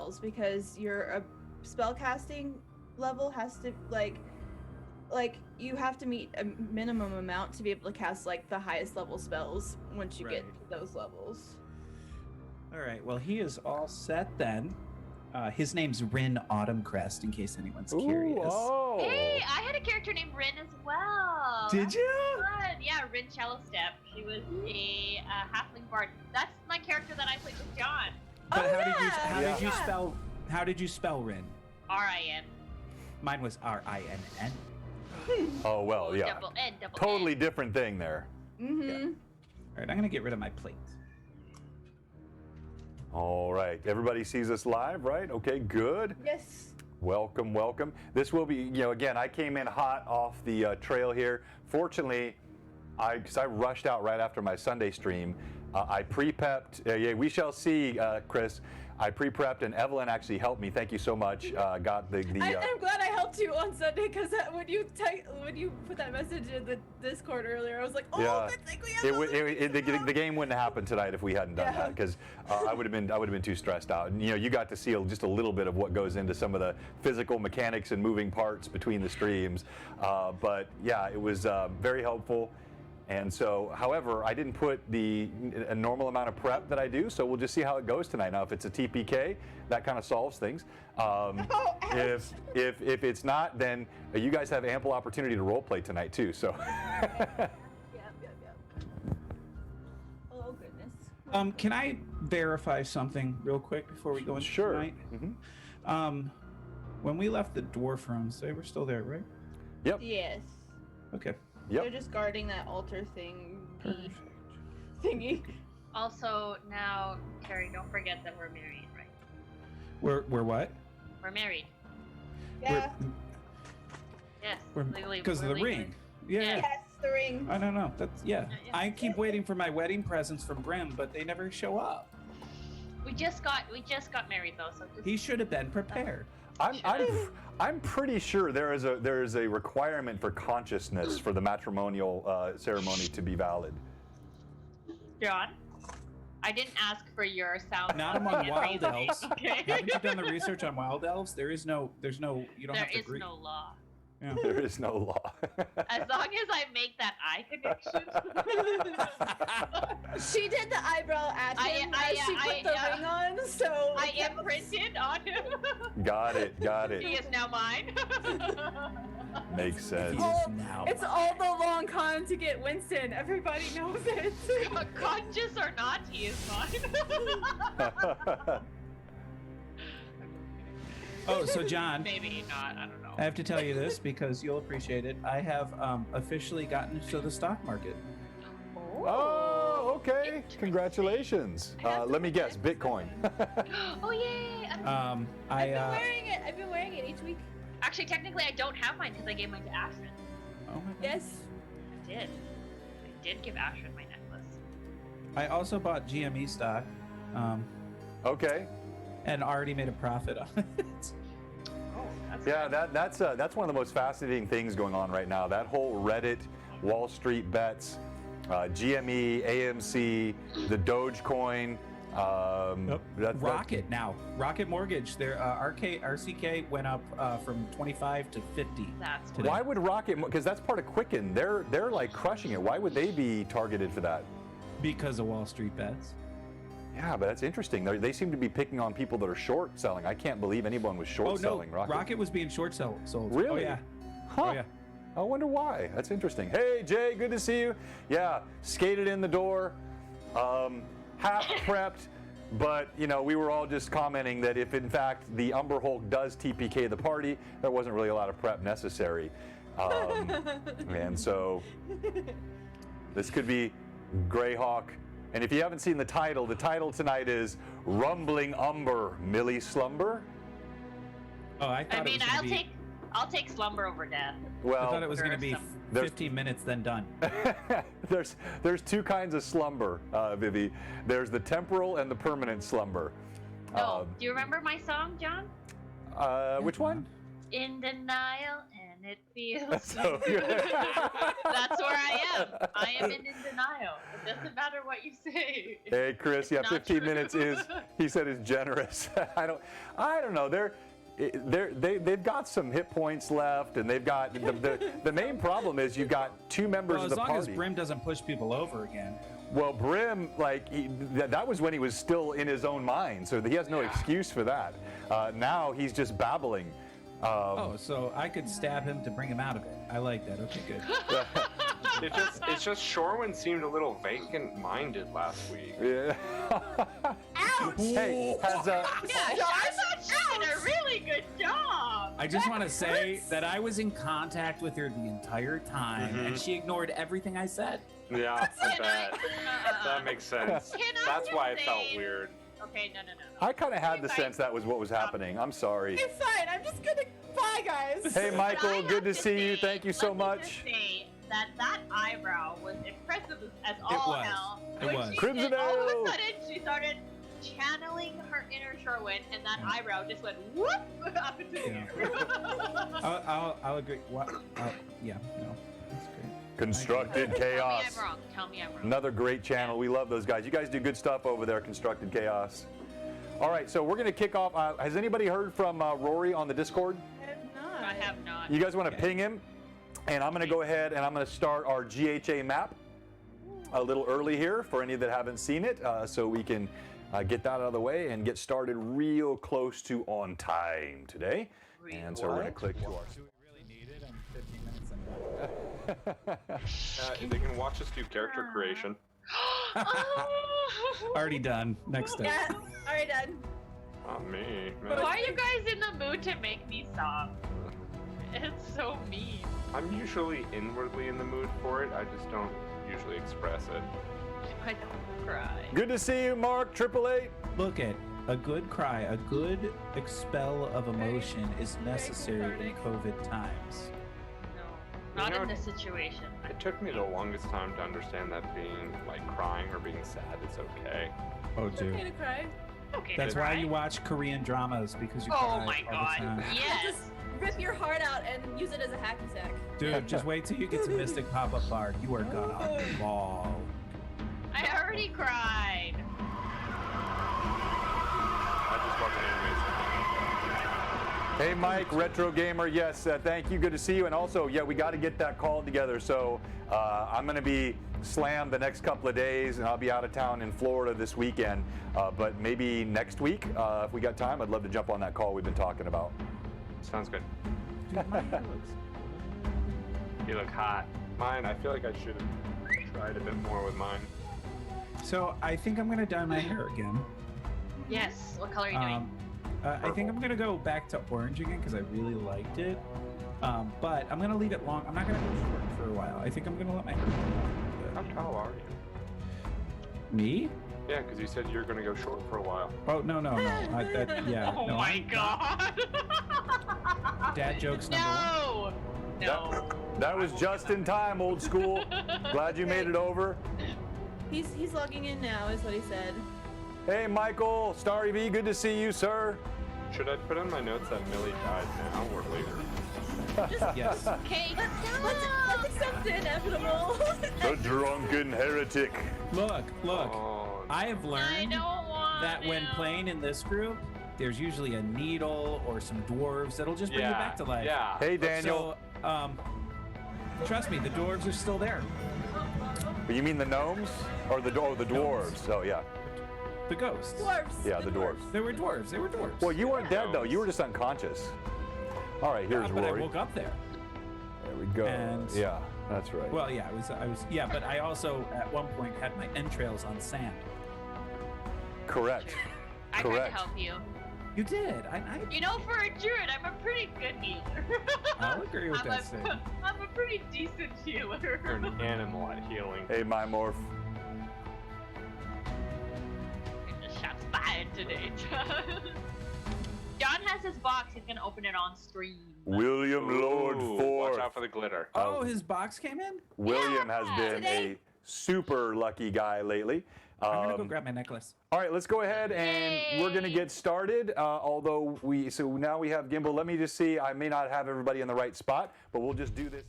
spells because your spellcasting level has to like you have to meet a minimum amount to be able to cast like the highest level spells once you get to those levels. All right. Well, he is all set then. His name's Rin Autumncrest, in case anyone's curious. Oh. Hey, I had a character named Rin as well. Did you? Fun. Yeah, Rin Shallowstep. She was a halfling bard. That's my character that I played with John. But how did you spell Rin? R-I-N. Mine was R-I-N-N. Oh, well, yeah. Double N, double Totally N. different thing there. Mm-hmm. Yeah. All right, I'm going to get rid of my plate. All right. Everybody sees us live, right? Okay, good. Yes. Welcome, welcome. This will be, again, I came in hot off the trail here. Fortunately, because I rushed out right after my Sunday stream, I pre-prepped. We shall see, Chris. I pre-prepped, and Evelyn actually helped me. Thank you so much. Got the. I'm glad I helped you on Sunday because when you put that message in the Discord earlier, I was like, oh, yeah. good thing we have the game wouldn't have happened tonight if we hadn't done that, because I would have been too stressed out. And you got to see just a little bit of what goes into some of the physical mechanics and moving parts between the streams. But yeah, it was very helpful. And so, however, I didn't put a normal amount of prep that I do, so we'll just see how it goes tonight. Now, if it's a TPK, that kind of solves things. If it's not, then you guys have ample opportunity to role play tonight too. So. Yep. Oh goodness. Can I verify something real quick before we go into tonight? Mm-hmm. When we left the dwarf rooms, they were still there, right? Yep. Yes. Okay. Yep. They're just guarding that altar thingy. Also, now, Terry, don't forget that we're married, right? We're what? We're married. Yeah. Yes. Because of the ring. Yeah. Yes, the ring. I don't know. That's I keep waiting for my wedding presents from Grim, but they never show up. We just got married though, so he should have been prepared. I'm pretty sure there is a requirement for consciousness for the matrimonial ceremony to be valid. John, I didn't ask for your sound. Not among wild elves. Okay. Haven't you done the research on wild elves? There's no. You don't have to agree. There is no law. Yeah. There is no law. As long as I make that eye connection. She did the eyebrow at him as she put the ring on, so I imprinted on him. Got it. He is now mine. Makes sense. It's all the long con to get Winston. Everybody knows it. Conscious or not, he is mine. Oh, so John. Maybe not. I don't know. I have to tell you this because you'll appreciate it. I have officially gotten into the stock market. Oh, okay. Congratulations. Let me guess, Bitcoin. Oh yay! I've been wearing it each week. Actually, technically, I don't have mine because I gave mine to Ashton. Oh my God. Yes. I did give Ashton my necklace. I also bought GME stock. Okay. And already made a profit on it. Oh, that's one of the most fascinating things going on right now. That whole Reddit, Wall Street bets, GME, AMC, the Dogecoin. Rocket now. Rocket Mortgage. Their RCK went up from 25 to 50. That's today. Why would Rocket? Because that's part of Quicken. They're like crushing it. Why would they be targeted for that? Because of Wall Street bets. Yeah, but that's interesting. They seem to be picking on people that are short selling. I can't believe anyone was short selling Rocket. Rocket was being short sold. Really? Oh, yeah. Huh. Oh, yeah. I wonder why. That's interesting. Hey, Jay, good to see you. Yeah, skated in the door, half prepped, but we were all just commenting that if in fact the Umber Hulk does TPK the party, there wasn't really a lot of prep necessary, and so this could be Greyhawk. And if you haven't seen the title tonight is Rumbling Umber, Millie Slumber. Oh, I'll take Slumber over death. Well, I thought it was going to be 15 minutes, then done. There's two kinds of slumber, Vivi. There's the temporal and the permanent slumber. No, do you remember my song, John? Which one? In denial, and it feels So That's where I am. I am in denial. Doesn't matter what you say. Hey, Chris. Yeah, Not 15 true. minutes he said is generous. I don't know. They've got some hit points left, and they've got the main problem is you've got two members of the party. As long as Brim doesn't push people over again. Well, Brim, like that was when he was still in his own mind, so he has no excuse for that. Now he's just babbling. So I could stab him to bring him out of it. I like that. Okay, good. It's just Shorwin seemed a little vacant-minded last week. Yeah. Ouch! Hey, has Yeah, I thought she did a really good job. I just want to say that I was in contact with her the entire time, and she ignored everything I said. Yeah, I bet. That makes sense. Can I That's just why it felt say- weird. Okay, no. I kind of had the Hey, sense that was what was happening. I'm sorry. It's fine. I'm just gonna. Bye, guys. Hey, Michael, I good have to see you. say- Thank you so let me much. just say that eyebrow was impressive as all was. hell. It When was. she Crimson did, all of Ale. a sudden, she started channeling her inner Sherwin, and that eyebrow just went whoop up into the air. I'll agree. What? Yeah, no, that's great. Constructed Tell Chaos. me I'm wrong. Tell me I'm wrong. Another great channel. We love those guys. You guys do good stuff over there, Constructed Chaos. All right, so we're going to kick off. Has anybody heard from Rory on the Discord? I have not. I have not. You guys want to ping him? And I'm going to go ahead and I'm going to start our GHA map a little early here for any that haven't seen it, so we can get that out of the way and get started real close to on time today. And so we're going to click to our... Do we really need it? I'm 15 minutes in. They can watch us do character creation. Already done. Next step. Yeah. Alright, done. Not me, man. Why are you guys in the mood to make me sob? It's so mean. I'm usually inwardly in the mood for it. I just don't usually express it. I don't cry. Good to see you, Mark, 888. Look at a good cry, a good expel of emotion is necessary in COVID times. No, not You know, in this situation. It took me the longest time to understand that being like crying or being sad is okay. Oh, It's okay dude. to cry. Okay. That's to why cry. you watch Korean dramas, because you Oh cry my all god. the time. Yes. Just rip your heart out and use it as a hacky sack. Dude, just wait till you get to Mystic Pop-Up Bar. You are gonna bawl. I already cried. I just watch animes. Hey, Mike, Retro Gamer. Yes, thank you. Good to see you. And also, yeah, we got to get that call together. So I'm going to be slammed the next couple of days, and I'll be out of town in Florida this weekend. But maybe next week, if we got time, I'd love to jump on that call we've been talking about. Sounds good. Dude, my hair looks... You look hot. Mine, I feel like I should have tried a bit more with mine. So I think I'm gonna dye my hair again. Yes. What color are you doing? I think I'm gonna go back to orange again because I really liked it. But I'm gonna leave it long. I'm not gonna go short for a while. I think I'm gonna let my hair How grow. tall are you? Me? Yeah, because you said you're going to go short for a while. Oh no. Yeah. Oh no, my I'm- god. Dad jokes number one. No. That was just in time, old school. Glad you made it over. He's logging in now, is what he said. Hey, Michael, Starry V, good to see you, sir. Should I put in my notes that Millie died now or later? Yes. Okay. Let's accept the inevitable. The drunken heretic. Look. Oh, I have I learned don't want that when to. playing in this group, there's usually a needle or some dwarves that'll just bring you back to life. Yeah. Hey, Daniel. So, trust me, the dwarves are still there. You mean the gnomes or the dwarves? Oh yeah, The ghosts. Dwarves. yeah, the dwarves. They were dwarves. Well, you weren't dead though. You were just unconscious. All right, here's but I Rory. woke up there. There we go. And- Yeah, that's right. Well, yeah, I was, yeah, but I also at one point had my entrails on sand. Correct. I tried Correct. to help you. You did. I You know, for a druid, I'm a pretty good healer. I'll agree with I'm that a, statement. I'm a pretty decent healer. You're an animal at healing. Hey, my morph. Shots fired today. John has his box. He's gonna open it on stream. William Lord Ooh, Ford. Watch out for the glitter. Oh, his box came in? William has been Today. a super lucky guy lately. I'm gonna go grab my necklace. All right, let's go ahead and we're gonna get started. Although so now we have Gimbal. Let me just see. I may not have everybody in the right spot, but we'll just do this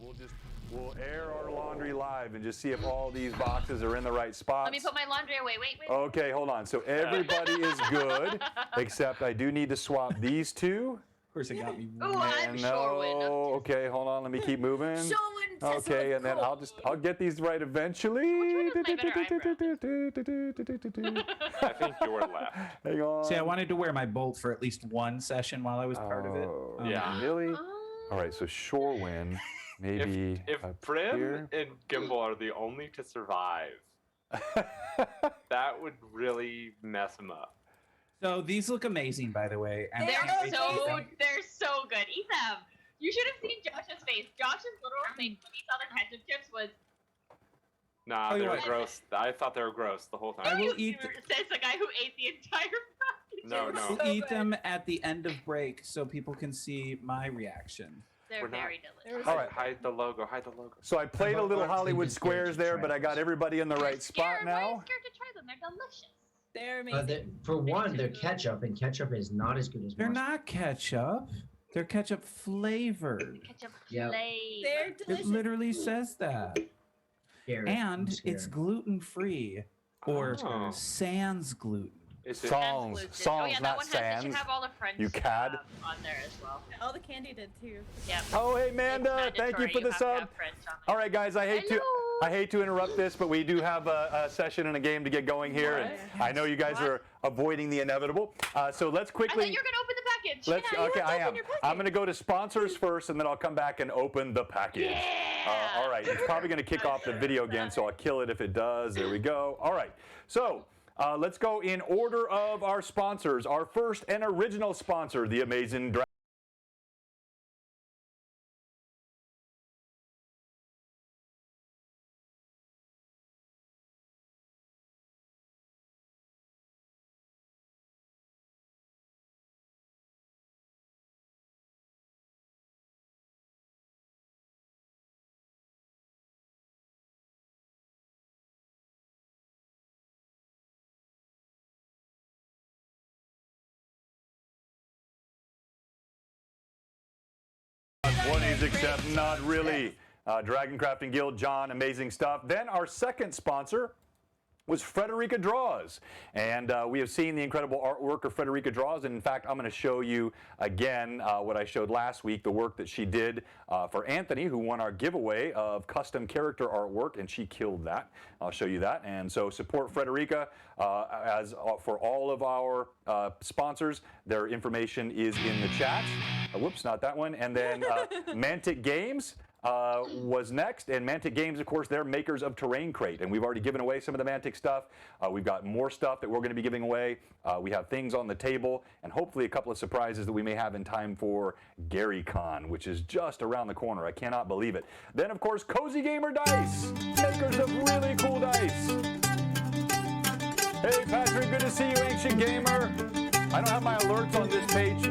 live. We'll air our laundry live and just see if all these boxes are in the right spots. Let me put my laundry away. Wait. Okay, hold on. So everybody is good, except I do need to swap these two. Of course, it got me. Oh, I'm Shorewin. Okay, hold on. Let me keep moving. Okay, and then I'll get these right eventually. Which one is my I think you're left. Hang on. See, I wanted to wear my bolt for at least one session while I was part of it. Yeah. Really? All right, so Shorewin, maybe. If up Prim here. and Gimbal are the only to survive, that would really mess him up. So these look amazing, by the way. And They're I- they're so good. Eat them. You should have seen Josh's face. Josh's literal face when he saw the ketchup chips was. Nah, Oh, they you're were right. gross. I thought they were gross the whole time. I will You eat. says the guy who ate the entire package. No, It was no. We'll so eat good. them at the end of break so people can see my reaction. They're We're not- very delicious. All right. Hide the logo. Hide the logo. So I played a about little Mark's Hollywood Indian Squares there, but I got triangles? everybody in the right spot Scared. Why are you now. scared to try them? They're delicious. They're amazing. For one, they're ketchup, and ketchup is not as good as They're mustard. not ketchup. They're ketchup flavored. Ketchup Yep. flavor. They're It delicious. literally says that. Scary. And I'm it's scared. gluten free or Oh. sans gluten. Is it? Songs, Gluten. songs, oh, yeah, that not one has, it should sans. have all the French You cad. on there as well. All the candy did too. Yeah. Oh, hey, Amanda, It's thank you mandatory. for the have to sub. have French on it. All right, guys, I hate to interrupt this, but we do have a session and a game to get going here, and I know you guys are avoiding the inevitable. So let's I quickly. thought you were gonna open the package. Let's. Yeah, you Okay, have to I open am. your package. I'm going to go to sponsors first, and then I'll come back and open the package. Yeah. All right. It's probably going to kick off the video again, so I'll kill it if it does. There we go. All right. So. Let's go in order of our sponsors. Our first and original sponsor, the Amazing Dragon. Twenties, except not really. Dragon Crafting Guild, John, amazing stuff. Then our second sponsor was Frederica Draws. And we have seen the incredible artwork of Frederica Draws. And in fact, I'm going to show you again what I showed last week, the work that she did for Anthony, who won our giveaway of custom character artwork, and she killed that. I'll show you that. And so support Frederica as for all of our sponsors. Their information is in the chat. Whoops, not that one. And then Mantic Games. Was next, and Mantic Games, of course, they're makers of Terrain Crate, and we've already given away some of the Mantic stuff. We've got more stuff that we're going to be giving away. We have things on the table, and hopefully a couple of surprises that we may have in time for GaryCon, which is just around the corner. I cannot believe it. Then, of course, Cozy Gamer Dice, makers of really cool dice. Hey, Patrick, good to see you, Ancient Gamer. I don't have my alerts on this page,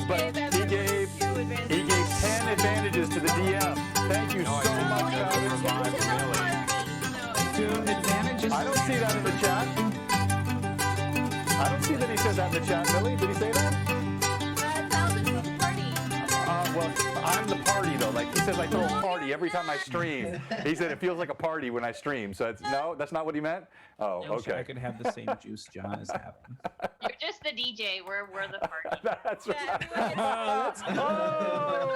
but he gave 10 advantages to the DM. Thank you so much, Alex. Dude, advantages. I don't see that in the chat. I don't see that he said that in the chat, Millie. Did he say that? Well, I'm the party, though. Like, he says I throw a party every time I stream. He said it feels like a party when I stream. So it's, no, that's not what he meant? Oh, I wish I okay. could have the same juice John is having. You're just the DJ. We're the party. That's right. Yeah,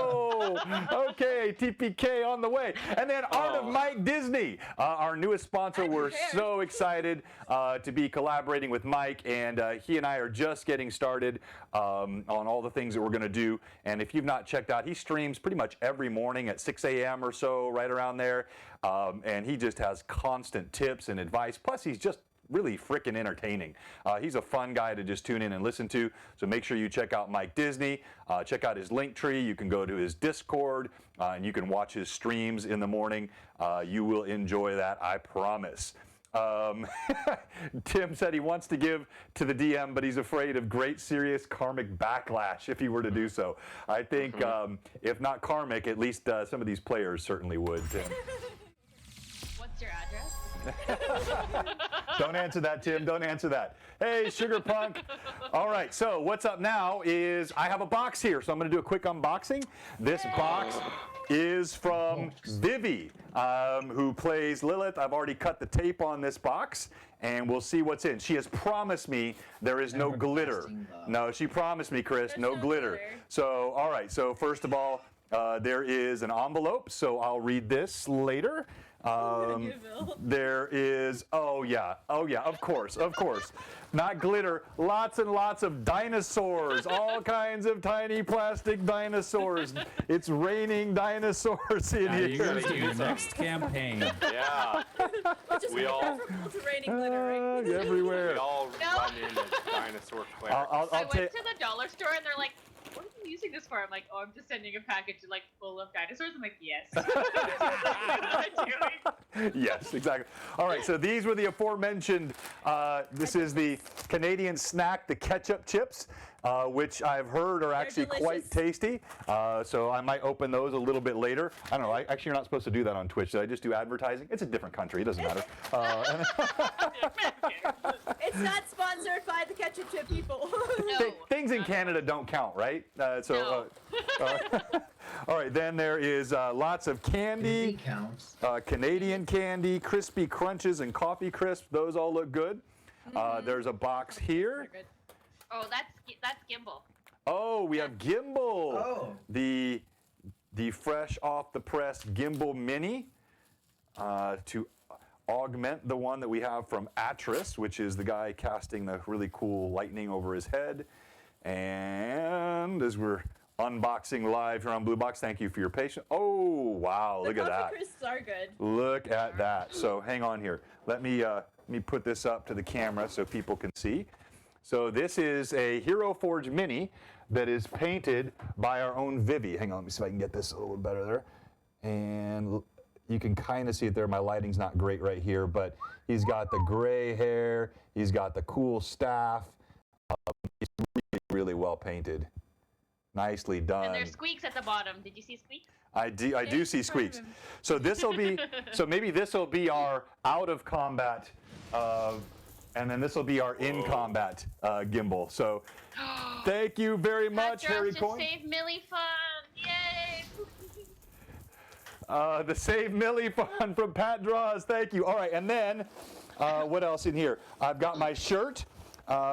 Oh, okay, TPK on the way. And then Art of Mike Disney, our newest sponsor. We're so excited to be collaborating with Mike, and he and I are just getting started on all the things that we're going to do. And if you've not checked out, he streams pretty much every morning at 6 a.m. or so, right around there. And he just has constant tips and advice. Plus, he's just really freaking entertaining. He's a fun guy to just tune in and listen to. So make sure you check out Mike Disney. Check out his link tree. You can go to his Discord and you can watch his streams in the morning. You will enjoy that, I promise. Tim said he wants to give to the DM, but he's afraid of great serious karmic backlash if he were to do so. I think if not karmic, at least some of these players certainly would, Tim. What's your address? Don't answer that, Tim. Don't answer that. Hey, Sugar Punk. All right, so what's up now is I have a box here, so I'm going to do a quick unboxing. This box is from Vivi, who plays Lilith. I've already cut the tape on this box, and we'll see what's in. She has promised me there is no glitter. No, she promised me, Chris, no glitter. So, all right, so first of all, there is an envelope, so I'll read this later. There is, oh yeah, of course. Not glitter, lots and lots of dinosaurs, all kinds of tiny plastic dinosaurs. It's raining dinosaurs in You're here. gonna do the next campaign. Yeah. We all raining glitter, right? Everywhere. we all run into dinosaur clerics. I'll I went take. to the dollar store and they're like, what are you using this for? I'm like, oh, I'm just sending a package like full of dinosaurs. I'm like, yes. Yes, exactly. All right, so these were the aforementioned. This is the Canadian snack, the ketchup chips, which I've heard are actually quite tasty. So I might open those a little bit later. I don't know. Actually, you're not supposed to do that on Twitch. Did I just do advertising? It's a different country. It doesn't matter. It's not sponsored by the ketchup chip people. No. Things in Canada don't count, right? All right, then there is lots of candy. It counts. Canadian candy, crispy crunches, and coffee crisp. Those all look good. There's a box here. Oh, that's Gimbal. Oh, we have Gimbal. Oh. The fresh off the press Gimbal Mini to augment the one that we have from Atris, which is the guy casting the really cool lightning over his head. And as we're unboxing live here on Blue Box, thank you for your patience. Oh, wow, look at that. The crisps are good. Look at that. So hang on here. Let me put this up to the camera so people can see. So this is a Hero Forge Mini that is painted by our own Vivi. Hang on, let me see if I can get this a little better there. And you can kind of see it there. My lighting's not great right here, but he's got the gray hair. He's got the cool staff. He's really, really well painted. Nicely done. And there's squeaks at the bottom. Did you see squeaks? I do see squeaks. So this will be, so maybe this will be our out of combat, and then this will be our in combat gimbal. So thank you very much, Harry Coyne. Just save Millie fun. Yay! The Save Millie fun from Pat Draws. Thank you. All right, and then what else in here? I've got my shirt,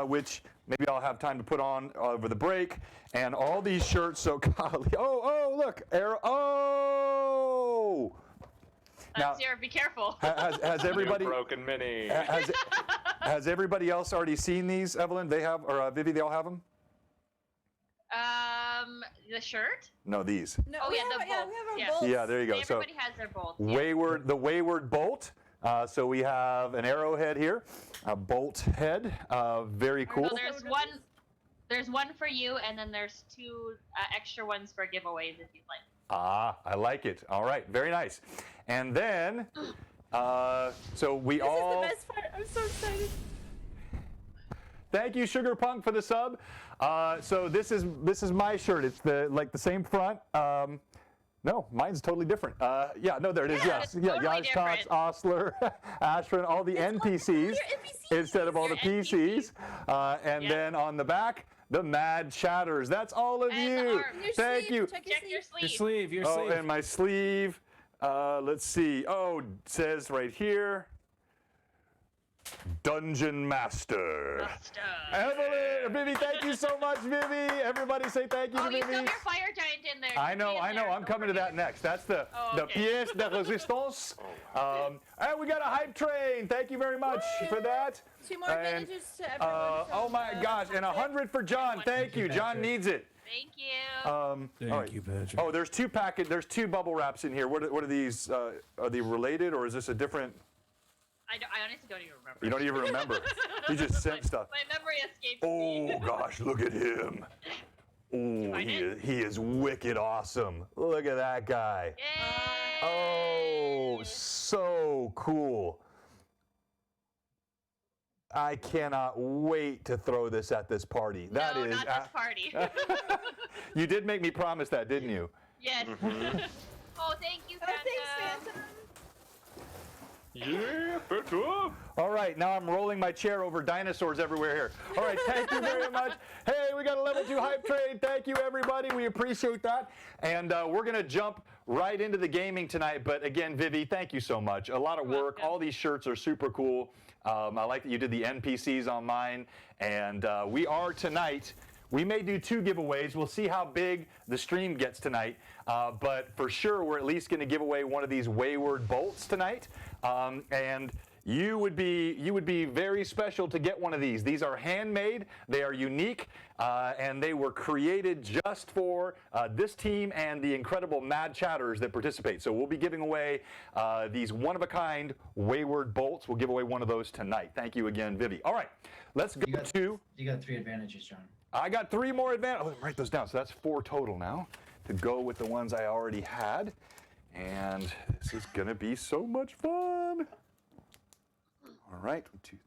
which maybe I'll have time to put on over the break, and all these shirts. So golly, oh, look, arrow. Oh. That's your. Be careful. Has everybody Broken mini. has everybody else already seen these, Evelyn? They have, or Vivi? They all have them? The shirt? No, these. No, Oh, we yeah, have, the we have bolts. our Yeah. bolts. Yeah, there you go. So Everybody has their bolts. Yeah. the Wayward Bolt. So we have an arrowhead here, a bolt head. Very cool. So there's one for you, and then there's two extra ones for giveaways if you'd like. Ah, I like it. All right, very nice. And then, so we This all. is the best part. I'm so excited. Thank you, Sugar Punk, for the sub. So this is my shirt. It's the same front. No, mine's totally different. Yeah, no, there it is. Yeah, Yes, it's yeah, totally Yaj Cox, different. Osler, Ashran, all the NPCs instead of all the Your PCs. And Yeah. then on the back, the Mad Chatters. That's all of And the you. arm. Your Thank sleeve, you. Check Check your sleeve. Your Oh, sleeve. and my sleeve. Let's see. Oh, it says right here, Dungeon Master. Evelyn, Vivi, thank you so much, Vivi. Everybody say thank you Oh, to you still Vivi. have your fire giant in there. I know. I'm Don't coming to that forget. next. That's the okay. pièce de résistance. And we got a hype train. Thank you very much for that. 2 more And, advantages to everyone. oh my gosh, and 100 for John. Thank you. John needs it. Thank you. All right. Thank you, Patrick. Oh, there's two bubble wraps in here. What are these? Are they related, or is this a different? I honestly don't even remember. You don't even remember. You just sent stuff. My memory escapes Oh me. gosh, look at him. Oh, find he is wicked awesome. Look at that guy. Yay! Oh, so cool. I cannot wait to throw this at this party. That no, is. not this party. You did make me promise that, didn't you? Yes. Oh, thank you, Oh, Santa. thanks, Phantom. Yeah, better. All right, now I'm rolling my chair over dinosaurs everywhere here. All right, thank you very much. Hey, we got a level 2 hype train. Thank you, everybody. We appreciate that. And we're going to jump right into the gaming tonight. But again, Vivi, thank you so much. A lot of work. All these shirts are super cool. I like that you did the NPCs on mine. And we are tonight. We may do 2 giveaways. We'll see how big the stream gets tonight. But for sure, we're at least going to give away one of these Wayward Bolts tonight. And you would be very special to get one of these. These are handmade. They are unique. And they were created just for this team and the incredible Mad Chatters that participate. So we'll be giving away these one-of-a-kind Wayward Bolts. We'll give away one of those tonight. Thank you again, Vivi. All right, let's go to... You got 3 advantages, John. I got 3 more advantages. Let me write those down. So that's 4 total now to go with the ones I already had. And this is going to be so much fun. All right, 1, 2, 3.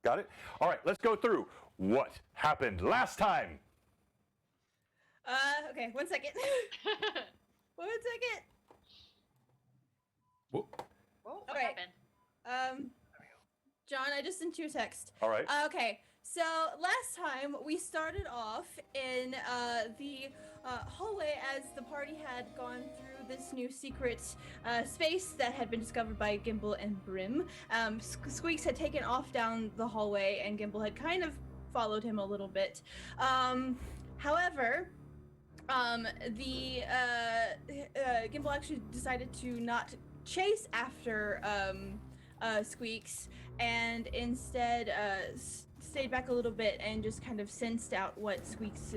Got it? All right, let's go through what happened last time. Okay, 1 second. 1 second. Whoop. What All right. happened? John, I just sent you a text. All right. Okay, so last time we started off in the hallway as the party had gone through this new secret space that had been discovered by Gimble and Brim. Squeaks had taken off down the hallway and Gimble had kind of followed him a little bit. However, Gimble actually decided to not chase after Squeaks and instead stayed back a little bit and just kind of sensed out what Squeaks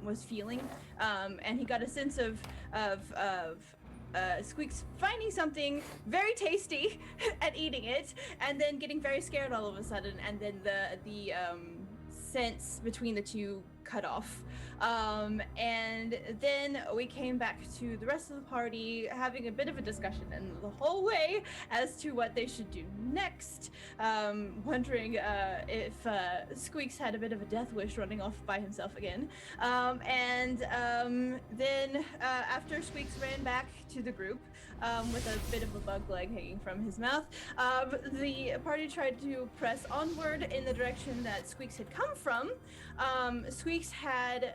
was feeling, and he got a sense of Squeaks finding something very tasty and eating it, and then getting very scared all of a sudden, and then the sense between the two cut off. And then we came back to the rest of the party having a bit of a discussion in the hallway as to what they should do next, wondering if Squeaks had a bit of a death wish running off by himself again. Then after Squeaks ran back to the group with a bit of a bug leg hanging from his mouth, the party tried to press onward in the direction that Squeaks had come from. Squeaks had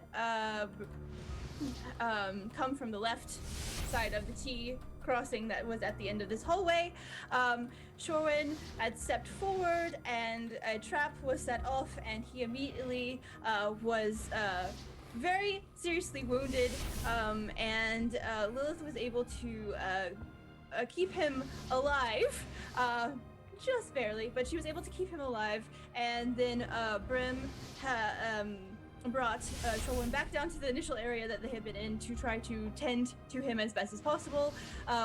come from the left side of the T crossing that was at the end of this hallway. Shorwin had stepped forward and a trap was set off, and he immediately was very seriously wounded, and Lilith was able to keep him alive. Just barely, but she was able to keep him alive, and then Brim brought Cholwyn back down to the initial area that they had been in to try to tend to him as best as possible,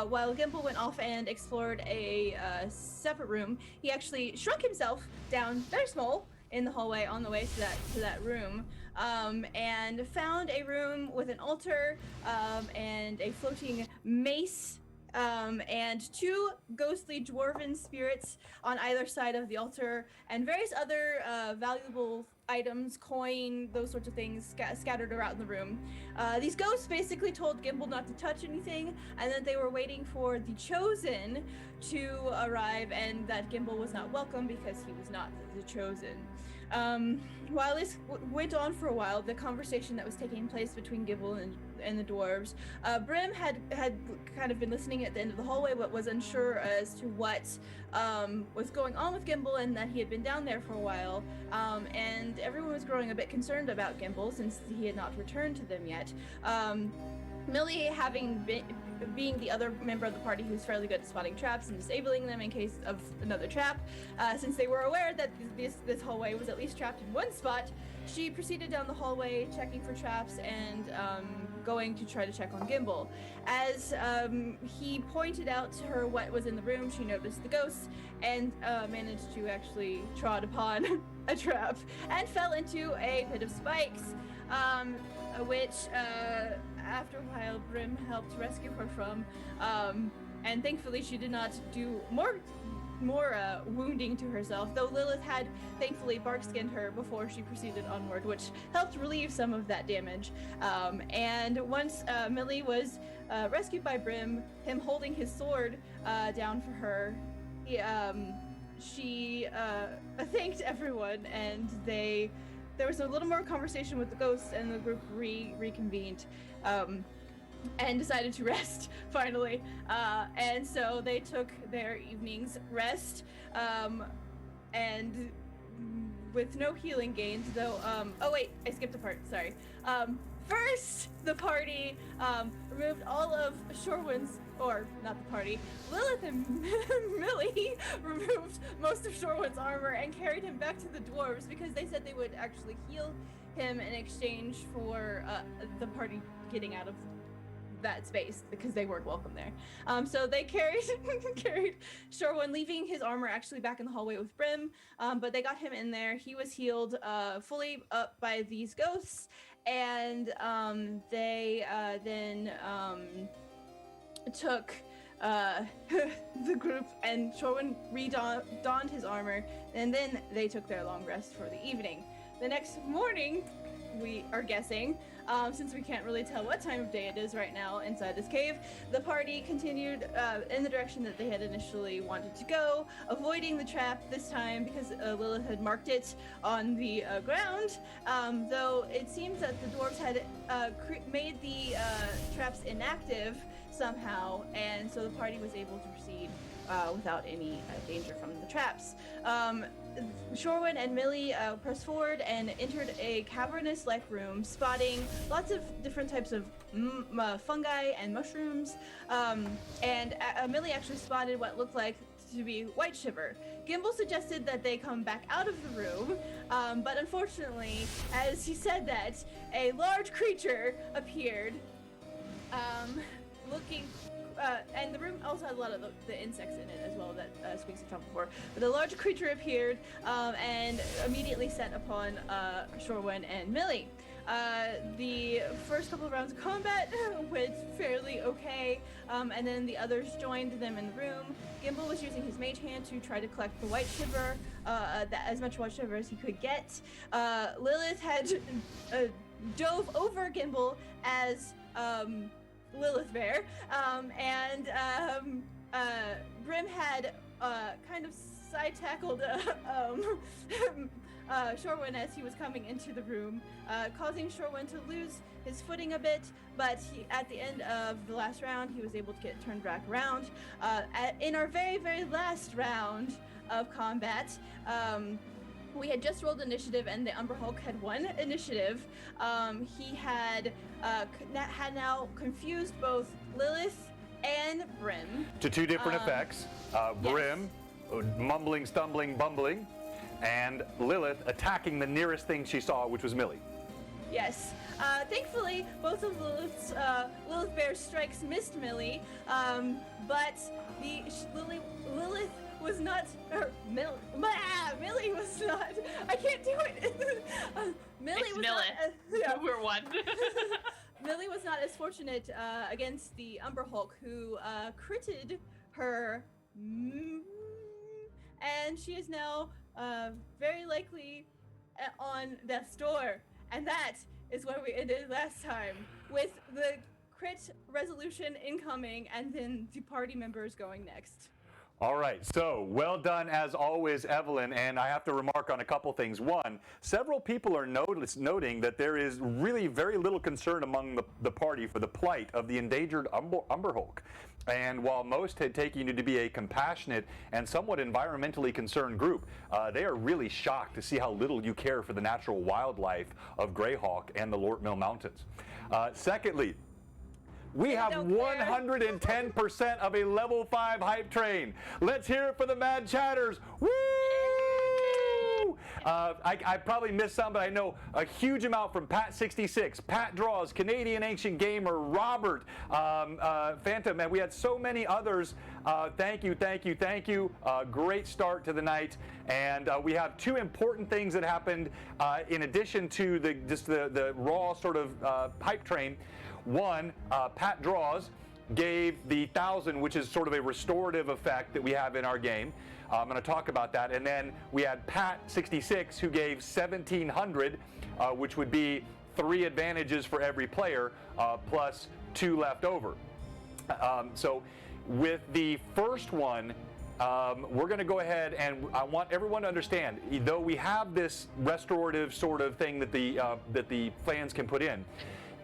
while Gimble went off and explored a separate room. He actually shrunk himself down very small in the hallway on the way to that room, and found a room with an altar and a floating mace, and 2 ghostly dwarven spirits on either side of the altar, and various other valuable items, coin, those sorts of things scattered around the room. These ghosts basically told Gimble not to touch anything, and that they were waiting for the Chosen to arrive, and that Gimble was not welcome because he was not the Chosen. While this went on for a while, the conversation that was taking place between Gimble and the dwarves, Brim had kind of been listening at the end of the hallway, but was unsure as to what was going on with Gimble, and that he had been down there for a while, and everyone was growing a bit concerned about Gimble since he had not returned to them yet. Millie, being the other member of the party who's fairly good at spotting traps and disabling them in case of another trap, since they were aware that this hallway was at least trapped in one spot, she proceeded down the hallway checking for traps and going to try to check on Gimble. As he pointed out to her what was in the room, she noticed the ghosts and managed to actually trod upon a trap and fell into a pit of spikes, which after a while Brim helped rescue her from, and thankfully she did not do more wounding to herself, though Lilith had thankfully bark-skinned her before she proceeded onward, which helped relieve some of that damage. And once Millie was rescued by Brim, him holding his sword down for her, she thanked everyone, and there was a little more conversation with the ghosts, and the group reconvened, and decided to rest finally. And so they took their evening's rest, and with no healing gained, though. Oh wait, I skipped a part. Sorry. First, the party removed all of Shorewind's, or not the party, Lilith and Millie removed most of Shorewind's armor and carried him back to the dwarves because they said they would actually heal him in exchange for the party getting out of that space because they weren't welcome there. So they carried Shorewind, leaving his armor actually back in the hallway with Brim, but they got him in there. He was healed fully up by these ghosts, and they then took the group, and Shorewind donned his armor, and then they took their long rest for the evening. The next morning, we are guessing, since we can't really tell what time of day it is right now inside this cave, the party continued in the direction that they had initially wanted to go, avoiding the trap this time because Lilith had marked it on the ground, though it seems that the dwarves had made the traps inactive somehow, and so the party was able to proceed without any danger from the traps. Shorewind and Millie pressed forward and entered a cavernous-like room, spotting lots of different types of fungi and mushrooms, and Millie actually spotted what looked like to be white shiver. Gimbal suggested that they come back out of the room, but unfortunately, as he said that, a large creature appeared, looking and the room also had a lot of the insects in it as well that Squeaks had talked before. But a large creature appeared and immediately set upon Shorewind and Millie. The first couple of rounds of combat went fairly okay, and then the others joined them in the room. Gimbal was using his mage hand to try to collect the white shiver, as much white shiver as he could get. Lilith had dove over Gimbal as Lilith Bear, and Brim had kind of side-tackled Shorewind as he was coming into the room, causing Shorewind to lose his footing a bit, but at the end of the last round, he was able to get turned back around. In our very, very last round of combat, we had just rolled initiative, and the Umber Hulk had won initiative. He had now confused both Lilith and Brim. To two different effects. Brim, mumbling, stumbling, bumbling, and Lilith attacking the nearest thing she saw, which was Millie. Yes. Thankfully, both of Lilith Bear's strikes missed Millie, but Lilith was not, Millie was not, I can't do it. Millie it's was Millie. not, We're one. Millie was not as fortunate against the Umber Hulk, who critted her, and she is now very likely on death's door. And that is where we ended last time, with the crit resolution incoming, and then the party members going next. All right, so well done as always, Evelyn, and I have to remark on a couple things. One, several people are noting that there is really very little concern among the party for the plight of the endangered Umber Hulk. And while most had taken you to be a compassionate and somewhat environmentally concerned group, they are really shocked to see how little you care for the natural wildlife of Greyhawk and the Lort Mill Mountains. Secondly, we have 110% of a level 5 hype train. Let's hear it for the Mad Chatters. Woo! I probably missed some, but I know a huge amount from Pat66, Pat Draws, Canadian Ancient Gamer, Robert, Phantom, and we had so many others. Thank you, thank you, thank you. Great start to the night. And we have two important things that happened in addition to the raw sort of hype train. One, Pat Draws gave the 1,000, which is sort of a restorative effect that we have in our game. I'm going to talk about that. And then we had Pat66, who gave 1,700, which would be 3 advantages for every player, plus 2 left over. So with the first one, we're going to go ahead and I want everyone to understand, though we have this restorative sort of thing that the fans can put in,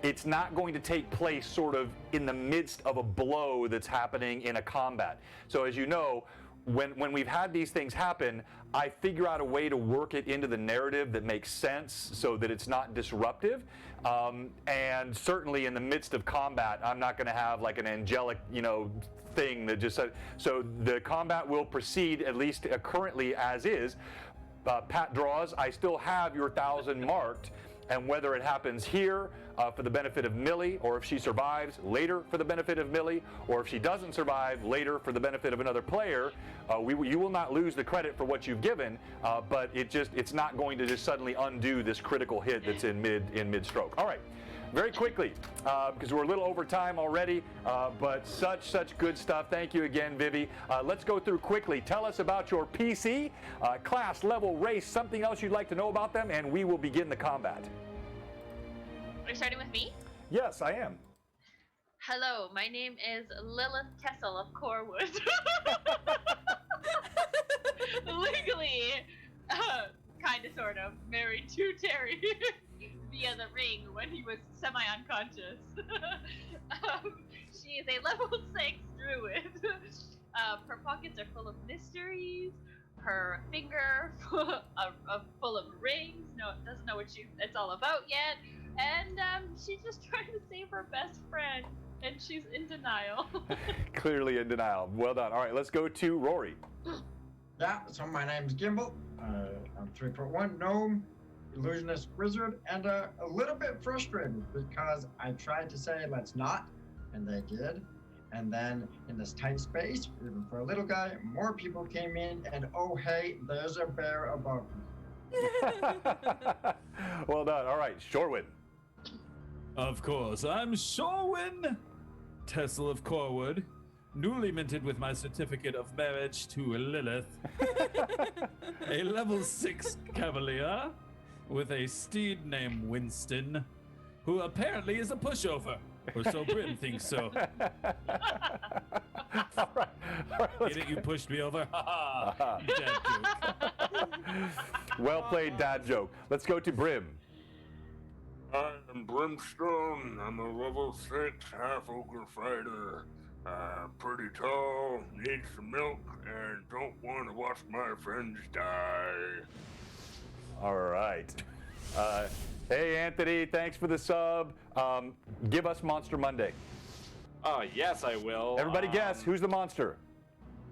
it's not going to take place sort of in the midst of a blow that's happening in a combat. So as you know, when we've had these things happen, I figure out a way to work it into the narrative that makes sense so that it's not disruptive. And certainly in the midst of combat, I'm not going to have like an angelic, thing that just so the combat will proceed at least currently as is. Pat draws. I still have your 1,000 marked. And whether it happens here for the benefit of Millie, or if she survives later for the benefit of Millie, or if she doesn't survive later for the benefit of another player, you will not lose the credit for what you've given, but it's not going to just suddenly undo this critical hit that's in mid-stroke. All right. Very quickly, because we're a little over time already, but such good stuff. Thank you again, Vivi. Let's go through quickly. Tell us about your PC, class, level, race, something else you'd like to know about them, and we will begin the combat. Are you starting with me? Yes, I am. Hello, my name is Lilith Kessel of Corwood. Legally, kind of, sort of, married to Terry via the ring when he was semi-unconscious. She is a level 6 druid. Her pockets are full of mysteries. Her finger full of rings. Doesn't know what it's all about yet. And she's just trying to save her best friend, and she's in denial. Clearly in denial. Well done. All right, let's go to Rory. Yeah, so my name's Gimbal. I'm 3'1" gnome, illusionist wizard, and a little bit frustrated because I tried to say let's not, and they did. And then in this tight space, even for a little guy, more people came in, and oh hey, there's a bear above me. Well done. All right, Shorewin. Of course, I'm Shorwin, Tessel of Corwood, newly minted with my certificate of marriage to Lilith, a level 6 cavalier with a steed named Winston, who apparently is a pushover, or so Bryn thinks so. All right, Get it, you pushed me over? Ha ha! Dad joke. well played, dad joke. Let's go to Brim. I'm Brimstone. I'm a level 6 half-ogre fighter. Pretty tall, need some milk, and don't want to watch my friends die. All right. Hey, Anthony, thanks for the sub. Give us Monster Monday. Yes, I will. Everybody guess, who's the monster?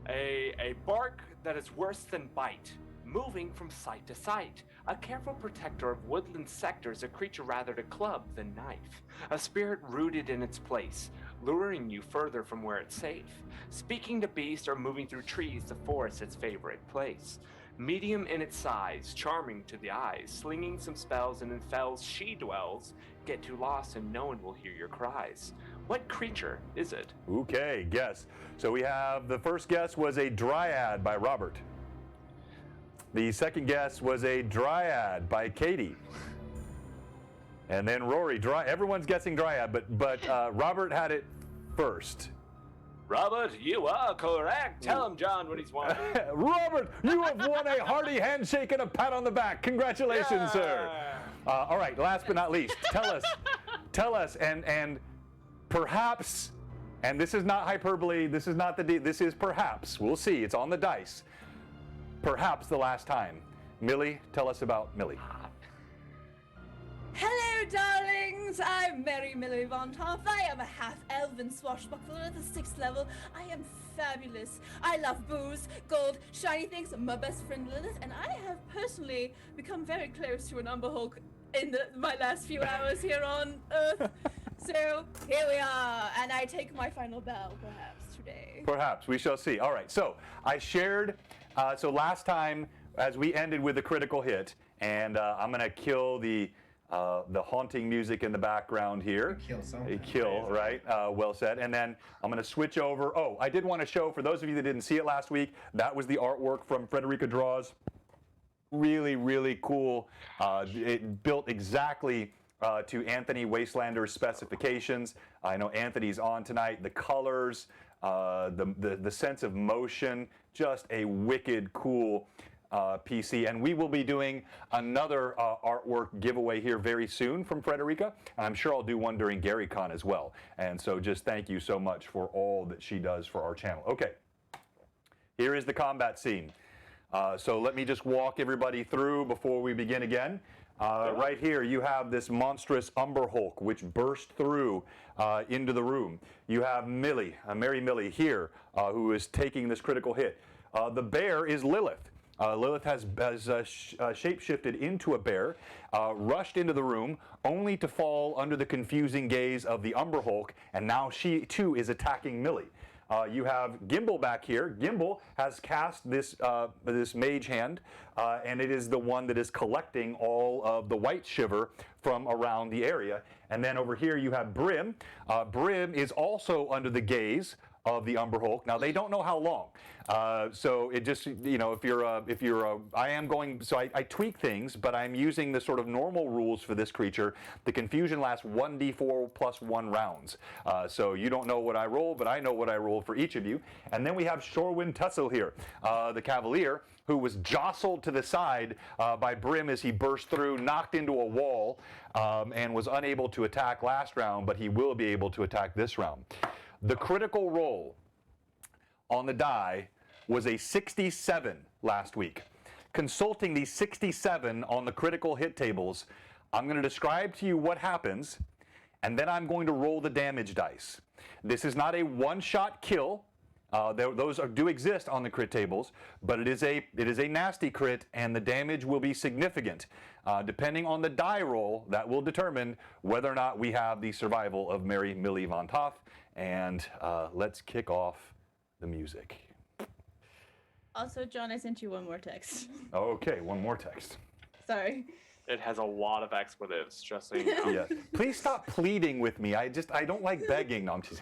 A bark that is worse than bite, moving from site to site. A careful protector of woodland sectors, a creature rather to club than knife. A spirit rooted in its place, luring you further from where it's safe. Speaking to beasts or moving through trees, the forest its favorite place. Medium in its size, charming to the eyes, slinging some spells, and in fells she dwells. Get too lost and no one will hear your cries. What creature is it? Okay, guess. So we have the first guess was a dryad by Robert. The second guess was a dryad by Katie. And then Rory, everyone's guessing dryad, but Robert had it first. Robert, you are correct. Tell him, John, what he's won. Robert, you have won a hearty handshake and a pat on the back. Congratulations, sir. All right, last but not least, tell us, and perhaps, and this is not hyperbole, this is perhaps, we'll see, it's on the dice, perhaps the last time. Millie, tell us about Millie. Hello, darlings! I'm Mary Millie Von Toff. I am a half-elven swashbuckler at the 6th level. I am fabulous. I love booze, gold, shiny things, my best friend Lilith, and I have personally become very close to an Umber Hulk in my last few hours here on Earth. So, here we are, and I take my final bow, perhaps, today. Perhaps, we shall see. All right, so I shared, so last time, as we ended with a critical hit, and I'm going to kill the haunting music in the background here. Kill, right? Well said. And then I'm going to switch over. Oh, I did want to show, for those of you that didn't see it last week, that was the artwork from Frederica Draws. Really, really cool. It built exactly to Anthony Wastelander's specifications. I know Anthony's on tonight. The colors, the sense of motion, just a wicked cool PC. And we will be doing another artwork giveaway here very soon from Frederica. And I'm sure I'll do one during GaryCon as well. And so just thank you so much for all that she does for our channel. Okay, here is the combat scene. So let me just walk everybody through before we begin again. Right here, you have this monstrous Umber Hulk, which burst through into the room. You have Millie, Mary Millie here, who is taking this critical hit. The bear is Lilith. Lilith has shape-shifted into a bear, rushed into the room, only to fall under the confusing gaze of the Umber Hulk, and now she, too, is attacking Millie. You have Gimbal back here. Gimbal has cast this mage hand, and it is the one that is collecting all of the white shiver from around the area. And then over here you have Brim. Brim is also under the gaze of the Umber Hulk. Now they don't know how long, so it just, you know, I am going, so I tweak things, but I'm using the sort of normal rules for this creature. The confusion lasts 1d4 plus 1 rounds, so you don't know what I roll, but I know what I roll for each of you. And then we have Shorewin Tussle here, the Cavalier, who was jostled to the side by Brim as he burst through, knocked into a wall, and was unable to attack last round, but he will be able to attack this round. The critical roll on the die was a 67 last week. Consulting the 67 on the critical hit tables, I'm going to describe to you what happens, and then I'm going to roll the damage dice. This is not a one-shot kill. Those do exist on the crit tables, but it is a nasty crit, and the damage will be significant. Depending on the die roll, that will determine whether or not we have the survival of Mary Millie Von Toth. And let's kick off the music. Also, John, I sent you one more text. Okay, one more text. Sorry. It has a lot of expletives, just so you know. Yeah. Please stop pleading with me. I don't like begging. No, I'm just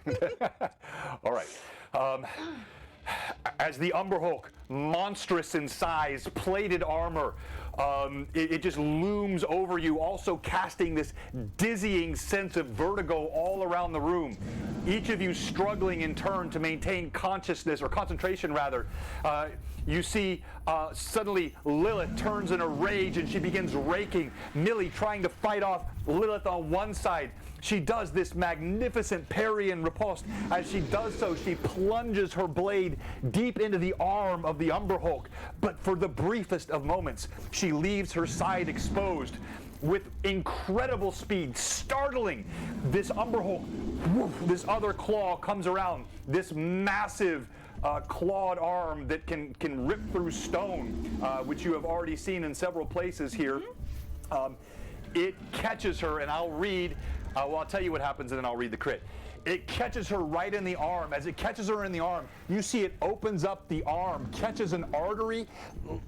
all right. As the Umber Hulk, monstrous in size, plated armor, it just looms over you, also casting this dizzying sense of vertigo all around the room. Each of you struggling in turn to maintain consciousness, or concentration rather. You see suddenly Lilith turns in a rage and she begins raking. Millie trying to fight off Lilith on one side. She does this magnificent parry and riposte. As she does so, she plunges her blade deep into the arm of the Umber Hulk. But for the briefest of moments, she leaves her side exposed. With incredible speed, startling, this Umber Hulk, woof, this other claw comes around, this massive clawed arm that can rip through stone, which you have already seen in several places here. It catches her, and I'll read, I'll tell you what happens, and then I'll read the crit. It catches her right in the arm. As it catches her in the arm, you see it opens up the arm, catches an artery,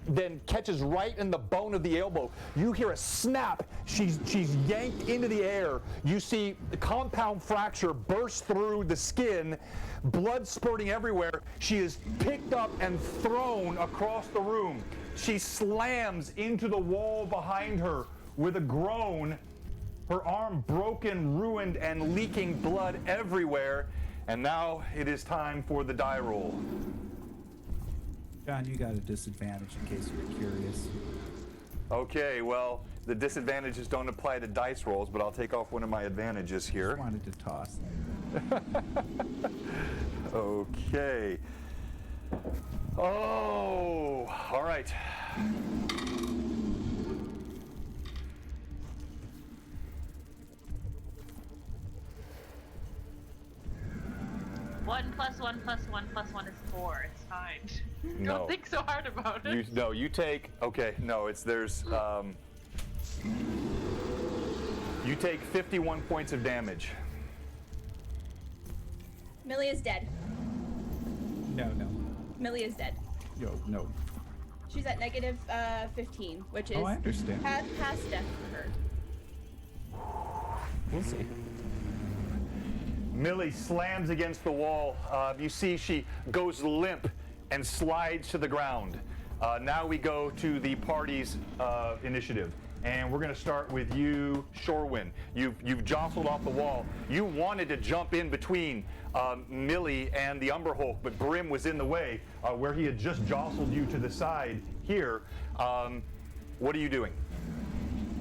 then catches right in the bone of the elbow. You hear a snap. She's yanked into the air. You see the compound fracture burst through the skin, blood spurting everywhere. She is picked up and thrown across the room. She slams into the wall behind her with a groan. Her arm broken, ruined, and leaking blood everywhere. And now it is time for the die roll. John, you got a disadvantage in case you're curious. Okay, well, the disadvantages don't apply to dice rolls, but I'll take off one of my advantages here. Just wanted to toss Okay. Oh, all right. One plus one plus one plus one is 4. It's fine. No. Don't think so hard about it. You take, okay, no, you take 51 points of damage. Millie is dead. No. Millie is dead. No. She's at negative 15, which is I understand. past death for her. We'll see. Millie slams against the wall. You see she goes limp and slides to the ground. Now we go to the party's initiative. And we're going to start with you, Shorewin. You've jostled off the wall. You wanted to jump in between Millie and the Umber Hulk, but Brim was in the way where he had just jostled you to the side here. What are you doing?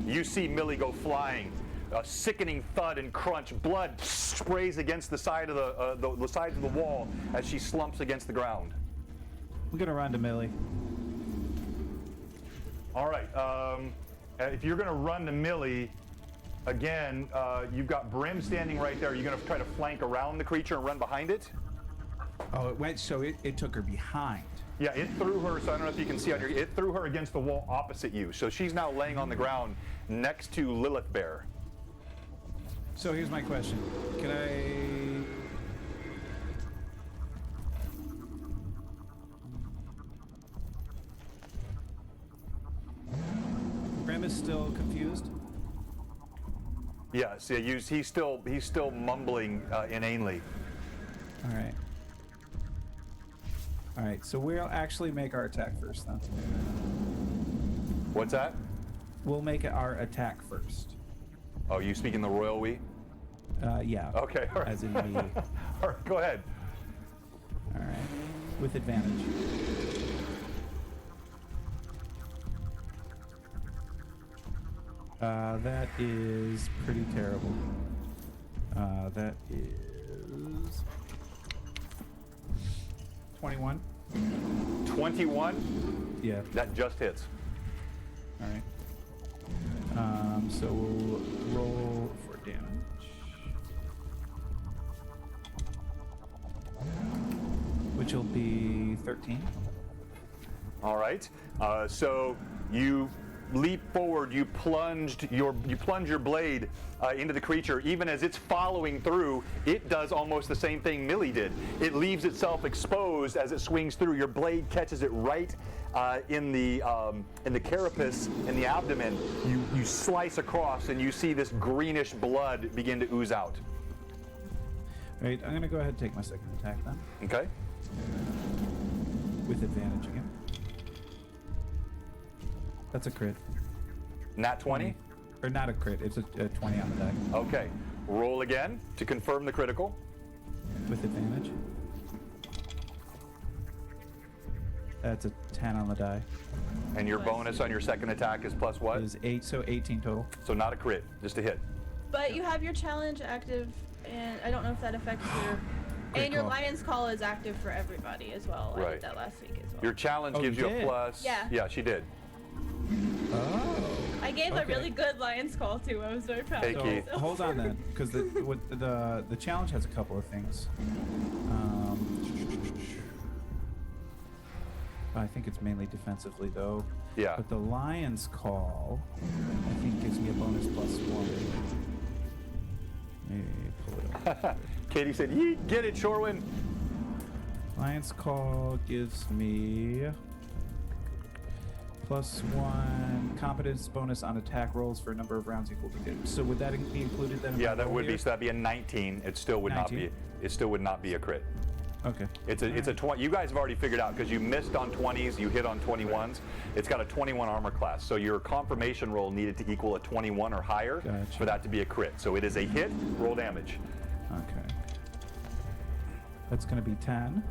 You see Millie go flying. A sickening thud and crunch. Blood sprays against the side of the sides of the wall as she slumps against the ground. I'm gonna run to Millie. All right. If you're gonna run to Millie, again, you've got Brim standing right there. You're gonna try to flank around the creature and run behind it. Oh, it went. So it took her behind. Yeah, it threw her. So I don't know if you can see on your. It threw her against the wall opposite you. So she's now laying on the ground next to Lilith Bear. So here's my question. Can I... Brim is still confused? Yes, yeah, he's still mumbling inanely. All right. All right, so we'll actually make our attack first then. What's that? We'll make our attack first. Oh, you speaking the royal we? Yeah. Okay, all right. As in me. All right, go ahead. All right. With advantage. That is pretty terrible. That is 21. 21? Yeah. That just hits. All right. So we'll roll for damage. Which will be 13. All right. So you leap forward. You plunge your blade into the creature. Even as it's following through, it does almost the same thing Millie did. It leaves itself exposed as it swings through. Your blade catches it right in the carapace, in the abdomen. You slice across, and you see this greenish blood begin to ooze out. All right. I'm gonna go ahead and take my second attack then. Okay. With advantage again. That's a crit. Nat 20? Or not a crit, it's a 20 on the die. Okay. Roll again to confirm the critical. With advantage. That's a 10 on the die. And your bonus on your second attack is plus what? Is 8, so 18 total. So not a crit, just a hit. But you have your challenge active, and I don't know if that affects your... Great and your call. Lion's Call is active for everybody as well. I Right. did that last week as well. Your challenge Oh, gives you you a did? plus. Yeah. Yeah, she did. Oh. I gave a okay. really good Lion's Call too. I was very proud Thank of you. So myself. hold on then, because the challenge has a couple of things. I think it's mainly defensively though. Yeah. But the Lion's Call, I think, gives me a bonus +1. Let me pull it up. Katie said, "Yeet, get it, Shorewin." Lion's Call gives me +1 competence bonus on attack rolls for a number of rounds equal to 2. So would that be included then? in Yeah, my that roll would be. here? So that'd be a 19. It still would not 19? be. It still would not be a crit. Okay. It's a 20. You guys have already figured out because you missed on 20s, you hit on 21s. It's got a 21 armor class. So your confirmation roll needed to equal a 21 or higher Gotcha. for that to be a crit. So it is a hit. Roll damage. Okay. That's going to be 10.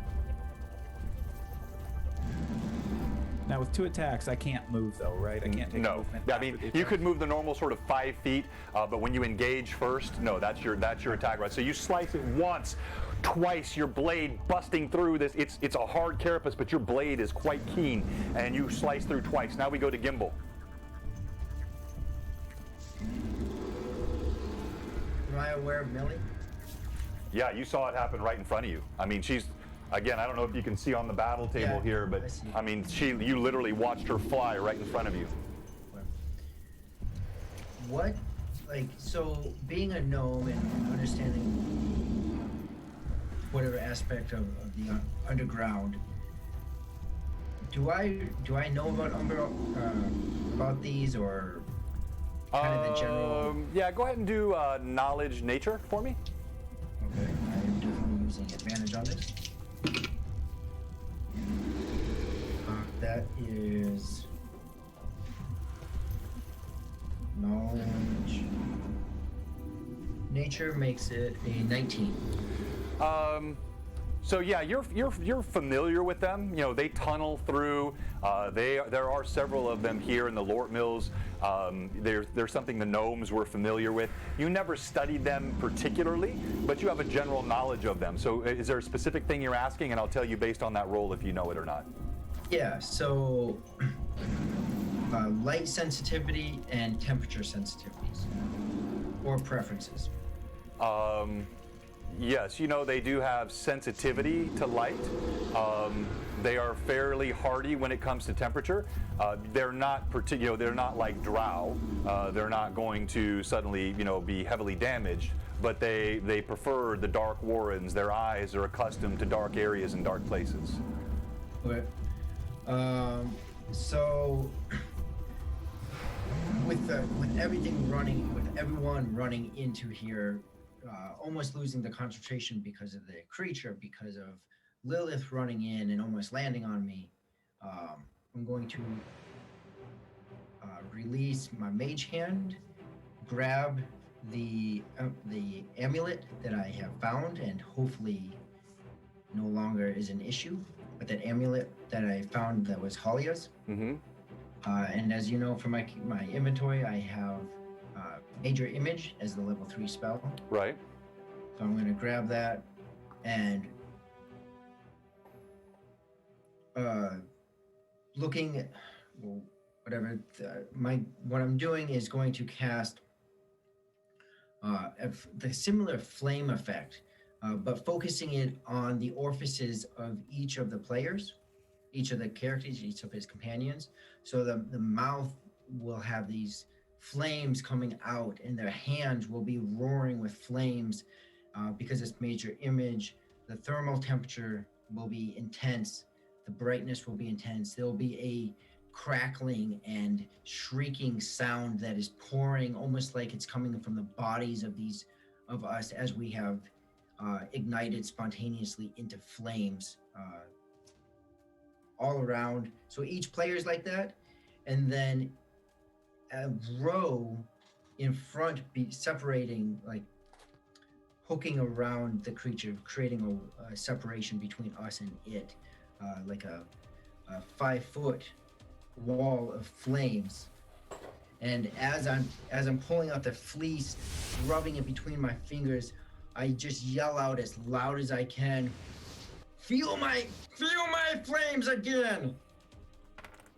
Now with 2 attacks, I can't move though, right? I can't take No, movement. I after mean the you attack. could move the normal sort of 5 feet, but when you engage first, no, that's your attack, right? So you slice it once, twice, your blade busting through this. It's a hard carapace, but your blade is quite keen, and you slice through twice. Now we go to Gimbal. Am I aware of Millie? Yeah, you saw it happen right in front of you. I mean, she's. Again, I don't know if you can see on the battle table Yeah, here, but I see. I mean, you literally watched her fly right in front of you. What, like, so being a gnome and understanding whatever aspect of the underground, do I know about Umber, about these, or kind of the general? Yeah, go ahead and do knowledge nature for me. Okay, I am definitely using advantage on this. That is Knowledge. Nature makes it a 19. So yeah, you're familiar with them. You know, they tunnel through. There are several of them here in the Lort Mills. There's something the gnomes were familiar with. You never studied them particularly, but you have a general knowledge of them. So is there a specific thing you're asking? And I'll tell you based on that roll if you know it or not. Yeah, so light sensitivity and temperature sensitivities or preferences. Yes, you know, they do have sensitivity to light. They are fairly hardy when it comes to temperature. They're not they're not like drow. They're not going to suddenly, be heavily damaged, but they prefer the dark warrens. Their eyes are accustomed to dark areas and dark places. Okay. So with everyone running into here, almost losing the concentration because of the creature, because of Lilith running in and almost landing on me, I'm going to release my mage hand, grab the amulet that I have found and hopefully no longer is an issue, but that amulet that I found that was Halia's. Mm-hmm. And as you know from my inventory, I have Major Image as the level 3 spell. Right. So I'm going to grab that and looking at what I'm doing is going to cast the similar flame effect, but focusing it on the orifices of each of the players, each of the characters, each of his companions. So the mouth will have these flames coming out and their hands will be roaring with flames because it's Major Image. The thermal temperature will be intense. The brightness will be intense. There will be a crackling and shrieking sound that is pouring almost like it's coming from the bodies of us as we have ignited spontaneously into flames all around. So each player is like that, and then a row in front be separating, like hooking around the creature, creating a separation between us and it, like a 5-foot wall of flames. And as I'm pulling out the fleece, rubbing it between my fingers, I just yell out as loud as I can, Feel my flames again!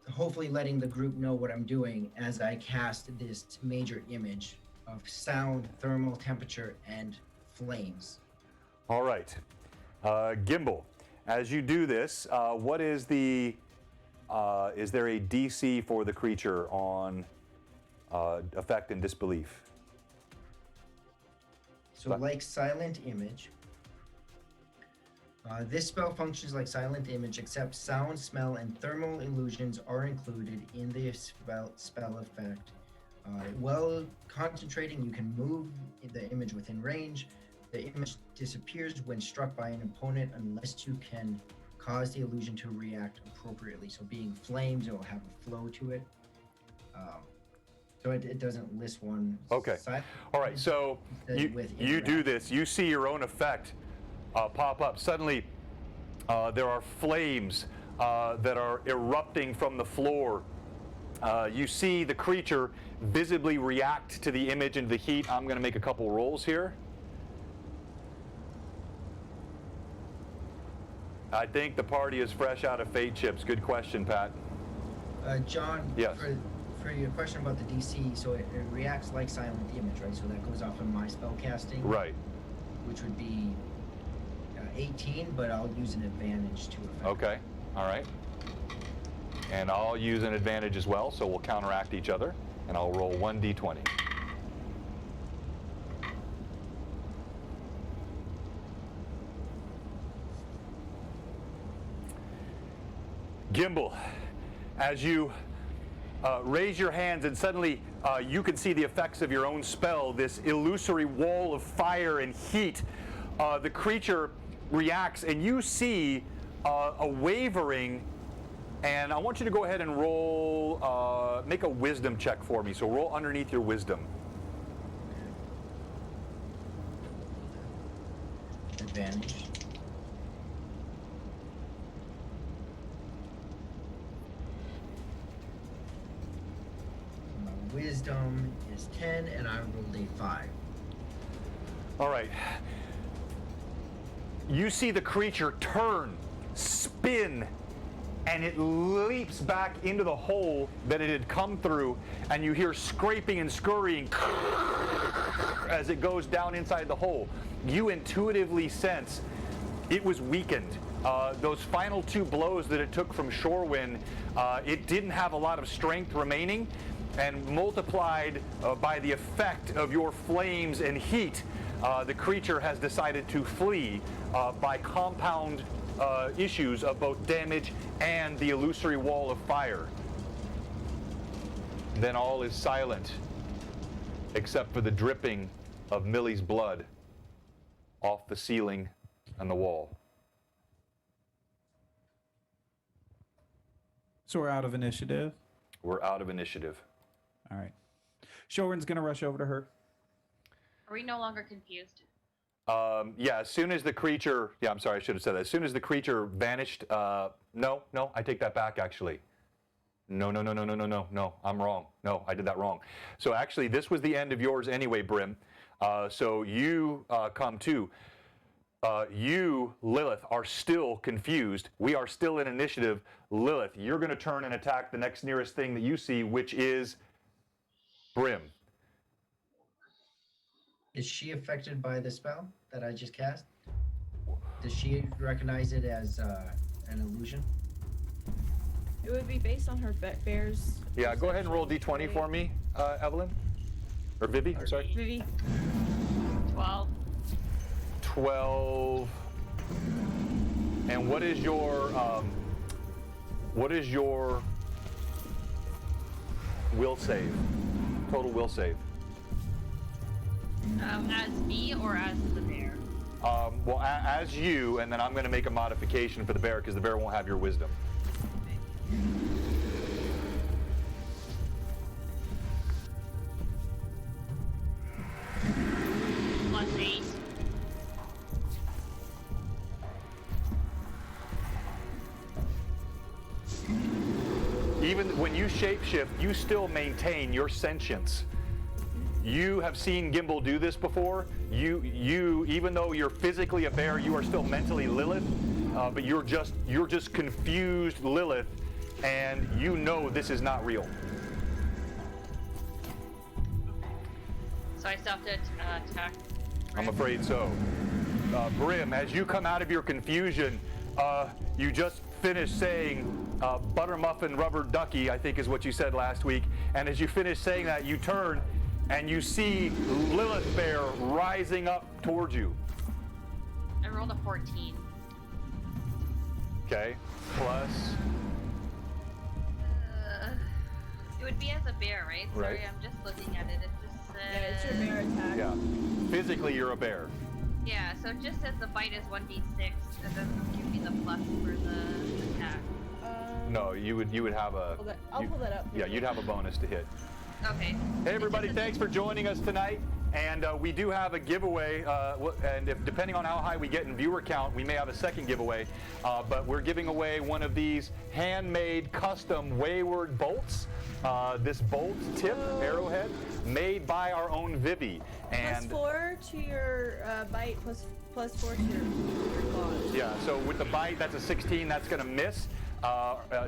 Hopefully letting the group know what I'm doing as I cast this Major Image of sound, thermal temperature, and flames. All right. Gimbal, as you do this, what is is there a DC for the creature on effect and disbelief? So like Silent Image, this spell functions like Silent Image, except sound, smell, and thermal illusions are included in the spell effect. While concentrating, you can move the image within range. The image disappears when struck by an opponent unless you can cause the illusion to react appropriately. So being flames, it will have a flow to it. So it doesn't list one. Okay. Side. All right. So you do this. You see your own effect pop up. Suddenly, there are flames that are erupting from the floor. You see the creature visibly react to the image and the heat. I'm going to make a couple rolls here. I think the party is fresh out of Fate chips. Good question, Pat. John, yes. For your question about the DC, so it reacts like Silent Image, right? So that goes off of my spell casting. Right. Which would be 18, but I'll use an advantage to affect. Okay. All right. And I'll use an advantage as well, so we'll counteract each other. And I'll roll 1d20. Gimbal, as you raise your hands and suddenly you can see the effects of your own spell, this illusory wall of fire and heat. The creature reacts and you see a wavering And I want you to go ahead and roll, make a wisdom check for me. So roll underneath your wisdom. Advantage. My wisdom is 10, and I rolled a 5. All right. You see the creature turn, spin, and it leaps back into the hole that it had come through, and you hear scraping and scurrying as it goes down inside the hole. You intuitively sense it was weakened. Those final 2 blows that it took from Shorewind, it didn't have a lot of strength remaining, and multiplied by the effect of your flames and heat, the creature has decided to flee by compound issues of both damage and the illusory wall of fire. Then all is silent, except for the dripping of Millie's blood off the ceiling and the wall. So we're out of initiative. We're out of initiative. All right. Shorin's going to rush over to her. Are we no longer confused? Yeah, as soon as the creature, I'm sorry, I should have said that. As soon as the creature vanished, no, I take that back, actually. No, I'm wrong. No, I did that wrong. So actually, this was the end of yours anyway, Brim. So you come too. You, Lilith, are still confused. We are still in initiative. Lilith, you're going to turn and attack the next nearest thing that you see, which is Brim. Is she affected by the spell that I just cast? Does she recognize it as an illusion? It would be based on her bear's. Yeah, go ahead and roll d20 for me, Evelyn. Or Vivi, I'm sorry. Vivi. 12. 12. And what is your will save? Total will save. As me or as the bear? Well, as you, and then I'm going to make a modification for the bear because the bear won't have your wisdom. +8. Even when you shapeshift, you still maintain your sentience. You have seen Gimbal do this before. You, even though you're physically a bear, you are still mentally Lilith. But you're just confused Lilith, and you know this is not real. So I still have to attack. I'm afraid so. Brim, as you come out of your confusion, you just finished saying buttermuffin rubber ducky, I think is what you said last week. And as you finish saying that, you turn and you see Lilith Bear rising up towards you. I rolled a 14. Okay, plus. It would be as a bear, right? Right. Sorry, I'm just looking at it. It just says... Yeah, it's your bear attack. Yeah, physically you're a bear. Yeah, so it just says the bite is 1d6. It doesn't give me the plus for the attack. No, you would have a. I'll pull that up. Yeah, you'd have a bonus to hit. Okay. Hey everybody, thanks for joining us tonight. And we do have a giveaway, and depending on how high we get in viewer count, we may have a second giveaway. But we're giving away one of these handmade custom Wayward bolts. This bolt tip, arrowhead, made by our own Vivi. And +4 to your bite, +4 to your claws. yeah, so with the bite, that's a 16. That's going to miss.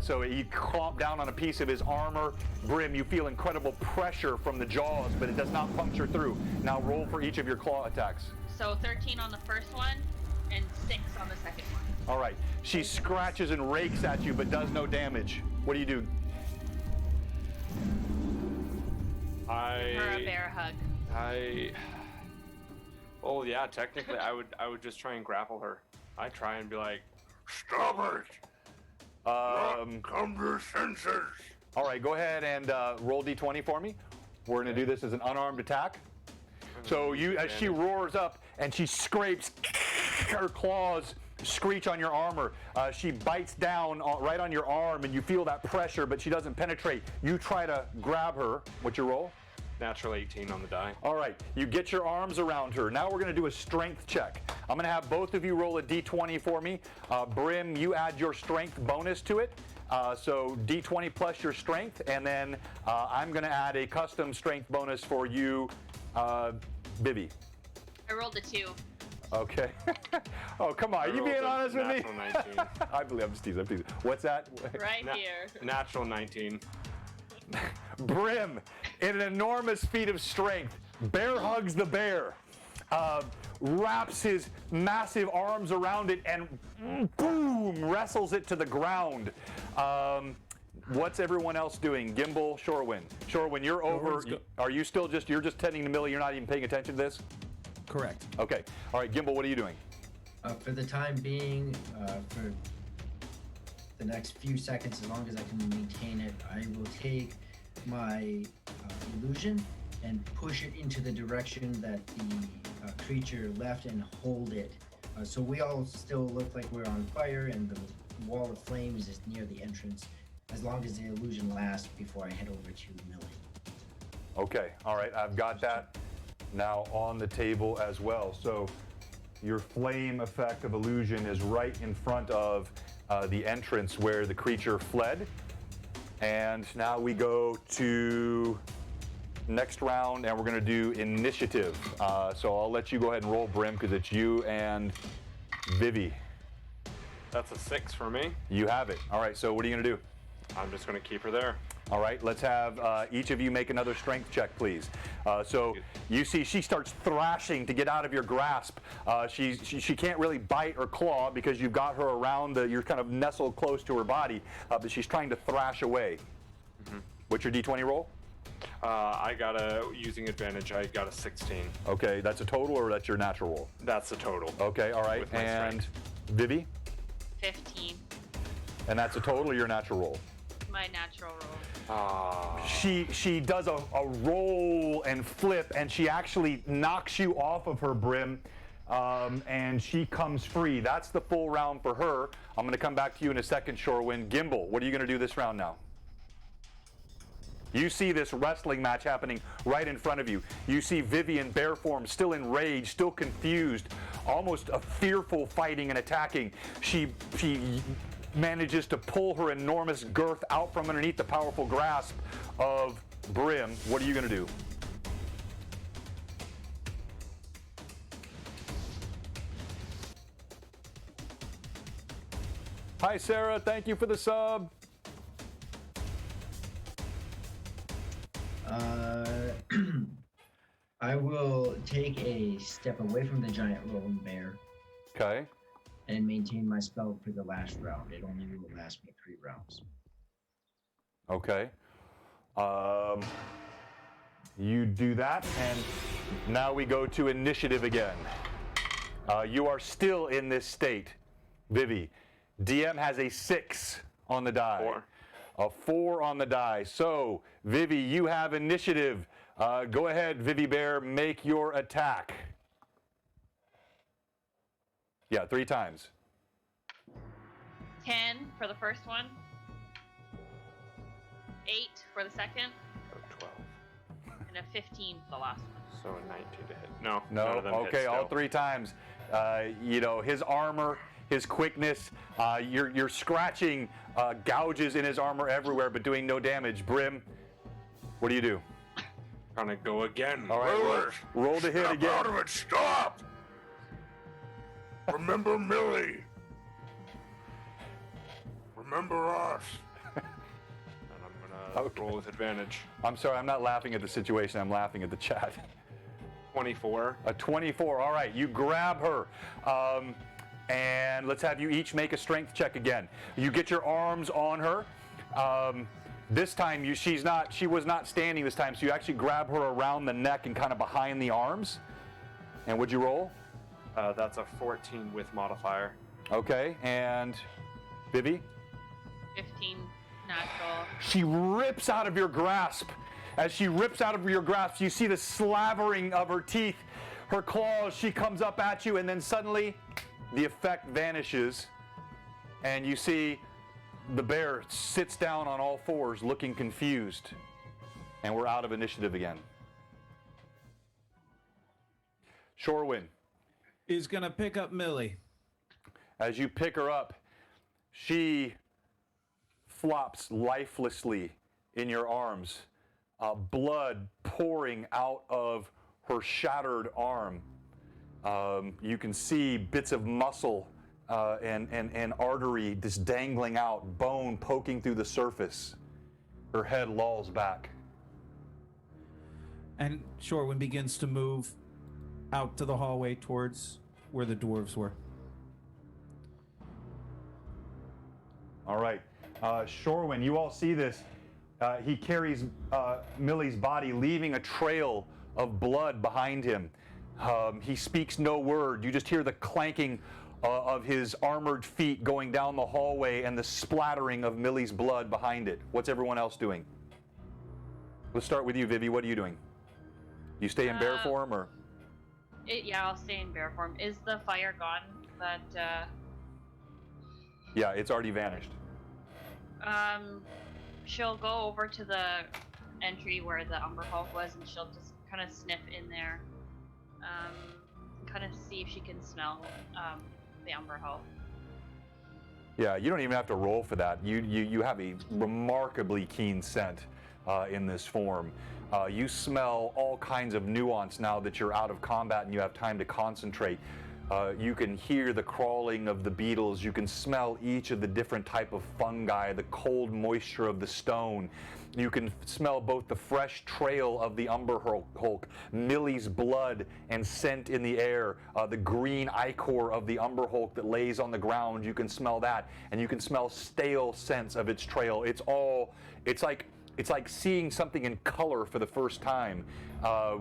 So he clomped down on a piece of his armor. Brim, you feel incredible pressure from the jaws, but it does not puncture through. Now roll for each of your claw attacks. So 13 on the first one and 6 on the second one. All right. She scratches and rakes at you, but does no damage. What do you do? Give her a bear hug. Oh yeah, technically I would just try and grapple her. I'd try and be like, Stop it! Come to your senses! All right, go ahead and roll d20 for me. We're going to do this as an unarmed attack. So as she roars up and she scrapes her claws screech on your armor. She bites down right on your arm, and you feel that pressure, but she doesn't penetrate. You try to grab her. What's your roll? Natural 18 on the die. All right, you get your arms around her. Now we're going to do a strength check. I'm going to have both of you roll a d20 for me. Brim, you add your strength bonus to it. So d20 plus your strength, and then I'm going to add a custom strength bonus for you, Vivi. I rolled a 2. Okay. Oh, come on. Are you being honest with me? Natural 19. I believe I'm just teasing. What's that? Right here. Natural 19. Brim, in an enormous feat of strength, bear hugs the bear, wraps his massive arms around it, and boom, wrestles it to the ground. What's everyone else doing? Gimbal, Shorewind. Shorewind, you're over. Are you still you're just tending to Millie? You're not even paying attention to this? Correct. Okay. All right, Gimbal, what are you doing? For the time being, for the next few seconds, as long as I can maintain it, I will take my illusion and push it into the direction that the creature left and hold it. So we all still look like we're on fire, and the wall of flames is near the entrance, as long as the illusion lasts before I head over to Millie. Okay. All right, I've got that now on the table as well. So your flame effect of illusion is right in front of the entrance where the creature fled. And now we go to next round, and we're going to do initiative. So I'll let you go ahead and roll, Brim, because it's you and Vivi. That's a 6 for me. You have it. All right, so what are you going to do? I'm just going to keep her there. All right, let's have each of you make another strength check, please. So you see she starts thrashing to get out of your grasp. She can't really bite or claw because you've got her around, you're kind of nestled close to her body, but she's trying to thrash away. Mm-hmm. What's your d20 roll? Using advantage, I got a 16. Okay, that's a total, or that's your natural roll? That's a total. Okay, all right. With my And strength. Vivi? 15. And that's a total, or your natural roll? My natural roll. She does a roll and flip, and she actually knocks you off of her, Brim, and she comes free. That's the full round for her. I'm going to come back to you in a second, Shorewind. Gimbal, what are you going to do this round now? You see this wrestling match happening right in front of you. You see Vivi in bear form, still enraged, still confused, almost a fearful fighting and attacking. She manages to pull her enormous girth out from underneath the powerful grasp of Brim. What are you going to do? Hi, Sarah. Thank you for the sub. I will take a step away from the giant rolling bear. Okay. And maintain my spell for the last round. It only will last me 3 rounds. Okay. You do that, and now we go to initiative again. You are still in this state, Vivi. DM has a 6 on the die. 4. A 4 on the die. So, Vivi, you have initiative. Go ahead, Vivi Bear, make your attack. Yeah, 3 times. 10 for the first one. 8 for the second. So 12. And a 15 for the last one. So a 19 to hit. No. No, none of them okay, hit all still. 3 times. His armor, his quickness, you're scratching gouges in his armor everywhere, but doing no damage. Brim, what do you do? Gonna go again. All right, roll to hit Snap again. out of it, stop! Remember Millie. Remember us. And I'm gonna roll with advantage. I'm sorry, I'm not laughing at the situation, I'm laughing at the chat. 24. A 24, all right, you grab her. And let's have you each make a strength check again. You get your arms on her. This time she was not standing this time, so you actually grab her around the neck and kind of behind the arms. And would you roll? That's a 14 with modifier. Okay, and Vivi? 15 natural. She rips out of your grasp. As she rips out of your grasp, you see the slavering of her teeth, her claws. She comes up at you, and then suddenly, the effect vanishes, and you see the bear sits down on all fours looking confused, and we're out of initiative again. Shorewin. He's gonna pick up Millie. As you pick her up, she flops lifelessly in your arms, blood pouring out of her shattered arm. You can see bits of muscle and artery just dangling out, bone poking through the surface. Her head lolls back. And Shorewin begins to move out to the hallway towards where the dwarves were. All right. Shorewin, you all see this. He carries Millie's body, leaving a trail of blood behind him. He speaks no word. You just hear the clanking of his armored feet going down the hallway and the splattering of Millie's blood behind it. What's everyone else doing? Let's start with you, Vivi. What are you doing? You stay in bear form, or? Yeah, I'll stay in bear form. Is the fire gone? Yeah, it's already vanished. She'll go over to the entry where the Umber Hulk was, and she'll just kind of sniff in there, kind of see if she can smell the Umber Hulk. Yeah, you don't even have to roll for that. You have a remarkably keen scent in this form. You smell all kinds of nuance now that you're out of combat and you have time to concentrate. You can hear the crawling of the beetles. You can smell each of the different type of fungi, the cold moisture of the stone. You can smell both the fresh trail of the Umber Hulk, Millie's blood and scent in the air, the green ichor of the Umber Hulk that lays on the ground. You can smell that, and you can smell stale scents of its trail. It's like seeing something in color for the first time,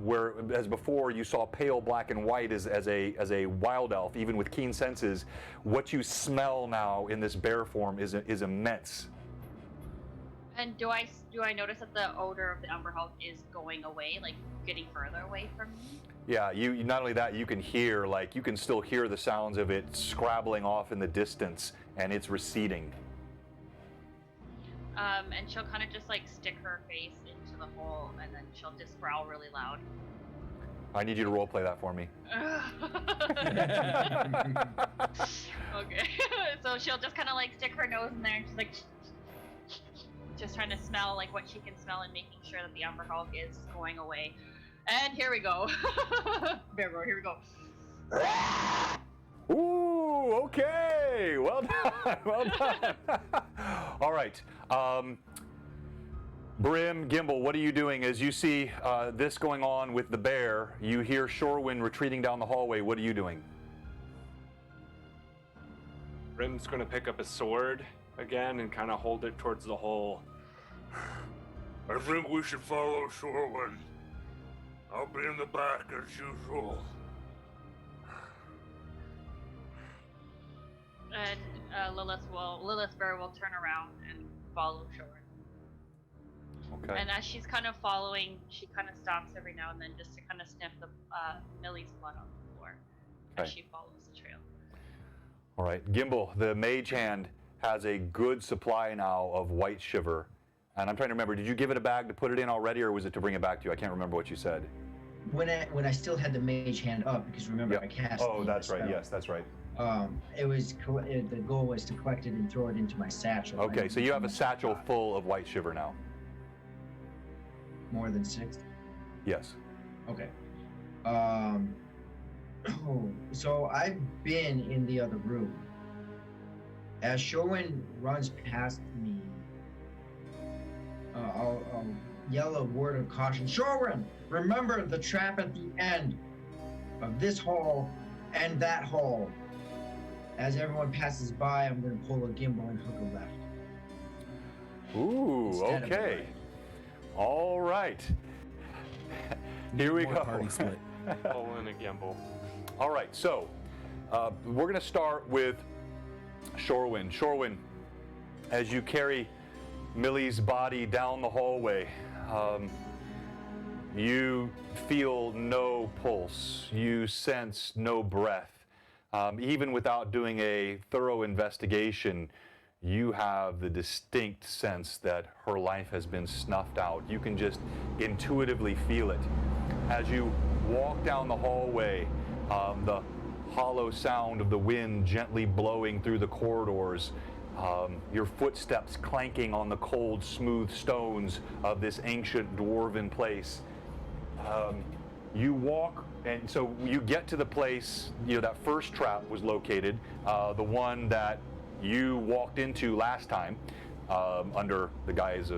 where as before you saw pale black and white as a wild elf, even with keen senses. What you smell now in this bear form is immense. And do I notice that the odor of the Umber Hulk is going away, like getting further away from me? Yeah, you not only that, you can still hear the sounds of it scrabbling off in the distance, and it's receding. And she'll kind of just like stick her face into the hole, and then she'll just growl really loud. I need you to role play that for me. Okay. So she'll just kind of like stick her nose in there, and she's like, just trying to smell like what she can smell and making sure that the Umber Hulk is going away. And here we go. Here we go. Ooh, okay. Well done. Well done. All right. Brim, Gimbal, what are you doing as you see this going on with the bear? You hear Shorewin retreating down the hallway. What are you doing? Brim's going to pick up a sword again and kind of hold it towards the hole. I think we should follow Shorewin. I'll be in the back as usual. And Lilith Bear will turn around and follow Shorewin. Okay. And as she's kind of following, she kind of stops every now and then just to kind of sniff the Millie's blood on the floor as she follows the trail. All right, Gimbal, the mage hand has a good supply now of white shiver. And I'm trying to remember, did you give it a bag to put it in already, or was it to bring it back to you? I can't remember what you said. When I still had the mage hand up, because remember I cast. Oh, that's right. Yes, that's right. The goal was to collect it and throw it into my satchel. Okay, so you have a satchel full of white shiver now. More than 6? Yes. Okay. So I've been in the other room. As Shorewin runs past me, I'll yell a word of caution. Shorewin, remember the trap at the end of this hall and that hall. As everyone passes by, I'm going to pull a gimbal and hook a left. Ooh, okay. All right. Here we go. Party split. Pull in a gimbal. All right, so we're going to start with Shorewin. Shorewin, as you carry Millie's body down the hallway, you feel no pulse. You sense no breath. even without doing a thorough investigation, you have the distinct sense that her life has been snuffed out. You can just intuitively feel it. As you walk down the hallway, the hollow sound of the wind gently blowing through the corridors, your footsteps clanking on the cold, smooth stones of this ancient dwarven place. You walk, and so you get to the place, that first trap was located, the one that you walked into last time, under the guidance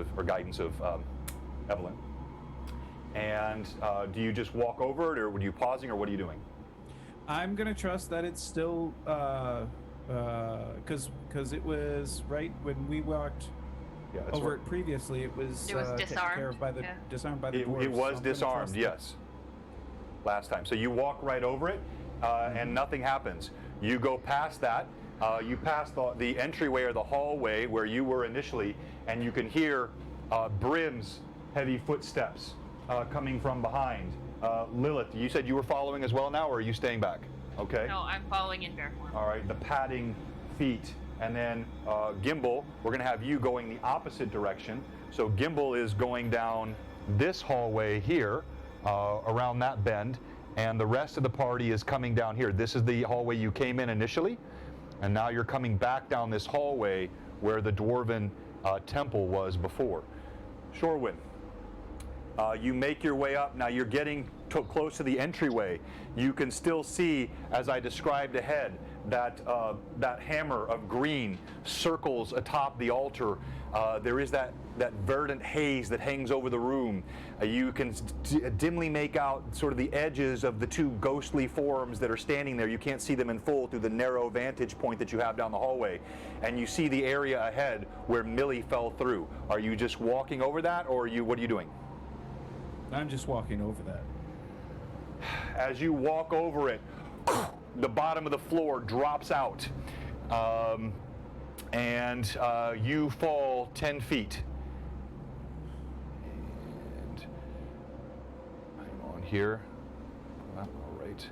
of Evelyn. And do you just walk over it, or were you pausing, or what are you doing? I'm gonna trust that it's still, because it was right when we walked over it previously. It was disarmed. taken care of by the disarmed by the dwarves. It was so I'm gonna disarmed, trust yes. Last time. So you walk right over it, and nothing happens. You go past that. You pass the entryway or the hallway where you were initially, and you can hear Brim's heavy footsteps coming from behind. Lilith, you said you were following as well now, or are you staying back? Okay. No, I'm following in bear form. All right, the padding feet. And then Gimbal, we're going to have you going the opposite direction. So Gimbal is going down this hallway here, around that bend, and the rest of the party is coming down here. This is the hallway you came in initially, and now you're coming back down this hallway where the dwarven temple was before. Shorewind. You make your way up. Now you're getting close to the entryway. You can still see, as I described ahead, that hammer of green circles atop the altar. There is that verdant haze that hangs over the room. You can dimly make out sort of the edges of the two ghostly forms that are standing there. You can't see them in full through the narrow vantage point that you have down the hallway. And you see the area ahead where Millie fell through. Are you just walking over that, or what are you doing? I'm just walking over that. As you walk over it, the bottom of the floor drops out, and you fall 10 feet. And hang on here. All right.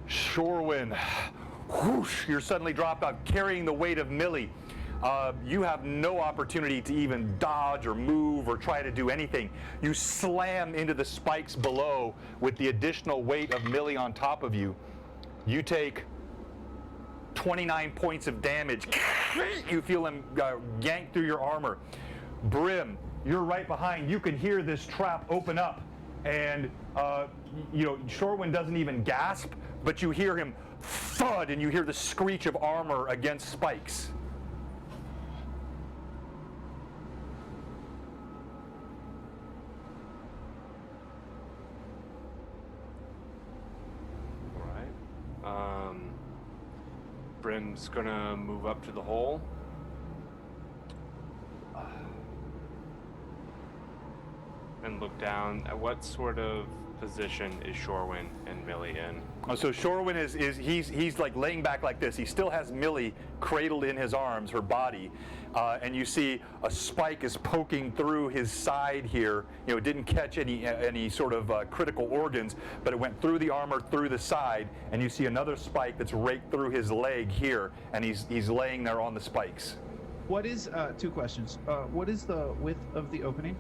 Shorewind, whoosh, you're suddenly dropped out, carrying the weight of Millie. You have no opportunity to even dodge or move or try to do anything. You slam into the spikes below with the additional weight of Millie on top of you. You take 29 points of damage. You feel him yank through your armor. Brim, you're right behind. You can hear this trap open up, and Shorewind doesn't even gasp, but you hear him thud, and you hear the screech of armor against spikes. Brim's gonna move up to the hole. And look down. At what sort of position is Shorewind and Millie in? So Shorewind he's like laying back like this. He still has Millie cradled in his arms, her body, and you see a spike is poking through his side here. It didn't catch any sort of critical organs, but it went through the armor, through the side, and you see another spike that's raked through his leg here, and he's laying there on the spikes. What is two questions? What is the width of the opening?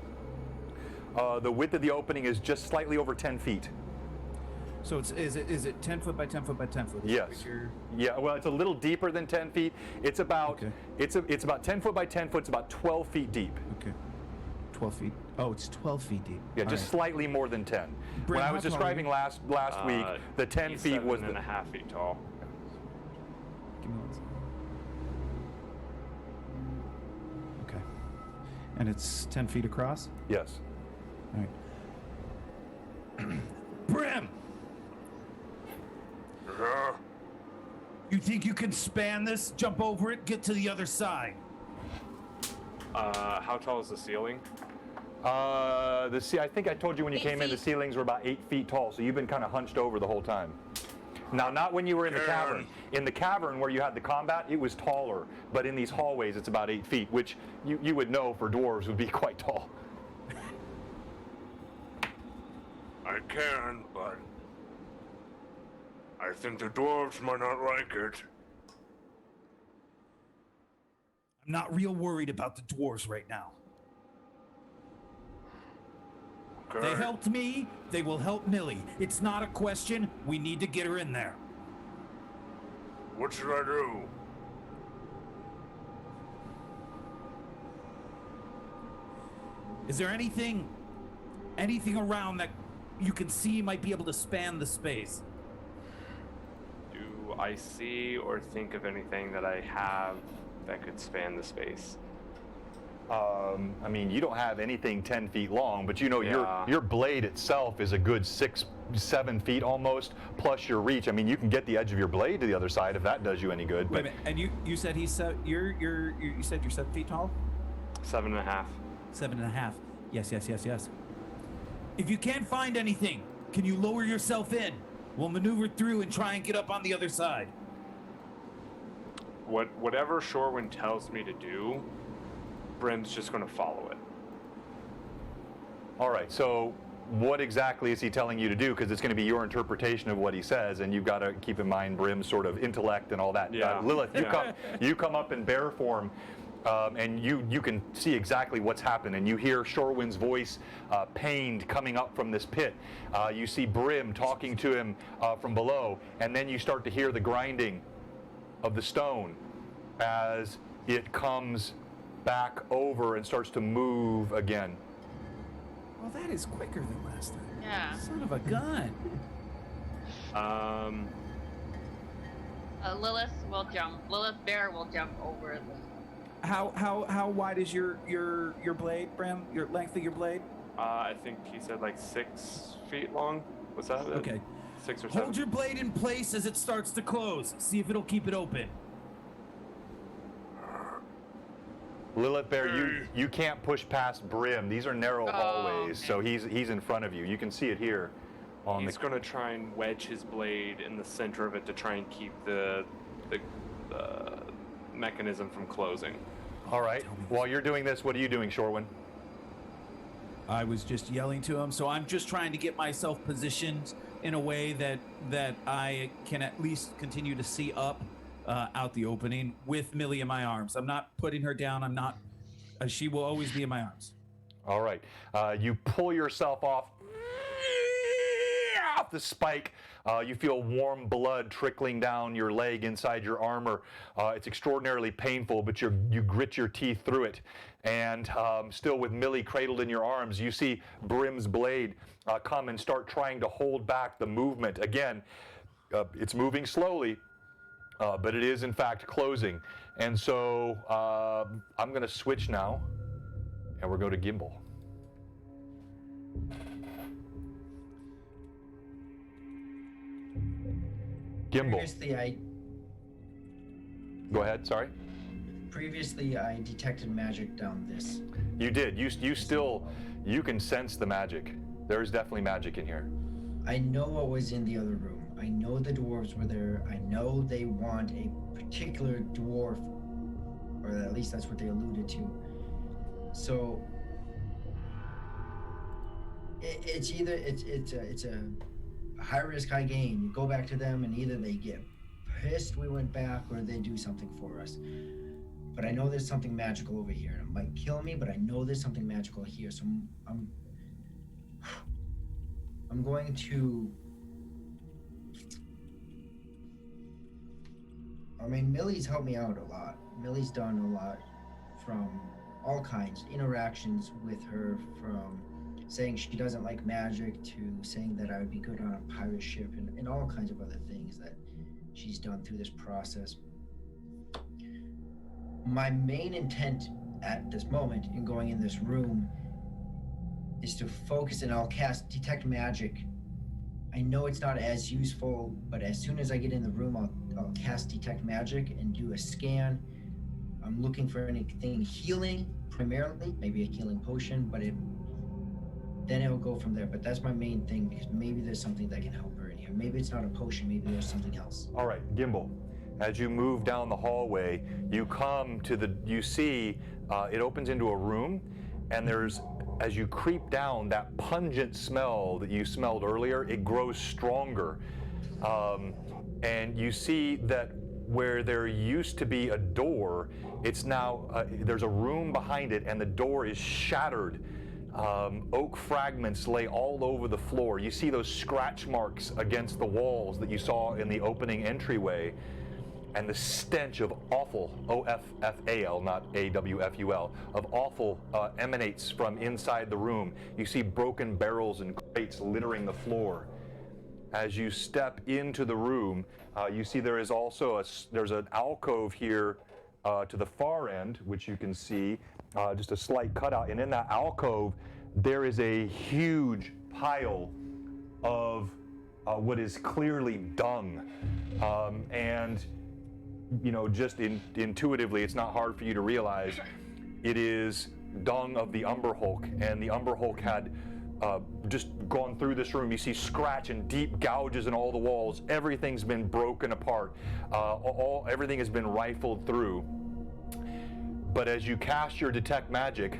The width of the opening is just slightly over 10 feet. So is it 10 foot by 10 foot by 10 foot? Yes. Yeah. Well, it's a little deeper than 10 feet. It's about it's about 10 foot by 10 foot. It's about 12 feet deep. Okay. 12 feet. Oh, it's 12 feet deep. Yeah, just slightly more than 10. When I was describing last week, the 10 feet was 7.5 feet tall. Give me one second. Okay. And it's 10 feet across? Yes. All right. Brim! You think you can span this, jump over it, get to the other side? How tall is the ceiling? I think I told you when you 8 came in, the feet. ceilings were about 8 feet tall, so you've been kind of hunched over the whole time. Now, not when you were in the cavern. In the cavern where you had the combat, it was taller, but in these hallways, it's about 8 feet, which you would know for dwarves would be quite tall. I can, but I think the dwarves might not like it. I'm not real worried about the dwarves right now. Okay. They helped me, they will help Millie. It's not a question, we need to get her in there. What should I do? Is there anything around that you can see might be able to span the space? Do I see or think of anything that I have that could span the space? I mean, you don't have anything 10 feet long, but you know Yeah. your blade itself is a good 6-7 feet almost, plus your reach. I mean, you can get the edge of your blade to the other side if that does you any good. Wait a But minute. And you said you said you're 7 feet tall? 7.5. 7.5. Yes. If you can't find anything, can you lower yourself in? We'll maneuver through and try and get up on the other side. Whatever Shorewind tells me to do, Brim's just going to follow it. all right, so what exactly is he telling you to do? Because it's going to be your interpretation of what he says, and you've got to keep in mind Brim's sort of intellect and all that. Yeah. Lilith, Yeah. you come up in bear form. And you can see exactly what's happened, and you hear Shorewind's voice, pained, coming up from this pit. You see Brim talking to him from below, and then you start to hear the grinding of the stone as it comes back over and starts to move again. Well, that is quicker than last time. Yeah. Son of a gun. Lilith will jump. Lilith Bear will jump over the. How wide is your blade, Bram? Your length of your blade? I think he said like 6 feet long. Was that it? Okay. 6 or 7. Hold your blade in place as it starts to close. See if it'll keep it open. Lilith Bear, you can't push past Brim. These are narrow hallways, okay. so he's in front of you. You can see it here. He's going to try and wedge his blade in the center of it to try and keep the mechanism from closing. All right. While you're doing this, what are you doing, Shorewind? I was just yelling to him, so I'm just trying to get myself positioned in a way that I can at least continue to see up out the opening with Millie in my arms. I'm not putting her down. I'm not. She will always be in my arms. All right. You pull yourself off the spike. You feel warm blood trickling down your leg inside your armor. It's extraordinarily painful, but you grit your teeth through it. And still with Millie cradled in your arms, you see Brim's blade come and start trying to hold back the movement. Again, it's moving slowly, but it is in fact closing. And so I'm going to switch now, and we'll go to Gimbal. Gimbal. Go ahead, sorry. Previously, I detected magic down this. You did. You can sense the magic. There's definitely magic in here. I know what was in the other room. I know the dwarves were there. I know they want a particular dwarf, or at least that's what they alluded to. So it's either it's a high risk, high gain. You go back to them, and either they get pissed we went back, or they do something for us. But I know there's something magical over here. It might kill me, but I know there's something magical here. So I'm going to. I mean, Millie's helped me out a lot. Millie's done a lot, from all kinds, interactions with her, from saying she doesn't like magic to saying that I would be good on a pirate ship, and all kinds of other things that she's done through this process. My main intent at this moment in going in this room is to focus, and I'll cast Detect Magic. I know it's not as useful, but as soon as I get in the room, I'll cast Detect Magic and do a scan. I'm looking for anything healing, primarily, maybe a healing potion, but then it'll go from there. But that's my main thing, because maybe there's something that can help her in here. Maybe it's not a potion, maybe there's something else. All right, Gimbal. As you move down the hallway, you see it opens into a room, and as you creep down, that pungent smell that you smelled earlier, it grows stronger. And you see that where there used to be a door, it's now, there's a room behind it, and the door is shattered. Oak fragments lay all over the floor. You see those scratch marks against the walls that you saw in the opening entryway. And the stench of awful, O-F-F-A-L, not A-W-F-U-L, of awful emanates from inside the room. You see broken barrels and crates littering the floor. As you step into the room, you see there is also there's an alcove here to the far end, which you can see, just a slight cutout. And in that alcove, there is a huge pile of what is clearly dung. And you know, just intuitively, it's not hard for you to realize it is dung of the Umber Hulk, and the Umber Hulk had just gone through this room. You see scratch and deep gouges in all the walls. Everything's been broken apart. Everything has been rifled through. But as you cast your detect magic,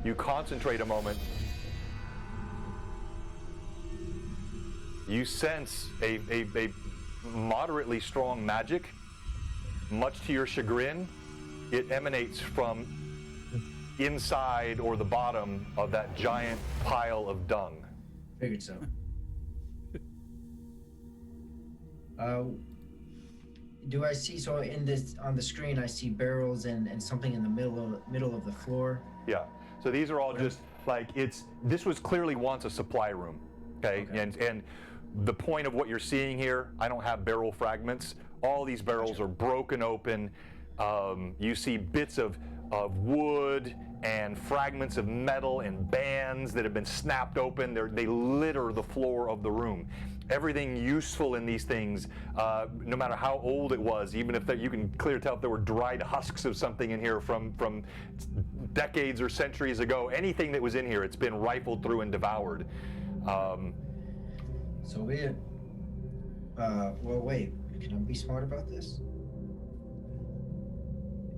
you concentrate a moment. You sense a moderately strong magic. Much to your chagrin, it emanates from inside or the bottom of that giant pile of dung. Figured so. Do I see, so in this, on the screen, I see barrels and something in the middle of the floor? Yeah, so these are all just like, this was clearly once a supply room, okay? And the point of what you're seeing here, I don't have barrel fragments. All these barrels are broken open. You see bits of wood and fragments of metal and bands that have been snapped open. They litter the floor of the room. Everything useful in these things, no matter how old it was, even if you can clearly tell if there were dried husks of something in here from decades or centuries ago, anything that was in here, it's been rifled through and devoured. So be it. Well, wait. Can I be smart about this?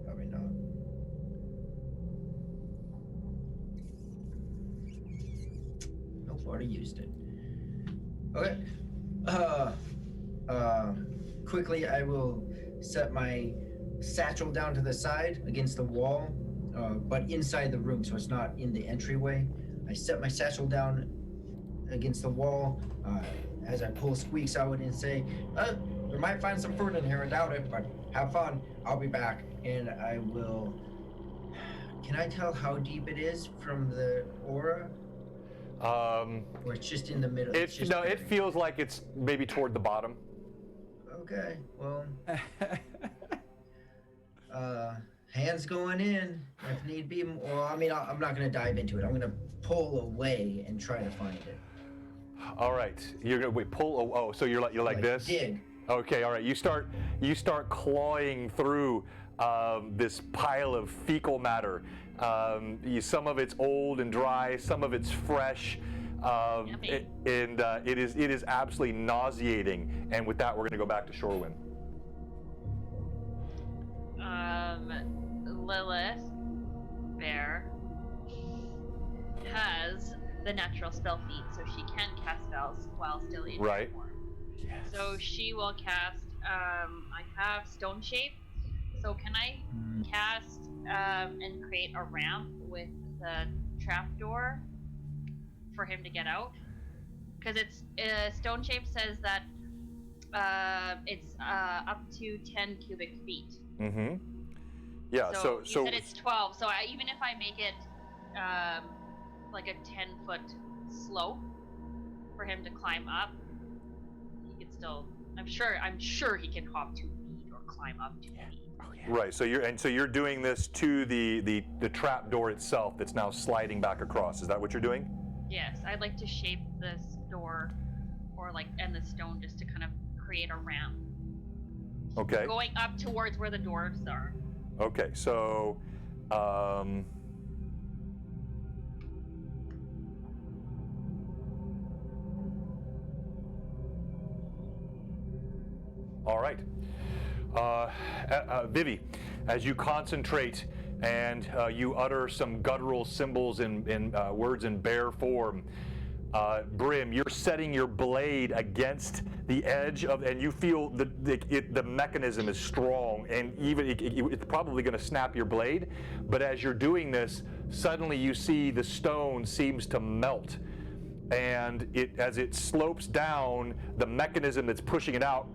Probably not. Nope, already used it. Okay. Quickly, I will set my satchel down to the side against the wall, but inside the room, so it's not in the entryway. I set my satchel down against the wall as I pull squeaks out and say, we might find some fruit in here, I doubt it, but have fun. I'll be back, and I will... Can I tell how deep it is from the aura? Or it's just in the middle? It feels like it's maybe toward the bottom. Okay, well... hands going in, if need be. Well, I mean, I'm not going to dive into it. I'm going to pull away and try to find it. All right, you're gonna pull. So you're like this. Dig. Okay, all right. You start clawing through this pile of fecal matter. Some of it's old and dry, some of it's fresh, it is absolutely nauseating. And with that, we're gonna go back to Shorewind. Lilith Bear has the natural spell feat, so she can cast spells while still in right. form. Yes. So she will cast. I have Stone Shape. So can I cast and create a ramp with the trapdoor for him to get out? Because it's Stone Shape says that it's up to 10 cubic feet. Mm-hmm. Yeah. So you said it's 12. So even if I make it like a 10-foot slope for him to climb up, he could still. I'm sure he can hop 2 feet or climb up 2 feet. Oh, yeah. Right. So you're doing this to the trap door itself that's now sliding back across. Is that what you're doing? Yes, I'd like to shape this door, or and the stone just to kind of create a ramp. Okay. Going up towards where the doors are. Okay. So. All right. Vivi, as you concentrate and you utter some guttural symbols in words in bear form, Brim, you're setting your blade against the edge of, and you feel the mechanism is strong, and even it's probably going to snap your blade. But as you're doing this, suddenly you see the stone seems to melt, and as it slopes down, the mechanism that's pushing it out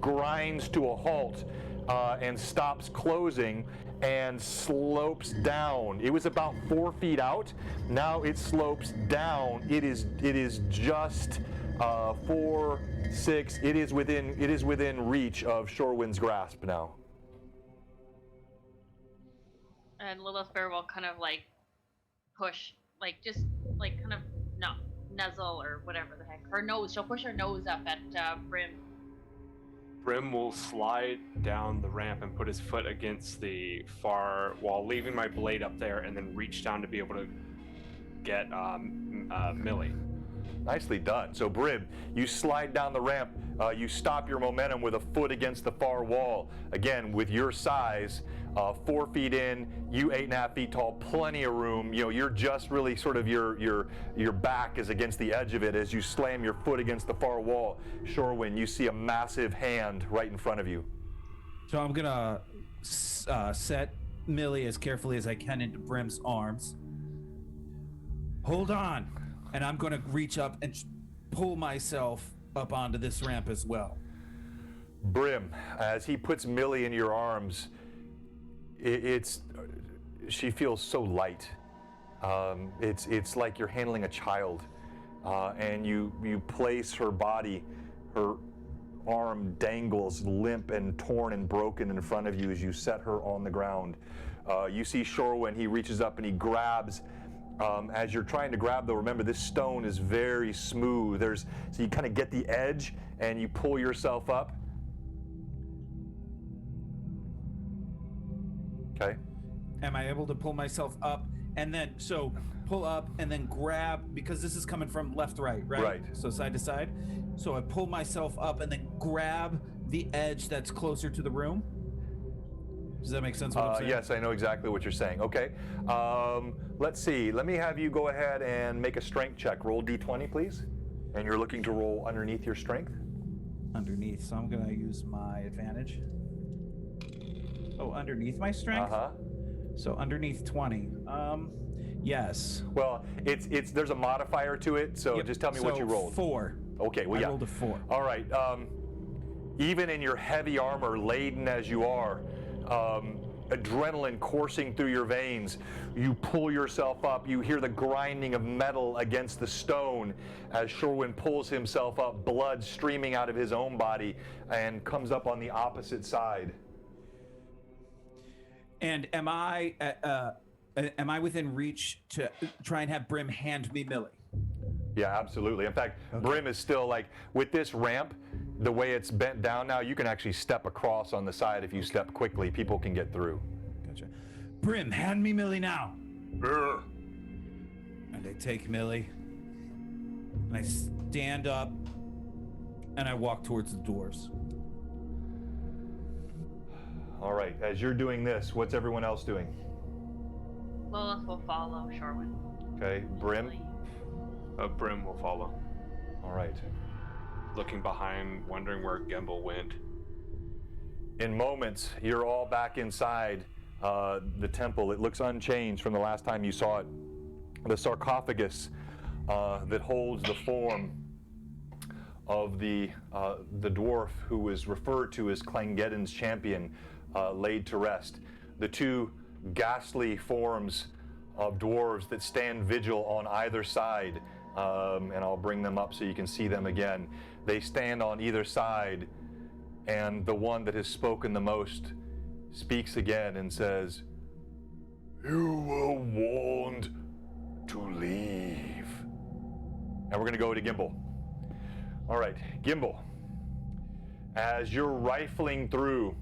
grinds to a halt and stops closing and slopes down. It was about 4 feet out. Now it slopes down. It is just 4, 6. It is within reach of Shorewind's grasp now. And Lilith Bear will kind of like push, like just like kind of nuzzle or whatever the heck. Her nose. She'll push her nose up at Brim. Brim will slide down the ramp and put his foot against the far wall, leaving my blade up there, and then reach down to be able to get Millie. Nicely done. So Brim, you slide down the ramp. You stop your momentum with a foot against the far wall. Again, with your size, 4 feet in, you 8.5 feet tall, plenty of room. You know, you're just really sort of your back is against the edge of it as you slam your foot against the far wall. Shorewind, you see a massive hand right in front of you. So I'm gonna set Millie as carefully as I can into Brim's arms. Hold on, and I'm gonna reach up and pull myself up onto this ramp as well. Brim, as he puts Millie in your arms, she feels so light. It's like you're handling a child, and you place her body, her arm dangles limp and torn and broken in front of you as you set her on the ground. You see Shorewind, he reaches up and he grabs. As you're trying to grab, though, remember this stone is very smooth. So you kind of get the edge and you pull yourself up. Okay. Am I able to pull myself up and then pull up and then grab, because this is coming from left, right? Right. So side to side. So I pull myself up and then grab the edge that's closer to the room. Does that make sense what I'm saying? Yes, I know exactly what you're saying. Okay. Let's see. Let me have you go ahead and make a strength check. Roll D20, please. And you're looking to roll underneath your strength? Underneath. So I'm going to use my advantage. Oh, underneath my strength? Uh-huh. So underneath 20. Yes. Well, there's a modifier to it, so Yep. just tell me what you rolled. 4. Okay, well, I yeah. rolled a 4. All right. Even in your heavy armor, laden as you are, adrenaline coursing through your veins, you pull yourself up. You hear the grinding of metal against the stone as Shorewind pulls himself up, blood streaming out of his own body, and comes up on the opposite side. And am I within reach to try and have Brim hand me Millie? Yeah, absolutely. In fact, Brim is still like, with this ramp, the way it's bent down now, you can actually step across on the side. If you step quickly, people can get through. Gotcha. Brim, hand me Millie now. Yeah. And I take Millie, and I stand up, and I walk towards the doors. All right, as you're doing this, what's everyone else doing? Lilith will follow Shorewind. Okay, Brim? Brim will follow, All right. looking behind, wondering where Gimbal went. In moments, you're all back inside the temple. It looks unchanged from the last time you saw it. The sarcophagus that holds the form of the dwarf who was referred to as Clangeddon's champion laid to rest. The two ghastly forms of dwarves that stand vigil on either side, and I'll bring them up so you can see them again. They stand on either side, and the one that has spoken the most speaks again and says, "You were warned to leave." And we're going to go to Gimbal. All right, Gimbal, as you're rifling through,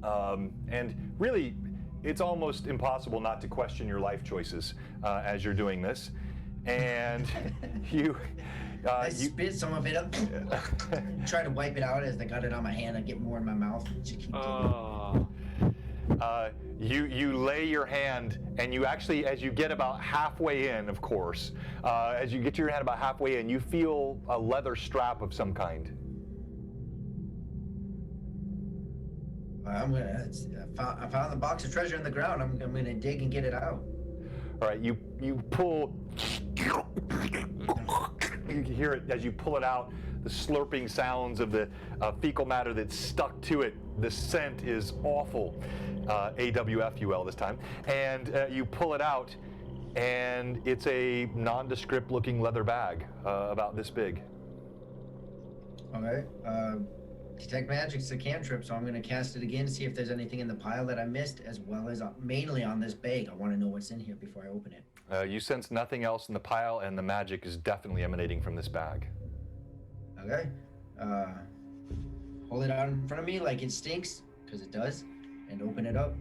and really, it's almost impossible not to question your life choices as you're doing this. And I spit some of it up. Try to wipe it out as I got it on my hand. I get more in my mouth. Just keep You lay your hand, and you actually, as you get about halfway in, of course, as you get your hand about halfway in, you feel a leather strap of some kind. I found the box of treasure in the ground. I'm gonna dig and get it out. All right, you pull. You can hear it as you pull it out. The slurping sounds of the fecal matter that's stuck to it. The scent is awful. AWFUL this time. And you pull it out, and it's a nondescript looking leather bag about this big. Okay. Detect Magic's a cantrip, so I'm going to cast it again to see if there's anything in the pile that I missed, as well as mainly on this bag. I want to know what's in here before I open it. You sense nothing else in the pile, and the magic is definitely emanating from this bag. Okay. Hold it out in front of me like it stinks, because it does, and open it up.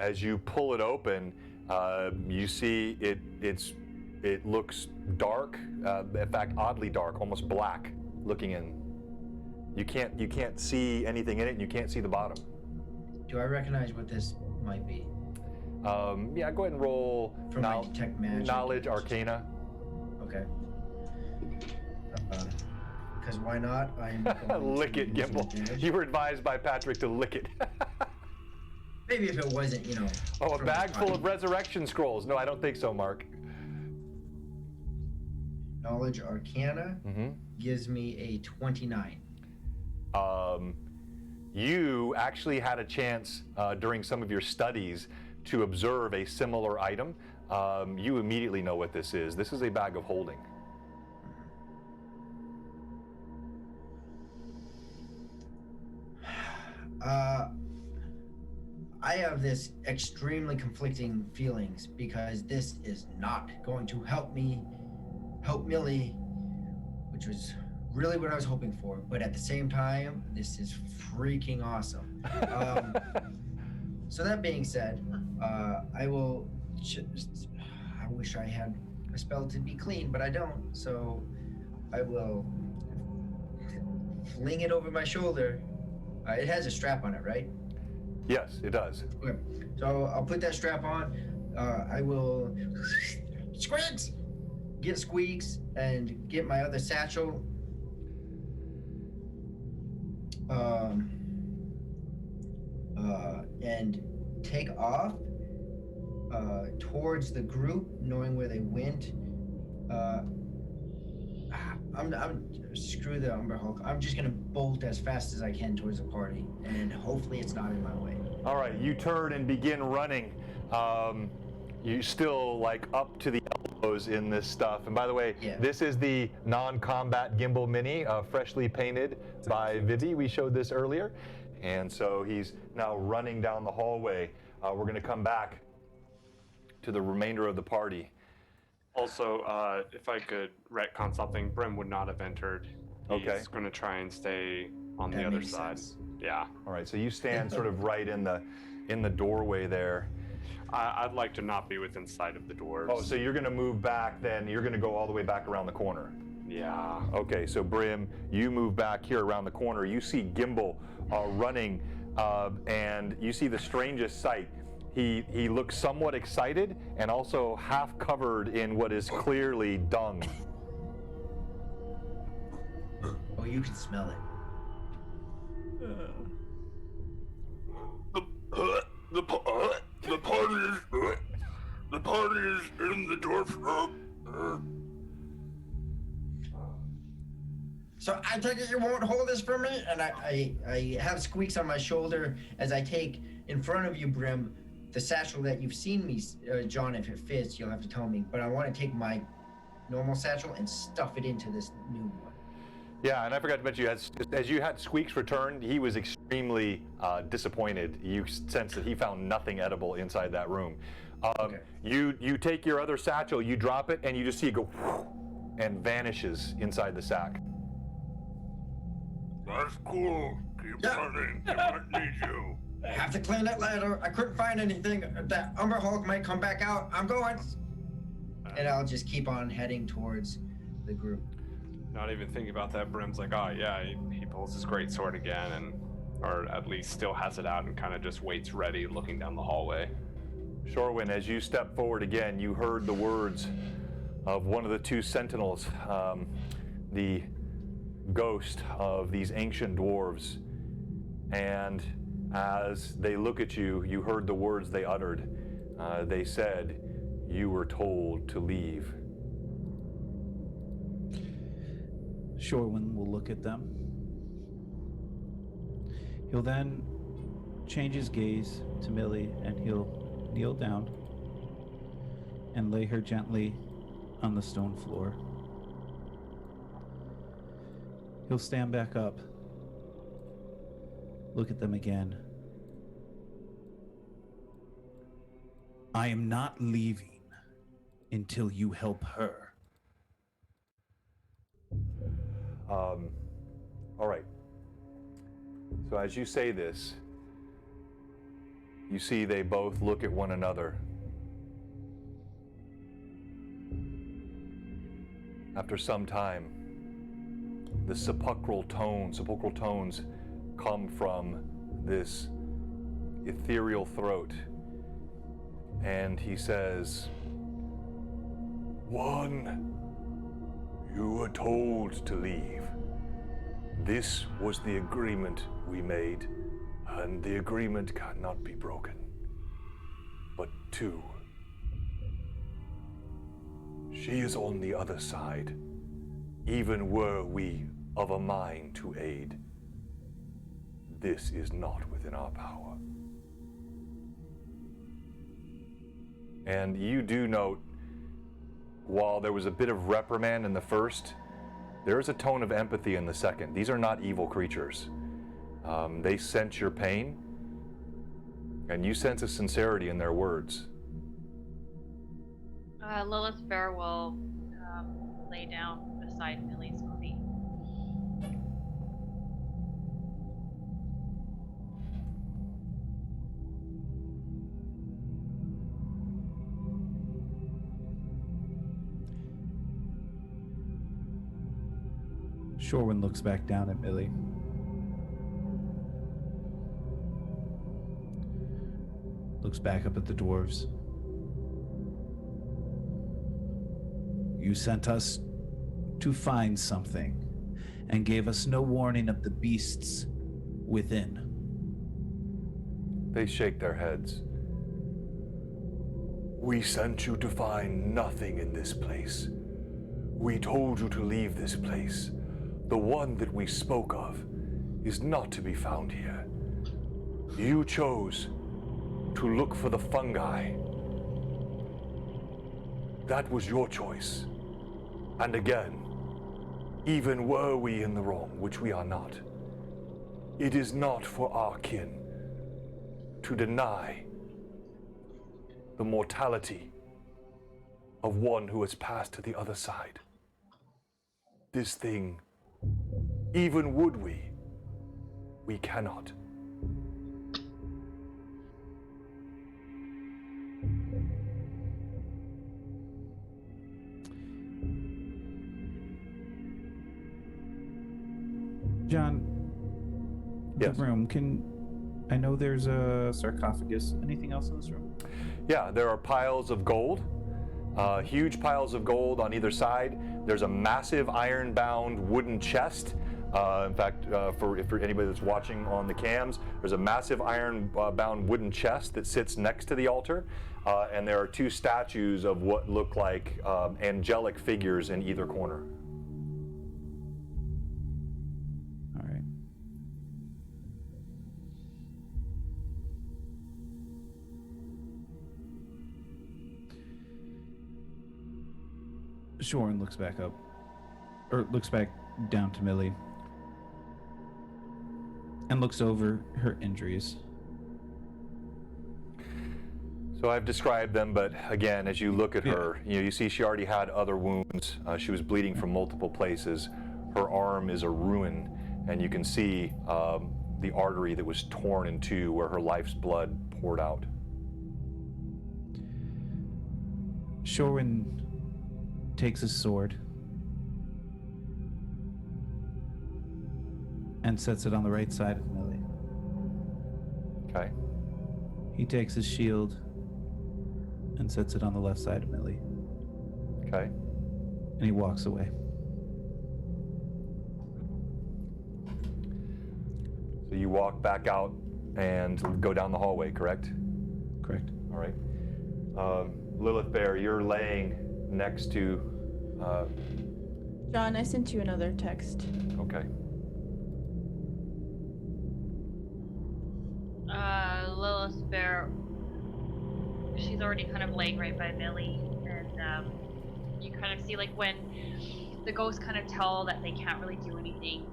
As you pull it open, you see it looks dark, in fact oddly dark, almost black looking in. You can't see anything in it, and you can't see the bottom. Do I recognize what this might be? Yeah, go ahead and roll For my Detect Magic. Knowledge Arcana. Okay. Because why not? I'm going Lick to it, use Gimbal. advantage. You were advised by Patrick to lick it. Maybe if it wasn't, Oh, a from my bag full of pocket. resurrection scrolls. No, I don't think so, Mark. Knowledge Arcana gives me a 29. You actually had a chance during some of your studies to observe a similar item. You immediately know what this is. This is a bag of holding. I have this extremely conflicting feelings because this is not going to help Millie, which was really what I was hoping for. But at the same time, this is freaking awesome. So that being said, I will. I wish I had a spell to be clean, but I don't. So I will fling it over my shoulder. It has a strap on it, right? Yes, it does. Okay. So I'll put that strap on. I will Squeaks! Get Squeaks and get my other satchel. And take off towards the group, knowing where they went. I'm screw the Umber Hulk. I'm just gonna bolt as fast as I can towards the party, and hopefully it's not in my way. All right, you turn and begin running. You still like up to the elbows in this stuff. And by the way, this is the non-combat gimbal mini, freshly painted by Vivi. We showed this earlier. And so he's now running down the hallway. We're gonna come back to the remainder of the party. Also, if I could retcon something, Brim would not have entered. Okay. He's going to try and stay on That the other makes side. sense. Yeah. All right, so you stand sort of right in the doorway there. I'd like to not be within sight of the dwarves. Oh, so you're gonna move back then, you're gonna go all the way back around the corner. Yeah. Okay, so Brim, you move back here around the corner. You see Gimbal running, and you see the strangest sight. He looks somewhat excited and also half covered in what is clearly dung. Oh, you can smell it. The party is in the dwarf. So I take it you won't hold this for me? And I have Squeaks on my shoulder as I take in front of you, Brim, the satchel that you've seen me, John, if it fits, you'll have to tell me. But I want to take my normal satchel and stuff it into this new one. Yeah, and I forgot to mention, as you had Squeaks return, he was extremely disappointed. You sense that he found nothing edible inside that room. Okay. You take your other satchel, you drop it, and you just see it go and vanishes inside the sack. That's cool. Keep running. I might need you. I have to clean that ladder. I couldn't find anything. That Umber Hulk might come back out. I'm going. And I'll just keep on heading towards the group. Not even thinking about that, Brim's like, oh yeah, he pulls his great sword again, and or at least still has it out and kind of just waits ready, looking down the hallway. Shorewin, as you step forward again, you heard the words of one of the two sentinels, the ghost of these ancient dwarves. And as they look at you, you heard the words they uttered. They said, "You were told to leave." Shorewin will look at them. He'll then change his gaze to Millie, and he'll kneel down and lay her gently on the stone floor. He'll stand back up, look at them again. I am not leaving until you help her. All right. So as you say this, you see they both look at one another. After some time, the sepulchral tones come from this ethereal throat. And he says, "One, you were told to leave. This was the agreement we made, and the agreement cannot be broken. But two, she is on the other side. Even were we of a mind to aid, this is not within our power." And you do note, while there was a bit of reprimand in the first, there is a tone of empathy in the second. These are not evil creatures. They sense your pain, and you sense a sincerity in their words. Lilith Fair will lay down beside Millie's body. Shorewin looks back down at Millie. Looks back up at the dwarves. You sent us to find something and gave us no warning of the beasts within. They shake their heads. "We sent you to find nothing in this place. We told you to leave this place. The one that we spoke of is not to be found here. You chose to look for the fungi. That was your choice. And again, even were we in the wrong, which we are not, it is not for our kin to deny the mortality of one who has passed to the other side. This thing, even would we cannot." John, Yes. the room, I know there's a sarcophagus. Anything else in this room? Yeah, there are piles of gold, huge piles of gold on either side. There's a massive iron-bound wooden chest. In fact, for anybody that's watching on the cams, there's a massive iron-bound wooden chest that sits next to the altar, and there are two statues of what look like angelic figures in either corner. All right. Shorin looks back up, or looks back down to Millie, and looks over her injuries. So I've described them, but again, as you look at her, you see she already had other wounds. She was bleeding from multiple places. Her arm is a ruin, and you can see the artery that was torn in two where her life's blood poured out. Shorin takes his sword and sets it on the right side of Millie. Okay. He takes his shield and sets it on the left side of Millie. Okay. And he walks away. So you walk back out and go down the hallway, correct? Correct. All right. Lilith Bear, you're laying next to. John, I sent you another text. Okay. Lilith Bear, she's already kind of laying right by Millie, and you kind of see like when the ghosts kind of tell that they can't really do anything,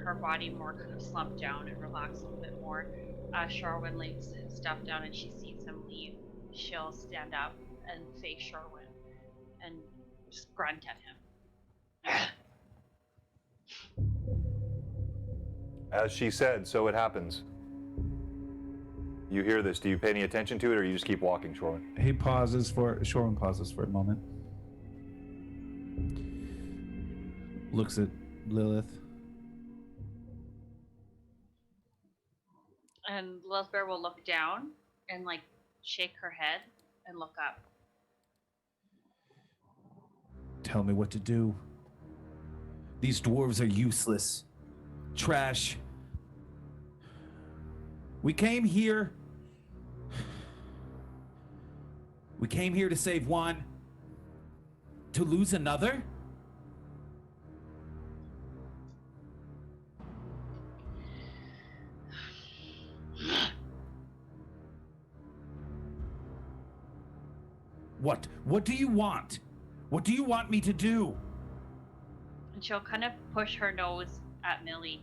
her body more kind of slump down and relax a little bit more. Sherwin lays his stuff down and she sees him leave. She'll stand up and face Sherwin and just grunt at him. As she said, so it happens. You hear this. Do you pay any attention to it, or you just keep walking, Shorwin? Shorwin pauses for a moment. Looks at Lilith. And Lilith Bear will look down and like shake her head and look up. Tell me what to do. These dwarves are useless. Trash. We came here to save one, to lose another? What do you want? What do you want me to do? And she'll kind of push her nose at Millie,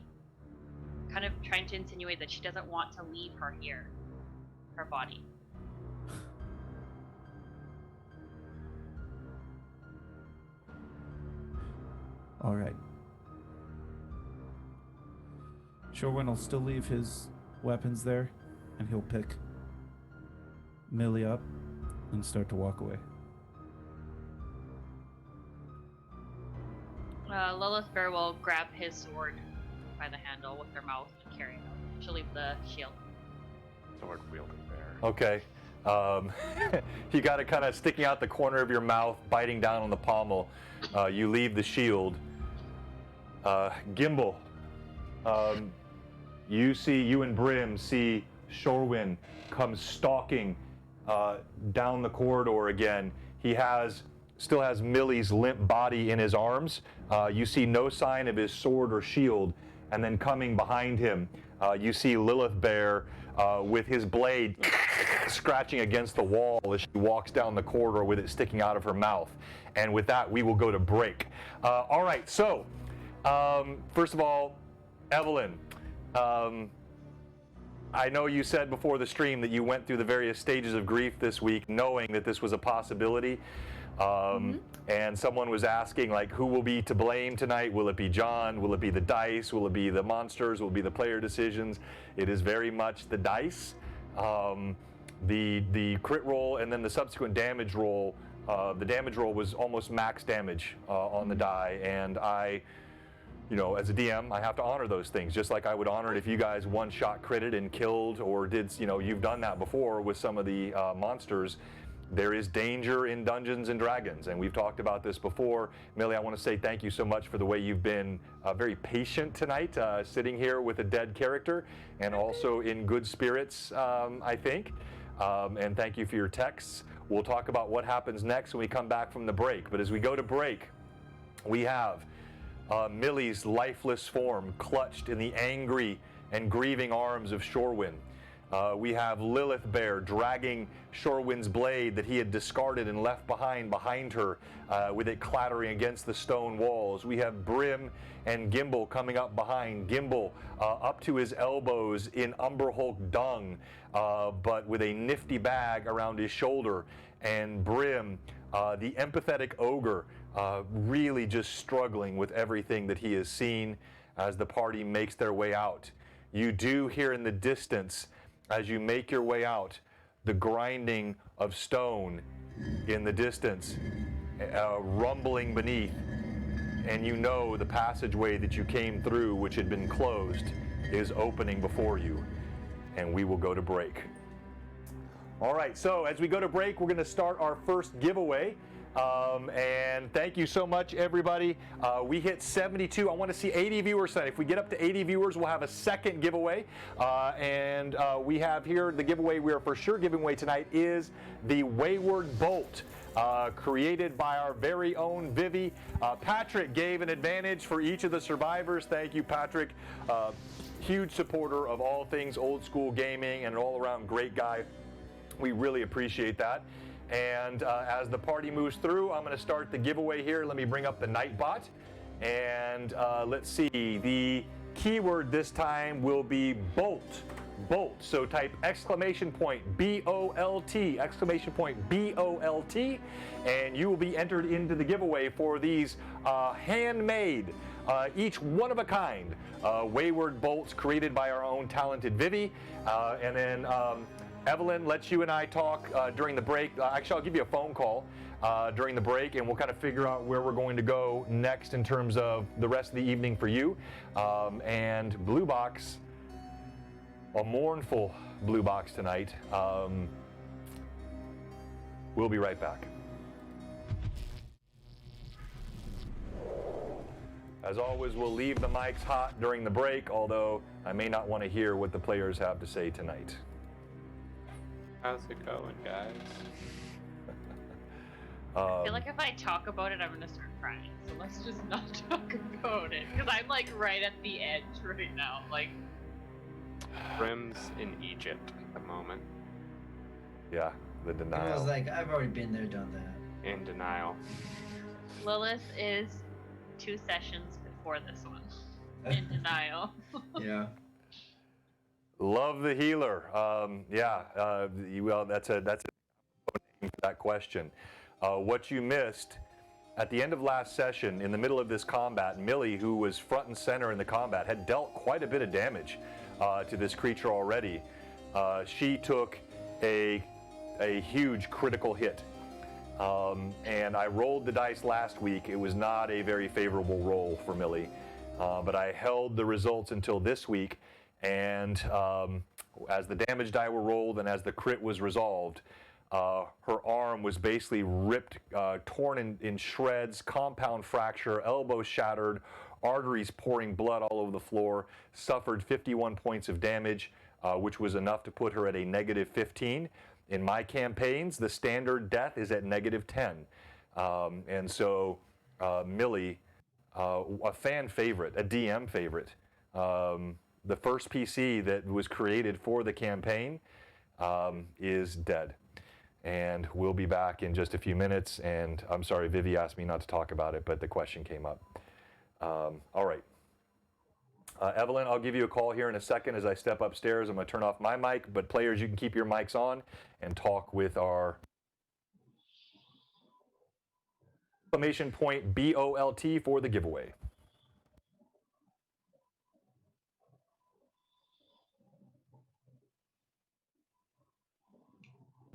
kind of trying to insinuate that she doesn't want to leave her here, her body. All right. Shorwin will still leave his weapons there, and he'll pick Millie up and start to walk away. Lilith Bear will grab his sword by the handle with her mouth and carry it out. She'll leave the shield. Sword wielding bear. Okay. You got it kind of sticking out the corner of your mouth, biting down on the pommel. You leave the shield. Gimbal, you and Brim see Shorwin come stalking down the corridor again. He still has Millie's limp body in his arms. You see no sign of his sword or shield. And then coming behind him, you see Lilith Bear with his blade scratching against the wall as she walks down the corridor with it sticking out of her mouth. And with that, we will go to break. All right, so first of all, Evelyn, I know you said before the stream that you went through the various stages of grief this week knowing that this was a possibility. And someone was asking, like, who will be to blame tonight? Will it be John? Will it be the dice? Will it be the monsters? Will it be the player decisions? It is very much the dice. The crit roll and then the subsequent damage roll. The damage roll was almost max damage on the die, and I, as a DM, I have to honor those things, just like I would honor it if you guys one-shot critted and killed or did, you've done that before with some of the monsters. There is danger in Dungeons and Dragons, and we've talked about this before. Millie, I want to say thank you so much for the way you've been very patient tonight, sitting here with a dead character, and also in good spirits, I think. And thank you for your texts. We'll talk about what happens next when we come back from the break. But as we go to break, we have Millie's lifeless form clutched in the angry and grieving arms of Shorwin. We have Lilith Bear dragging Shorwin's blade that he had discarded and left behind her, with it clattering against the stone walls. We have Brim and Gimbal coming up behind. Gimbal up to his elbows in Umber Hulk dung, but with a nifty bag around his shoulder. And Brim, the empathetic ogre, really just struggling with everything that he has seen as the party makes their way out. You do hear in the distance, as you make your way out, the grinding of stone in the distance, rumbling beneath, and you know the passageway that you came through, which had been closed, is opening before you. and we will go to break. All right, so as we go to break, we're going to start our first giveaway. And thank you so much, everybody. We hit 72. I want to see 80 viewers tonight. If we get up to 80 viewers, we'll have a second giveaway. And we have here the giveaway we are for sure giving away tonight is the Wayward Bolt. Created by our very own Vivi. Patrick gave an advantage for each of the survivors. Thank you, Patrick. Huge supporter of all things old school gaming and an all-around great guy. We really appreciate that. And as the party moves through, I'm going to start the giveaway here. Let me bring up the Nightbot. And let's see. The keyword this time will be Bolt. Bolt. So type exclamation point B-O-L-T, exclamation point B-O-L-T, and you will be entered into the giveaway for these handmade, each one of a kind, Wayward Bolts created by our own talented Vivi. And then Evelyn lets you and I talk during the break. Actually, I'll give you a phone call during the break, and we'll kind of figure out where we're going to go next in terms of the rest of the evening for you. And Blue Box, a mournful Blue Box tonight. We'll be right back. As always, we'll leave the mics hot during the break, although I may not want to hear what the players have to say tonight. How's it going, guys? I feel like if I talk about it, I'm gonna start crying. So let's just not talk about it, because I'm like right at the edge right now. Like, Brim's in Egypt at the moment. Yeah, the denial. I was like, I've already been there, done that. In denial. Lilith is 2 sessions before this one. In denial. Yeah. Love the healer. Well, that's a name for that question. What you missed at the end of last session, in the middle of this combat, Millie, who was front and center in the combat, had dealt quite a bit of damage to this creature already. She took a huge critical hit. And I rolled the dice last week. It was not a very favorable roll for Millie. But I held the results until this week. And as the damage die were rolled and as the crit was resolved, her arm was basically ripped, torn in shreds, compound fracture, elbow shattered, arteries pouring blood all over the floor, suffered 51 points of damage, which was enough to put her at a negative 15. In my campaigns, the standard death is at negative 10. And so Millie, a fan favorite, a DM favorite, the first PC that was created for the campaign is dead. And we'll be back in just a few minutes. And I'm sorry, Vivi asked me not to talk about it, but the question came up. All right. Evelyn, I'll give you a call here in a second as I step upstairs. I'm going to turn off my mic, but players, you can keep your mics on and talk with our exclamation point BOLT for the giveaway.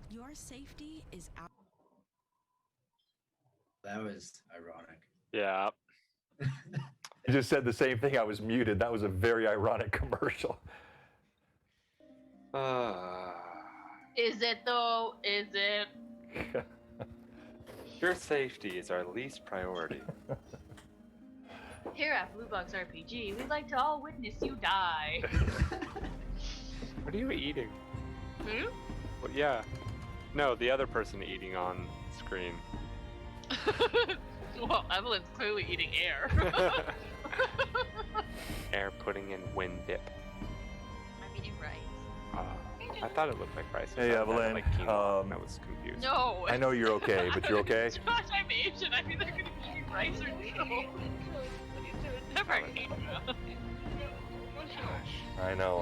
Your safety is out. That was ironic. Yeah. You just said the same thing. I was muted. That was a very ironic commercial. Is it though? Is it? Your safety is our least priority. Here at BlueBoxRPG, we'd like to all witness you die. What are you eating? Hmm? Well, yeah. No, the other person eating on screen. Well, Evelyn's clearly eating air. Air pudding in wind dip. I'm eating rice. I thought it looked like rice. I Hey, thought it Evelyn, Like quinoa, and I was confused. No. I know you're okay, but you're okay? Josh, I'm Asian. I'm either gonna be eating rice or noodles. Never quinoa. I know.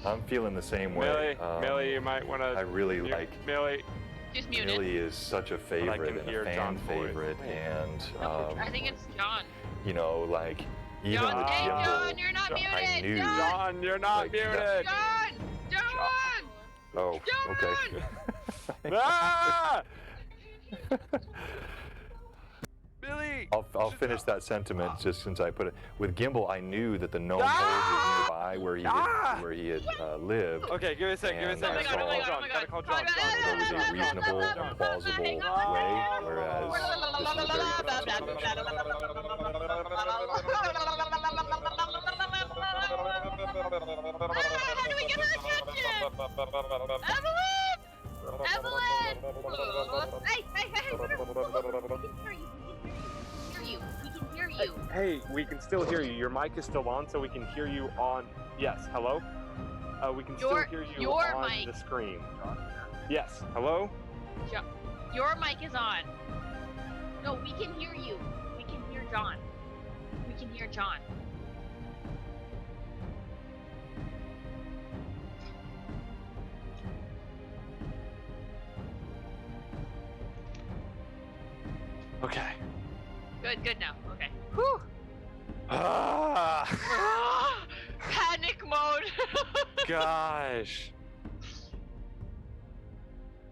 I'm feeling the same way. Millie, you might want to. I really like Millie. Just muted. Millie is such a favorite and hear a fan John's voice. favorite, and I think it's John. you know, like even John, with hey, Jimbo, John, you're not I muted. knew. John, you're not Like, muted. John! Oh, okay. Ah! Millie! I'll finish that sentiment just since I put it. With Gimbal, I knew that the gnome hole was nearby where he had lived. Okay, give me a sec. And Gotta I call thought John. Gotta call John. it was a reasonable and plausible way, whereas How do we get her attention? Evelyn! Hey! We can hear you. Hey, we can still hear you. Your mic is still on, so we can hear you on. Yes, hello? We can still hear you on mic. the screen. Yes, hello? Your mic is on. No, we can hear you. We can hear John. We can hear John. Okay. Good now. Okay. Whew. Panic mode. Gosh.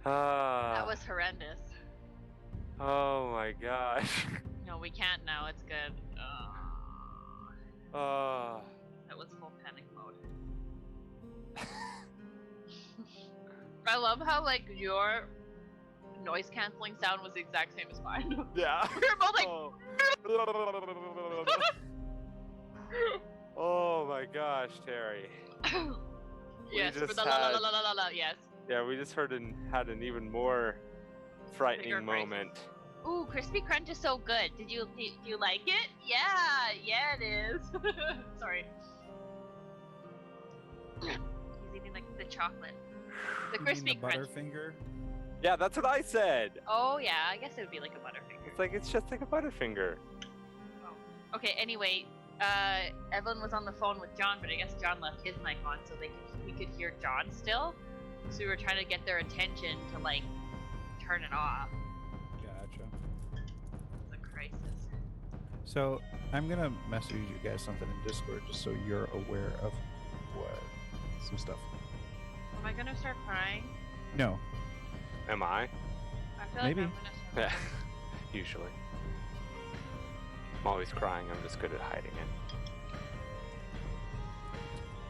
That was horrendous. Oh my gosh. No, we can't now. It's good. That was full panic mode. I love how like your noise canceling sound was the exact same as mine. Yeah. We were both like. Oh my gosh, Terry. Yes. just For the had- la. Yes. Yeah, we just had an even more frightening Bigger crisis. moment. Ooh, crispy crunch is so good. Do you like it? Yeah, it is. Sorry. He's eating like the chocolate. The crispy crunch. Butterfinger. Yeah, that's what I said. Oh yeah, I guess it would be like a Butterfinger. It's just like a Butterfinger. Oh. Okay. Anyway, Evelyn was on the phone with John, but I guess John left his mic on, so we could hear John still. So we were trying to get their attention to like turn it off. Gotcha. It's a crisis. So I'm gonna message you guys something in Discord just so you're aware of some stuff. Am I gonna start crying? No. Am I? I feel Maybe. like I'm gonna start crying. Usually. I'm always crying. I'm just good at hiding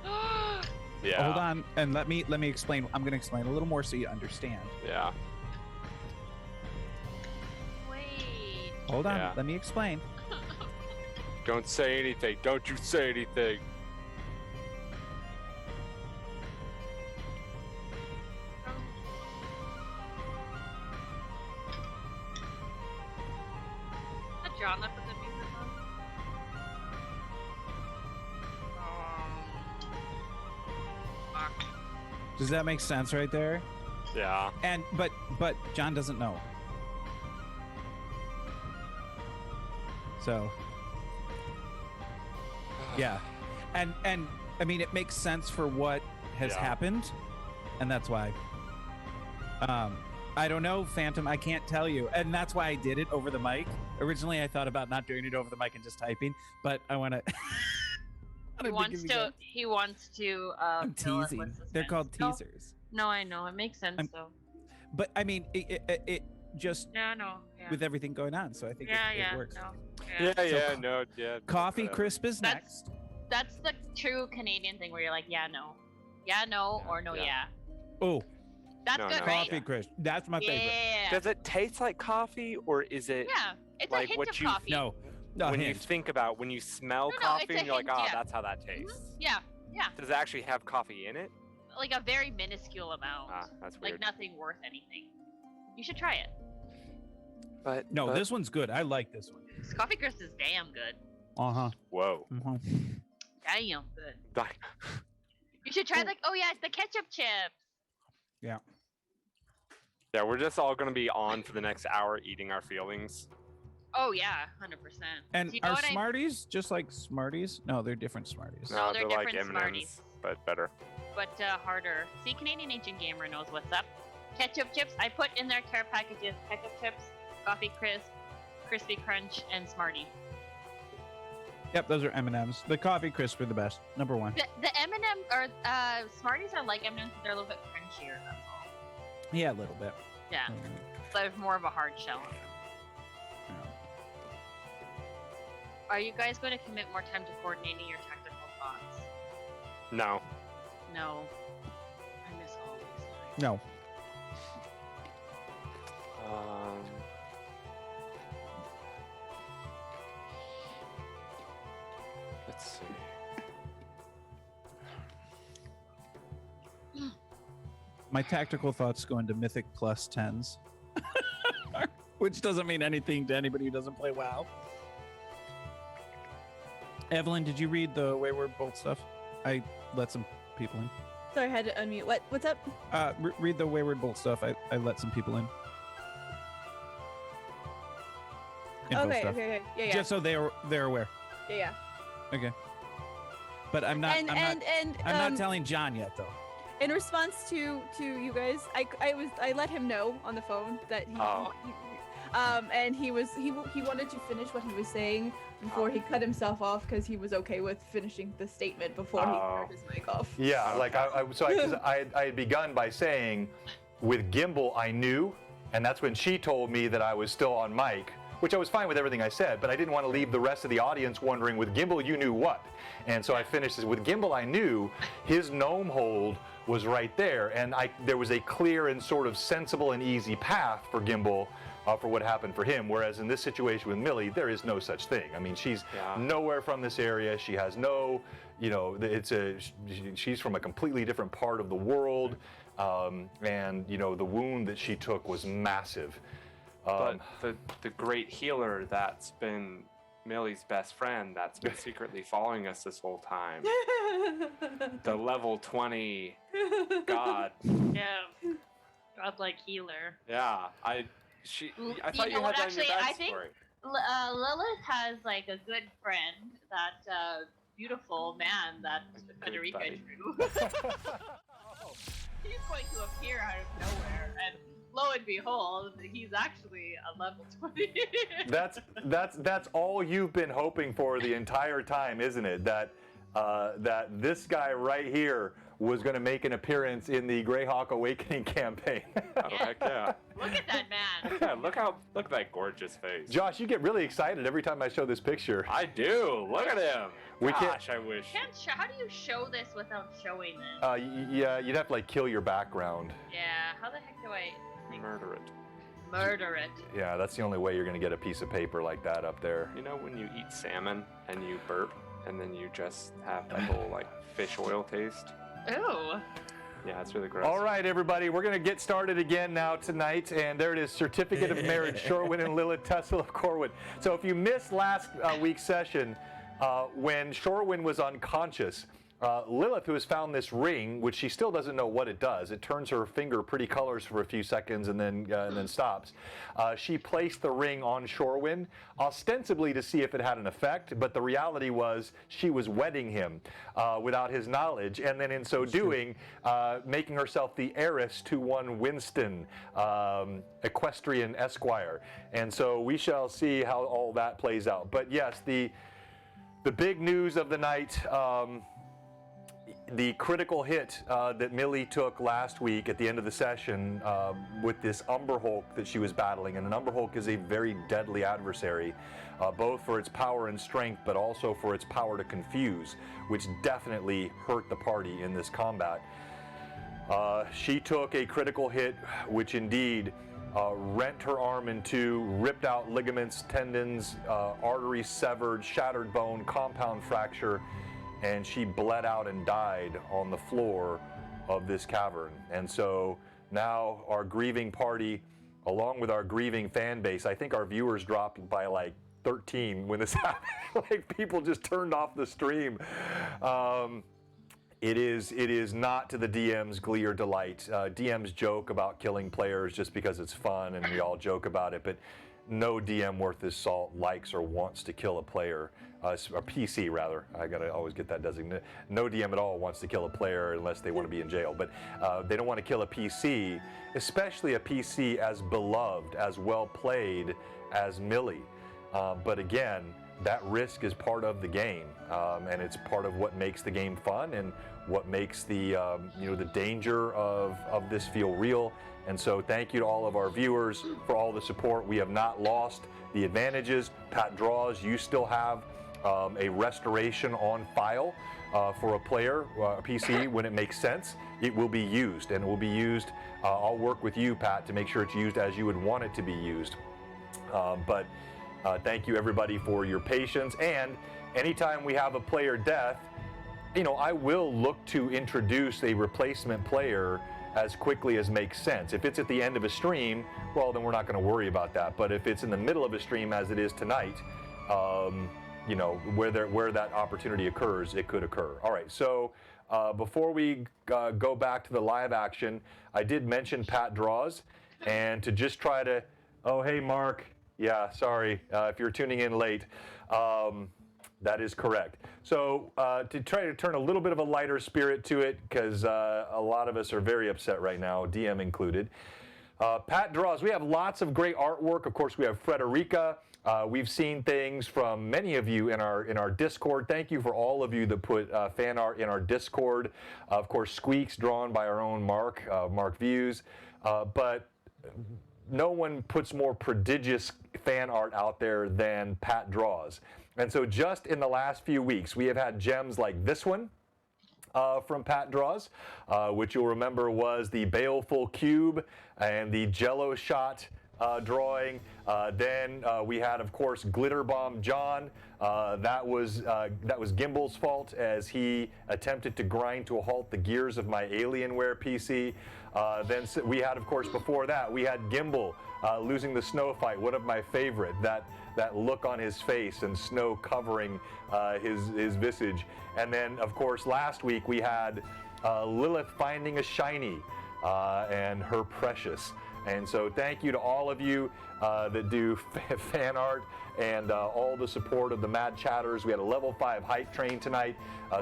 it. Yeah. Hold on, and let me explain. I'm gonna explain a little more so you understand. Yeah. Wait. Hold on, Yeah. let me explain. Don't say anything. Don't you say anything. Is that John that put the music on? Fuck. Does that make sense right there? Yeah. And but John doesn't know. So yeah. And I mean it makes sense for what has Yeah. happened, and that's why. I don't know, Phantom, I can't tell you. And that's why I did it over the mic. Originally I thought about not doing it over the mic and just typing, but I wanna He wants to I'm fill it teasing. with They're suspense. called No, teasers. No, I know. It makes sense though. But I mean it just Yeah, I know. Yeah. with everything going on, so I think it works. No. Yeah. Coffee crisp is That's- next. That's the true Canadian thing where you're like, yeah, no, or no, Yeah. yeah. Oh, That's No, good, no. right? coffee crisp. That's my favorite. Yeah. Does it taste like coffee, or is it Yeah, it's like a hint what of you- coffee. No. No, when you hint. think about when you smell No, coffee it's a and you're like, hint, oh, yeah. that's how that tastes? Yeah, Does it actually have coffee in it? like a very minuscule amount. Ah, that's weird. Like nothing worth anything. You should try it. But No, this one's good. I like this one. This coffee crisp is damn good. Uh-huh. Whoa. Damn good. You should try like, oh yeah, it's the ketchup chips. Yeah. Yeah, we're just all gonna be on for the next hour eating our feelings. Oh yeah, 100%. And Do you know are what Smarties just like Smarties? No, they're different Smarties. No, they're like different M&Ms, Smarties. but better. But harder. See, Canadian Ancient Gamer knows what's up. Ketchup chips. I put in their care packages ketchup chips, coffee crisp, crispy crunch, and Smartie. Yep, those are M&Ms. The coffee crisp are the best. Number one. The M&M or Smarties are like M&Ms, but they're a little bit crunchier. That's all. Yeah, a little bit. Yeah, Mm, so there's more of a hard shell on them. Are you guys going to commit more time to coordinating your tactical thoughts? No. No. I miss all these. No. Let's see. My tactical thoughts go into Mythic plus 10s. Which doesn't mean anything to anybody who doesn't play WoW. Evelyn, did you read the Wayward Bolt stuff? I let some people in. Sorry, I had to unmute. What's up? Read the Wayward Bolt stuff. I let some people in. Info Okay, stuff. okay. Yeah. Just so they're aware. Yeah. Okay. But I'm not. I'm not telling John yet, though. In response to you guys, I let him know on the phone that and he wanted to finish what he was saying before he cut himself off because he was okay with finishing the statement before he turned his mic off. Yeah, like I had begun by saying, with Gimbal I knew, and that's when she told me that I was still on mic, which I was fine with everything I said, but I didn't want to leave the rest of the audience wondering, with Gimbal you knew what? And so I finished this. With Gimbal I knew his gnome hold was right there, and there was a clear and sort of sensible and easy path for Gimbal for what happened for him, whereas in this situation with Millie, there is no such thing. I mean, she's nowhere from this area. She has no, she's from a completely different part of the world, and the wound that she took was massive. But the great healer that's been Millie's best friend, that's been secretly following us this whole time, the level 20 god. Yeah, godlike healer. Yeah, I thought you had that in your backstory. I think Lilith has like a good friend, that beautiful man that Federica drew. He's going to appear out of nowhere, and lo and behold, he's actually a level 20. That's all you've been hoping for the entire time, isn't it? That this guy right here was going to make an appearance in the Greyhawk Awakening campaign. Oh, heck yeah. Look at that man. Yeah, look at that gorgeous face. Josh, you get really excited every time I show this picture. I do. Look at him. Gosh, I wish. How do you show this without showing this? Yeah, you'd have to like kill your background. Yeah, how the heck do I murder it? Murder it. Yeah, that's the only way you're going to get a piece of paper like that up there. You know when you eat salmon and you burp and then you just have that whole like fish oil taste? Ew. Yeah, it's really gross. All right, everybody, we're going to get started again now tonight, and there it is, Certificate of Marriage, Shorewin and Lilith Tessel of Corwood. So if you missed last week's session, when Shorewin was unconscious, Lilith, who has found this ring, which she still doesn't know what it does, it turns her finger pretty colors for a few seconds and then stops. She placed the ring on Shorewin, ostensibly to see if it had an effect, but the reality was she was wedding him without his knowledge, and then in so doing, making herself the heiress to one Winston, equestrian esquire. And so we shall see how all that plays out. But yes, the big news of the night, the critical hit that Millie took last week at the end of the session with this Umber Hulk that she was battling. And an Umber Hulk is a very deadly adversary, both for its power and strength, but also for its power to confuse, which definitely hurt the party in this combat. She took a critical hit, which indeed rent her arm in two, ripped out ligaments, tendons, arteries severed, shattered bone, compound fracture, and she bled out and died on the floor of this cavern. And so now our grieving party, along with our grieving fan base, I think our viewers dropped by like 13 when this happened. Like people just turned off the stream. It is not to the DM's glee or delight. DMs joke about killing players just because it's fun and we all joke about it, but no DM worth his salt likes or wants to kill a player. A PC rather. I gotta always get that designated. No DM at all wants to kill a player unless they want to be in jail. But they don't want to kill a PC, especially a PC as beloved, as well played as Millie. But again, that risk is part of the game, and it's part of what makes the game fun and what makes the the danger of this feel real. And so thank you to all of our viewers for all the support. We have not lost the advantages. Pat draws, you still have a restoration on file for a player, PC, when it makes sense, it will be used, and it will be used. I'll work with you, Pat, to make sure it's used as you would want it to be used. But thank you, everybody, for your patience. And anytime we have a player death, I will look to introduce a replacement player as quickly as makes sense. If it's at the end of a stream, well, then we're not going to worry about that. But if it's in the middle of a stream, as it is tonight, where that opportunity occurs, it could occur. All right, so before we go back to the live action, I did mention Pat draws, and to just try to, oh, hey, Mark, yeah, sorry, if you're tuning in late, that is correct. So to try to turn a little bit of a lighter spirit to it, because a lot of us are very upset right now, DM included. Pat draws. We have lots of great artwork. Of course, we have Frederica. We've seen things from many of you in our Discord. Thank you for all of you that put fan art in our Discord. Of course, Squeaks, drawn by our own Mark Views. But no one puts more prodigious fan art out there than Pat draws. And so just in the last few weeks, we have had gems like this one from Pat Draws, which you'll remember was the Baleful Cube and the Jello Shot drawing. Then we had, of course, Glitter Bomb John. That was Gimbal's fault as he attempted to grind to a halt the gears of my Alienware PC. Then we had, of course, before that, we had Gimbal losing the snow fight, one of my favorite, that look on his face and snow covering his visage. And then, of course, last week we had Lilith finding a shiny and her precious. And so thank you to all of you that do fan art and all the support of the Mad Chatters. We had a level 5 hype train tonight.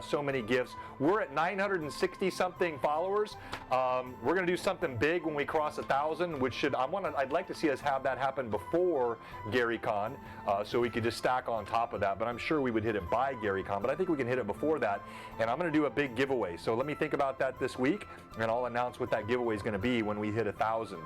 So many gifts. We're at 960 something followers. We're going to do something big when we cross 1,000, which should I'd like to see us have that happen before GaryCon, so we could just stack on top of that. But I'm sure we would hit it by GaryCon. But I think we can hit it before that. And I'm going to do a big giveaway. So let me think about that this week, and I'll announce what that giveaway is going to be when we hit 1,000.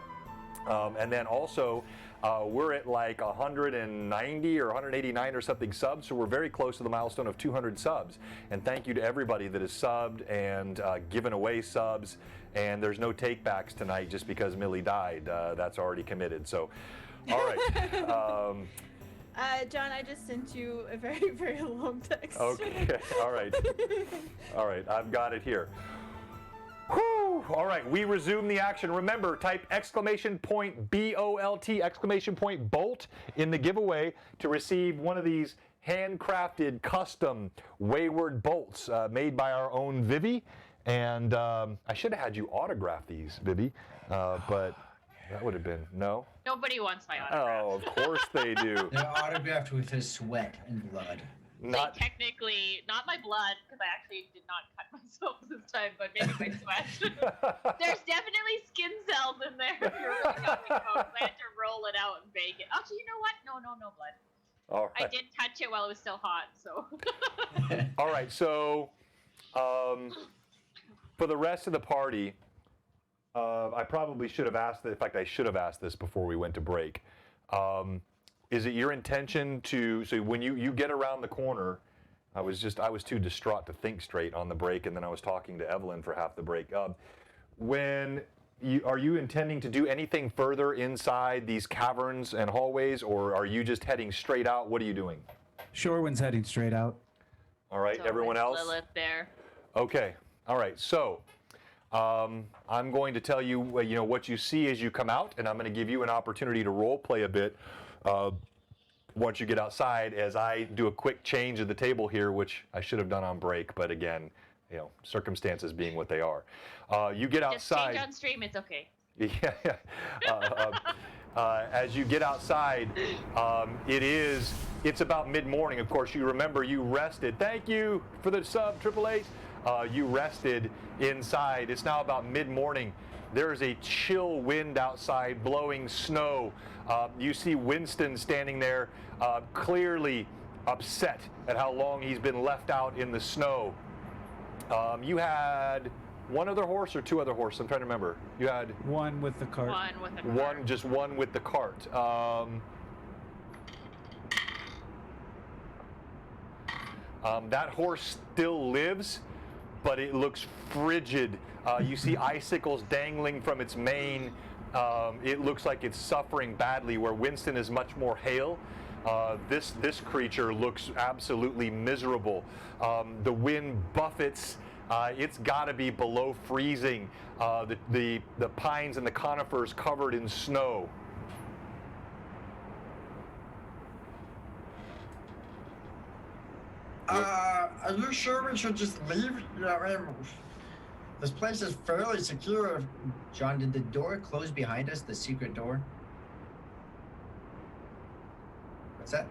And then also, we're at like 190 or 189 or something subs, so we're very close to the milestone of 200 subs. And thank you to everybody that has subbed and given away subs. And there's no takebacks tonight just because Millie died. That's already committed. So, all right. John, I just sent you a very, very long text. Okay. All right. All right. I've got it here. Whew. All right, we resume the action. Remember, type !BOLT, BOLT in the giveaway to receive one of these handcrafted, custom Wayward bolts made by our own Vivi. And I should have had you autograph these, Vivi, but that would have been, no? Nobody wants my autograph. Oh, of course they do. They're autographed with his sweat and blood. Not technically, not my blood, because I actually did not cut myself this time, but maybe my sweat. There's definitely skin cells in there. If you really got me close, I had to roll it out and bake it. Actually, you know what? No blood. All right. I did touch it while it was still hot, so. All right, so for the rest of the party, I probably should have asked. In fact, I should have asked this before we went to break. Is it your intention to, so when you get around the corner, I was too distraught to think straight on the break, and then I was talking to Evelyn for half the break. Are you intending to do anything further inside these caverns and hallways, or are you just heading straight out? What are you doing? Shorewind's heading straight out. All right, So everyone else? Lilith there. Okay, all right, so I'm going to tell you, what you see as you come out, and I'm going to give you an opportunity to role play a bit once you get outside, as I do a quick change of the table here, which I should have done on break, but again, circumstances being what they are. You get outside. Just change on stream, it's okay. Yeah. As you get outside, it's about mid-morning. Of course, you remember you rested. Thank you for the sub, 888. You rested inside. It's now about mid-morning. There is a chill wind outside, blowing snow. You see Winston standing there, clearly upset at how long he's been left out in the snow. You had one other horse or two other horses? I'm trying to remember. You had one with the cart. Just one with the cart. That horse still lives, but it looks frigid. You see icicles dangling from its mane. It looks like it's suffering badly, where Winston is much more hale. This creature looks absolutely miserable. The wind buffets. It's got to be below freezing. The pines and the conifers covered in snow. Are you sure we should just leave? Yeah, I mean, this place is fairly secure. John, did the door close behind us, the secret door? What's that?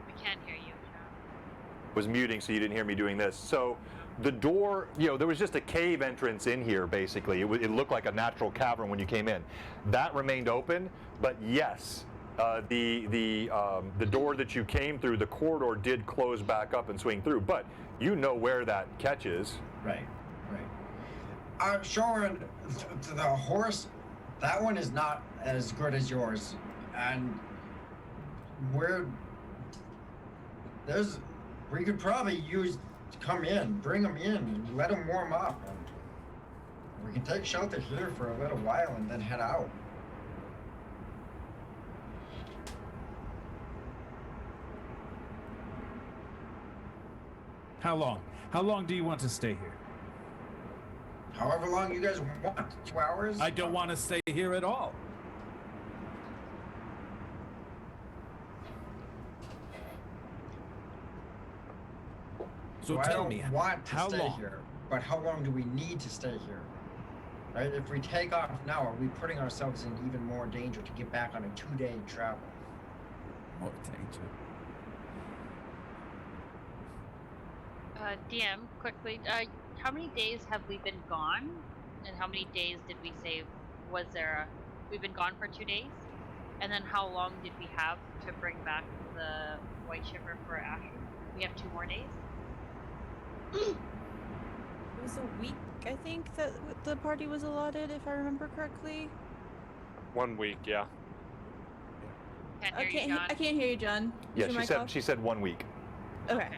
We can't hear you, John. Was muting, so you didn't hear me doing this. So the door, there was just a cave entrance in here, basically. It looked like a natural cavern when you came in. That remained open, but yes, the door that you came through, the corridor did close back up and swing through, but you know where that catch is. Right. Showing the horse, that one is not as good as yours, and we could probably bring them in, and let them warm up, and we can take shelter here for a little while and then head out. How long? How long do you want to stay here? However long you guys want. 2 hours? I don't want to stay here at all. So I tell don't me, want to how stay long? here, but how long do we need to stay here? Right? If we take off now, are we putting ourselves in even more danger to get back on a 2-day travel? More danger. DM, quickly, how many days have we been gone? And how many days did we save? We've been gone for 2 days? And then how long did we have to bring back the White Shiver for Asher? We have 2 more days? It was a week, I think, that the party was allotted, if I remember correctly. 1 week, yeah. Can't hear you, John. I can't hear you, John. Is Yeah, your mic off? she said 1 week. Okay.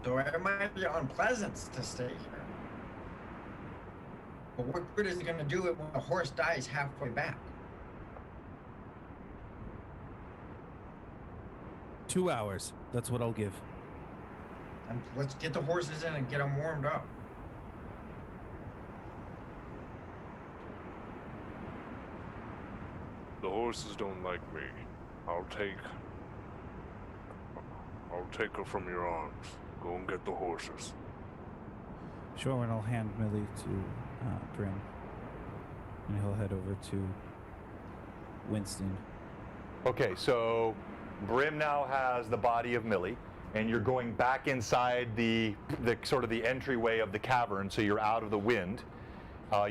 So it might be unpleasant to stay here. But what good is it going to do it when the horse dies halfway back? 2 hours. That's what I'll give. And let's get the horses in and get them warmed up. The horses don't like me. I'll take her from your arms. Go and get the horses. Sure, and I'll hand Millie to Brim. And he'll head over to Winston. Okay, so Brim now has the body of Millie, and you're going back inside the sort of the entryway of the cavern, so you're out of the wind. I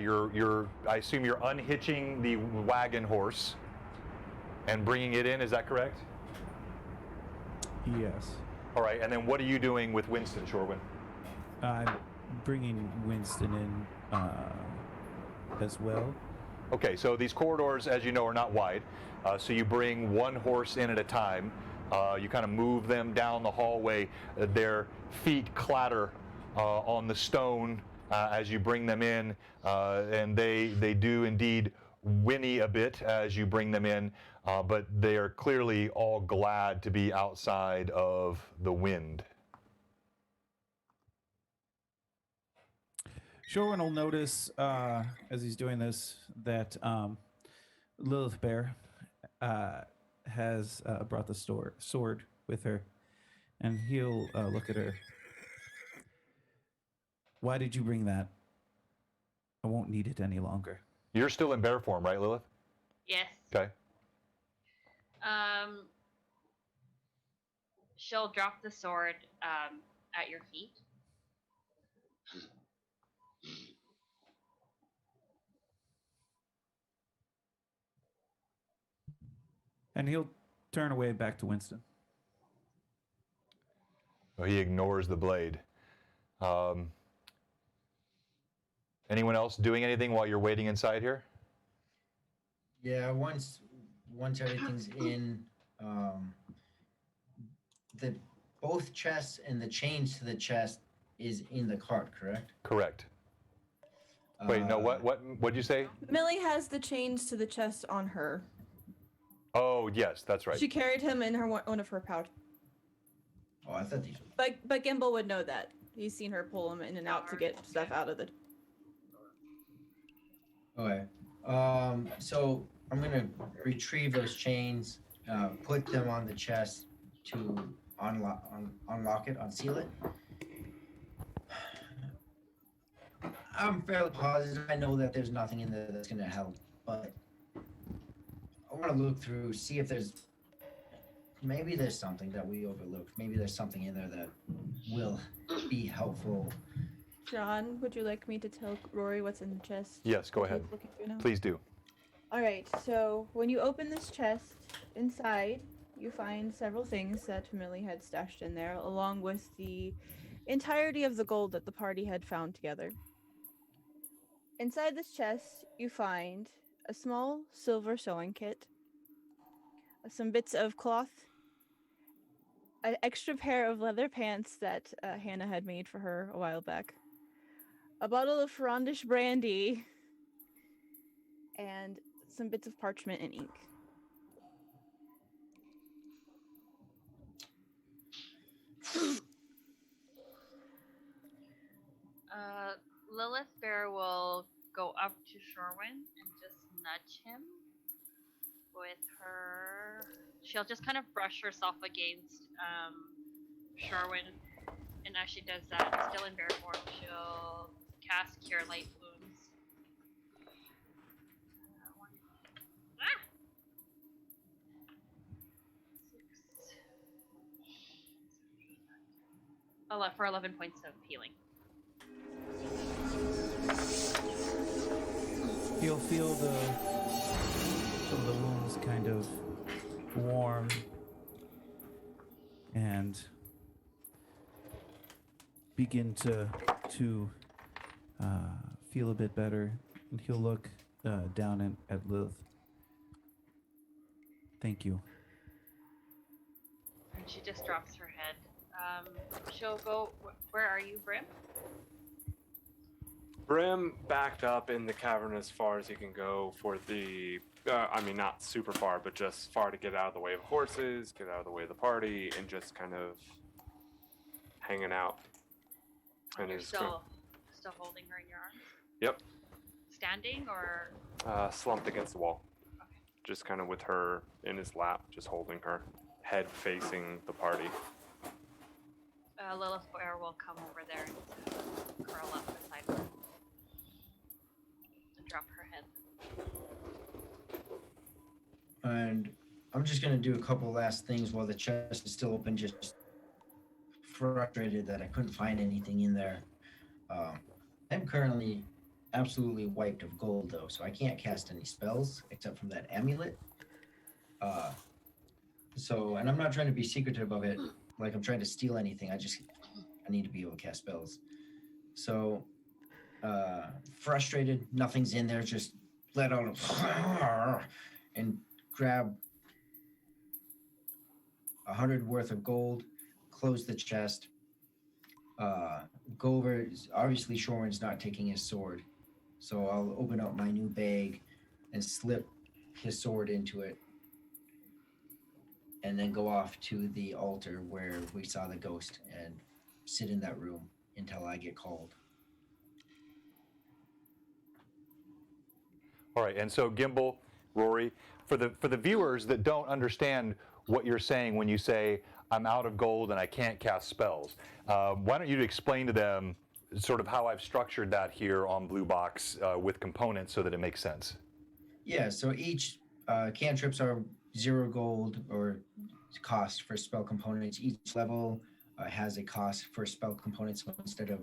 assume you're unhitching the wagon horse and bringing it in. Is that correct? Yes. All right, and then what are you doing with Winston, Shorewin? I'm bringing Winston in as well. Okay, so these corridors, as you know, are not wide. So you bring one horse in at a time. You kind of move them down the hallway. Their feet clatter on the stone as you bring them in, and they do indeed whinny a bit as you bring them in, but they are clearly all glad to be outside of the wind. Shorewin will notice as he's doing this that Lilith Bear has brought the sword with her, and he'll look at her. Why did you bring that? I won't need it any longer. You're still in bear form, right, Lilith? Yes. Okay. She'll drop the sword at your feet. And he'll turn away back to Winston. Well, he ignores the blade. Anyone else doing anything while you're waiting inside here? Yeah, once everything's in, the both chests and the chains to the chest is in the cart, correct? Correct. Wait, no. What'd you say? Millie has the chains to the chest on her. Oh, yes, that's right. She carried him in her one of her pouches. Oh, I thought these were. But Gimbal would know that. He's seen her pull him in and out to get stuff out of the. Okay. So I'm gonna retrieve those chains, put them on the chest to unlock it, unseal it. I'm fairly positive. I know that there's nothing in there that's gonna help, but I want to look through, see if maybe there's something that we overlooked. Maybe there's something in there that will be helpful. John, would you like me to tell Rory what's in the chest? Yes, go ahead. Looking through now? Please do. All right, so when you open this chest, inside you find several things that Millie had stashed in there, along with the entirety of the gold that the party had found together. Inside this chest, you find a small silver sewing kit, some bits of cloth, an extra pair of leather pants that Hannah had made for her a while back, a bottle of Ferrandish brandy, and some bits of parchment and ink. Lilith Bear will go up to Shorwin and just nudge him with her. She'll just kind of brush herself against Shorwin, and as she does that, still in bear form, she'll cast Cure Light Wounds. For 11 points of healing. You'll feel the wounds kind of warm and begin to feel a bit better, and he'll look down at Lilith. Thank you. And she just drops her head. She'll go. Where are you, Brim? Brim backed up in the cavern as far as he can go for the, I mean, not super far, but just far to get out of the way of horses, get out of the way of the party, and just kind of hanging out. And You're he's still holding her in your arms? Yep. Standing or? Slumped against the wall. Okay. Just kind of with her in his lap, just holding her, head facing the party. Lilith Bear will come over there and curl up beside her. And drop her head. And I'm just gonna do a couple last things while the chest is still open, just frustrated that I couldn't find anything in there. I'm currently absolutely wiped of gold though, so I can't cast any spells except from that amulet. And I'm not trying to be secretive of it, like I'm trying to steal anything. I need to be able to cast spells. So, frustrated, nothing's in there, just let out and grab 100 worth of gold, close the chest, go over. Obviously, Shorwin's not taking his sword, so I'll open up my new bag and slip his sword into it, and then go off to the altar where we saw the ghost and sit in that room until I get called. All right, and so Gimbal, Rory, for the viewers that don't understand what you're saying when you say I'm out of gold and I can't cast spells, why don't you explain to them sort of how I've structured that here on Blue Box with components so that it makes sense? Yeah, so each cantrips are 0 gold or cost for spell components. Each level has a cost for spell components. So instead of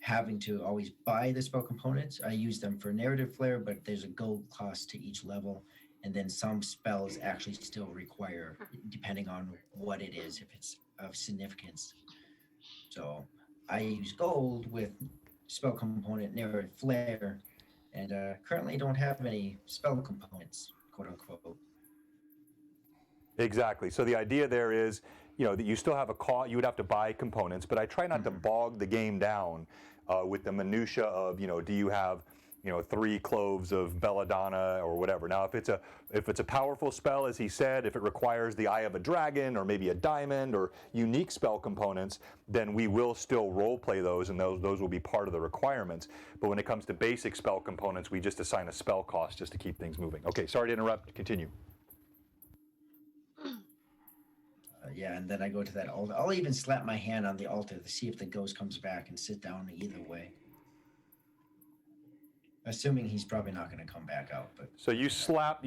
having to always buy the spell components, I use them for narrative flair, but there's a gold cost to each level. And then some spells actually still require, depending on what it is, if it's of significance. So I use gold with spell component narrative flair, and currently don't have any spell components, quote unquote. Exactly. So the idea there is, that you still have a cost. You would have to buy components, but I try not to bog the game down with the minutia of, do you have, 3 cloves of belladonna or whatever. Now, if it's a powerful spell, as he said, if it requires the eye of a dragon or maybe a diamond or unique spell components, then we will still role play those, and those will be part of the requirements. But when it comes to basic spell components, we just assign a spell cost just to keep things moving. Okay, sorry to interrupt. Continue. Yeah, and then I go to that altar. I'll even slap my hand on the altar to see if the ghost comes back and sit down either way. Assuming he's probably not going to come back out. But so you slap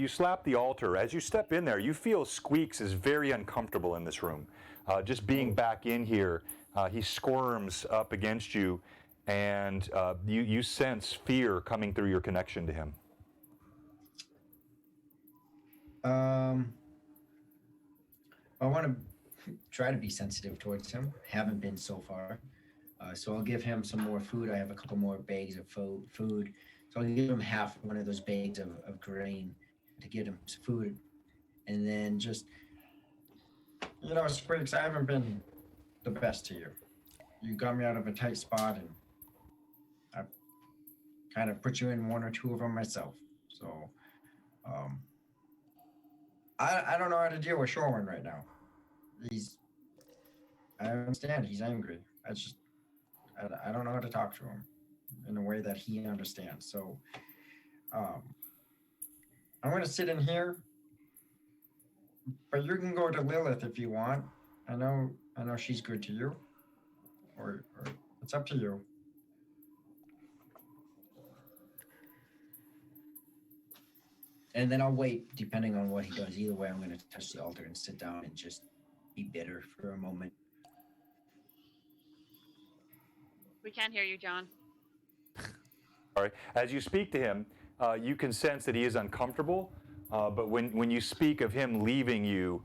the altar. As you step in there, you feel Squeaks is very uncomfortable in this room. Just being back in here, he squirms up against you, and you sense fear coming through your connection to him. I want to try to be sensitive towards him. Haven't been so far. So I'll give him some more food. I have a couple more bags of food. So I'll give him half one of those bags of grain to get him some food. And then just, Squeaks, I haven't been the best to you. You got me out of a tight spot, and I kind of put you in one or two of them myself. So I don't know how to deal with Shorwin right now. I understand he's angry. I don't know how to talk to him in a way that he understands. So I'm going to sit in here, but you can go to Lilith if you want. I know she's good to you, or it's up to you. And then I'll wait, depending on what he does. Either way, I'm going to touch the altar and sit down and just be bitter for a moment. We can't hear you, John. All right. As you speak to him, you can sense that he is uncomfortable. But when you speak of him leaving you,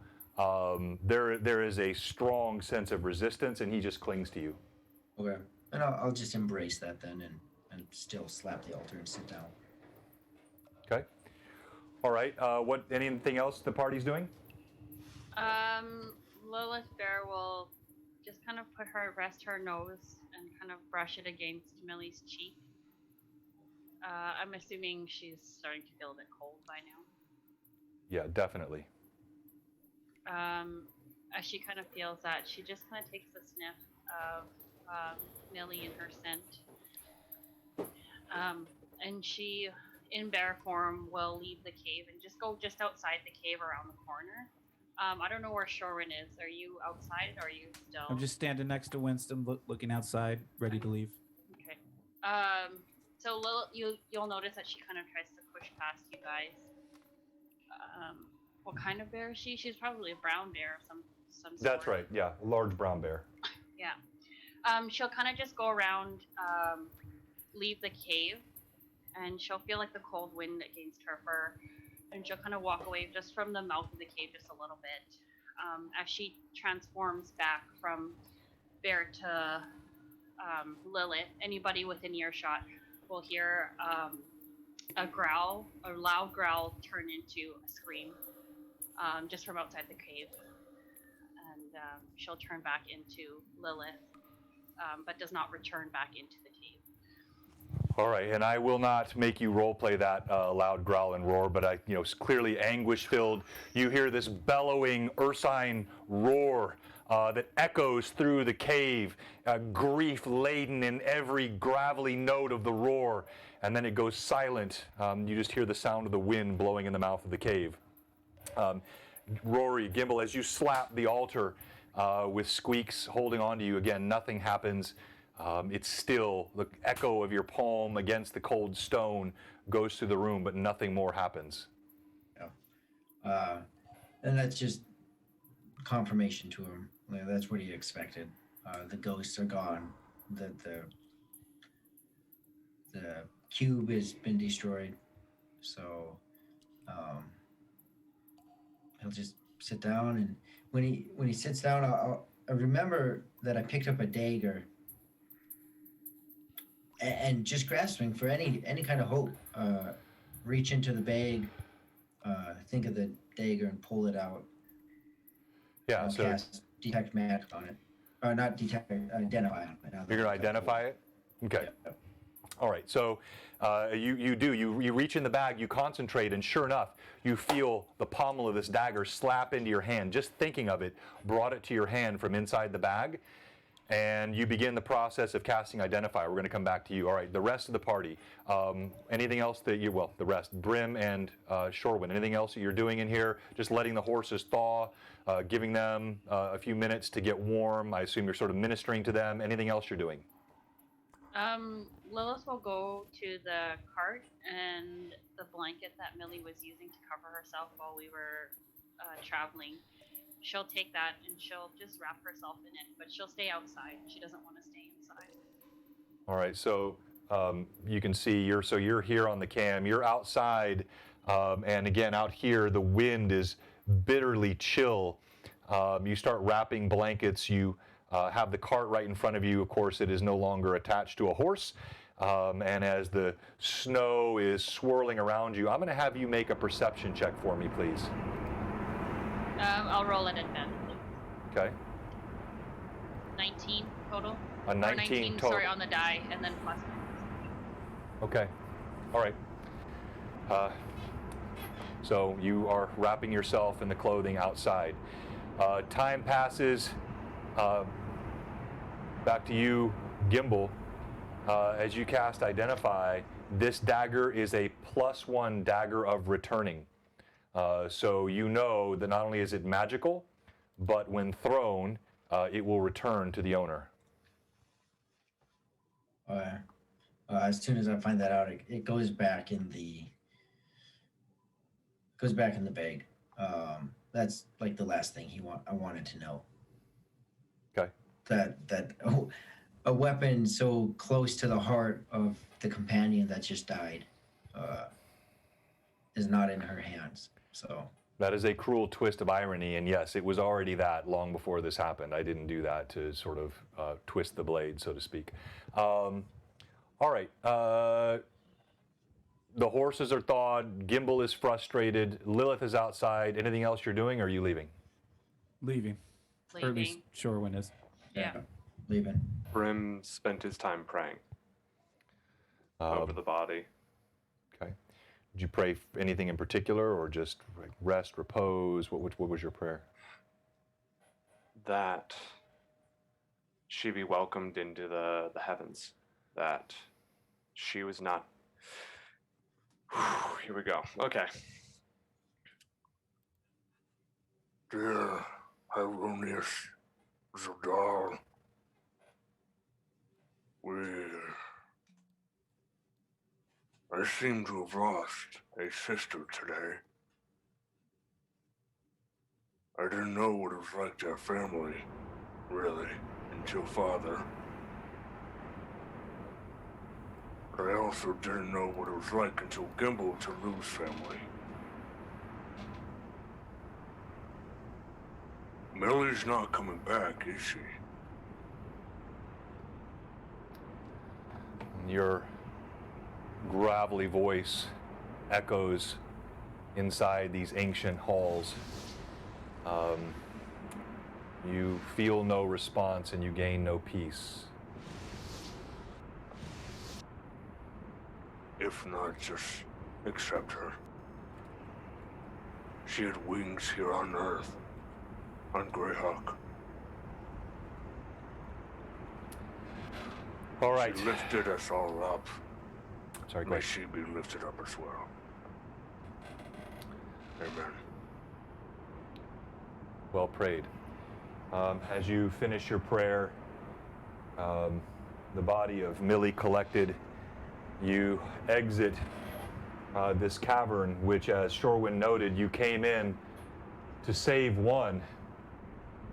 there is a strong sense of resistance, and he just clings to you. Okay. And I'll just embrace that then, and still slap the altar and sit down. Okay. All right. Anything else the party's doing? Lilith Bear will just kind of rest her nose and kind of brush it against Millie's cheek. I'm assuming she's starting to feel a bit cold by now. Yeah, definitely. As she kind of feels that, she just kind of takes a sniff of Millie and her scent. And she, in bear form, will leave the cave and just go just outside the cave around the corner. I don't know where Shorin is. Are you outside or are you still? I'm just standing next to Winston, looking outside, ready to leave. Okay. So you'll notice that she kind of tries to push past you guys. What kind of bear is she? She's probably a brown bear of some sort. That's right. Yeah, a large brown bear. Yeah. She'll kind of just go around, leave the cave, and she'll feel like the cold wind against her fur. And she'll kind of walk away just from the mouth of the cave just a little bit. As she transforms back from bear to Lilith, anybody within earshot will hear a loud growl turn into a scream just from outside the cave. And she'll turn back into Lilith, but does not return back into the cave. All right, and I will not make you roleplay that loud growl and roar, but clearly anguish-filled. You hear this bellowing ursine roar that echoes through the cave, grief-laden in every gravelly note of the roar, and then it goes silent. You just hear the sound of the wind blowing in the mouth of the cave. Rory, Gimbal, as you slap the altar with Squeaks holding on to you, again, nothing happens. It's still, the echo of your palm against the cold stone goes through the room, but nothing more happens. Yeah. And that's just confirmation to him. That's what he expected. The ghosts are gone. The cube has been destroyed. So he'll just sit down, and when he sits down, I remember that I picked up a dagger. And just grasping for any kind of hope, reach into the bag, think of the dagger and pull it out, Yeah, I'll so cast detect magic on it. Not detect, identify on it. you're going to identify it? Okay. Yeah. All right, so you reach in the bag, you concentrate, and sure enough, you feel the pommel of this dagger slap into your hand. Just thinking of it brought it to your hand from inside the bag, and you begin the process of casting Identify. We're going to come back to you. All right, the rest of the party, anything else that you, well, the rest, Brim and Shorewind, anything else that you're doing in here? Just letting the horses thaw, giving them a few minutes to get warm. I assume you're sort of ministering to them. Anything else you're doing? Lilith will go to the cart and the blanket that Millie was using to cover herself while we were traveling. She'll take that and she'll just wrap herself in it, but she'll stay outside. She doesn't want to stay inside. All right, so you can see you're here on the cam. You're outside, and again out here the wind is bitterly chill. You start wrapping blankets. You have the cart right in front of you. Of course, it is no longer attached to a horse. And as the snow is swirling around you, I'm going to have you make a perception check for me, please. I'll roll at advantage. Okay. 19 total. A 19 total. Sorry, on the die, and then plus. Okay. All right. So you are wrapping yourself in the clothing outside. Time passes. Back to you, Gimbal. As you cast Identify, this dagger is a +1 dagger of returning. So you know that not only is it magical, but when thrown, it will return to the owner. As soon as I find that out, it goes back in the bag. That's like the last thing I wanted to know. Okay. That a weapon so close to the heart of the companion that just died is not in her hands. So that is a cruel twist of irony, and yes, it was already that long before this happened. I didn't do that to sort of twist the blade, so to speak. All right. The horses are thawed. Gimbal is frustrated. Lilith is outside. Anything else you're doing, or are you leaving? Leaving. Or at least Shorewind is. Yeah. Leaving. Brim spent his time praying over the body. Okay. Did you pray for anything in particular, or just like rest, repose? What was your prayer? That she be welcomed into the heavens. That she was not. Here we go. Okay. Dear Haronius Zadal, I seem to have lost a sister today. I didn't know what it was like to have family, really, until Father. But I also didn't know what it was like until Gimbal to lose family. Millie's not coming back, is she? Your gravelly voice echoes inside these ancient halls. You feel no response and you gain no peace. If not, just accept her. She had wings here on Earth, on Greyhawk. All right. She lifted us all up. Sorry, go May ahead. she be lifted up as well. Amen. Well prayed. As you finish your prayer, the body of Millie collected, you exit this cavern, which, as Shorewind noted, you came in to save one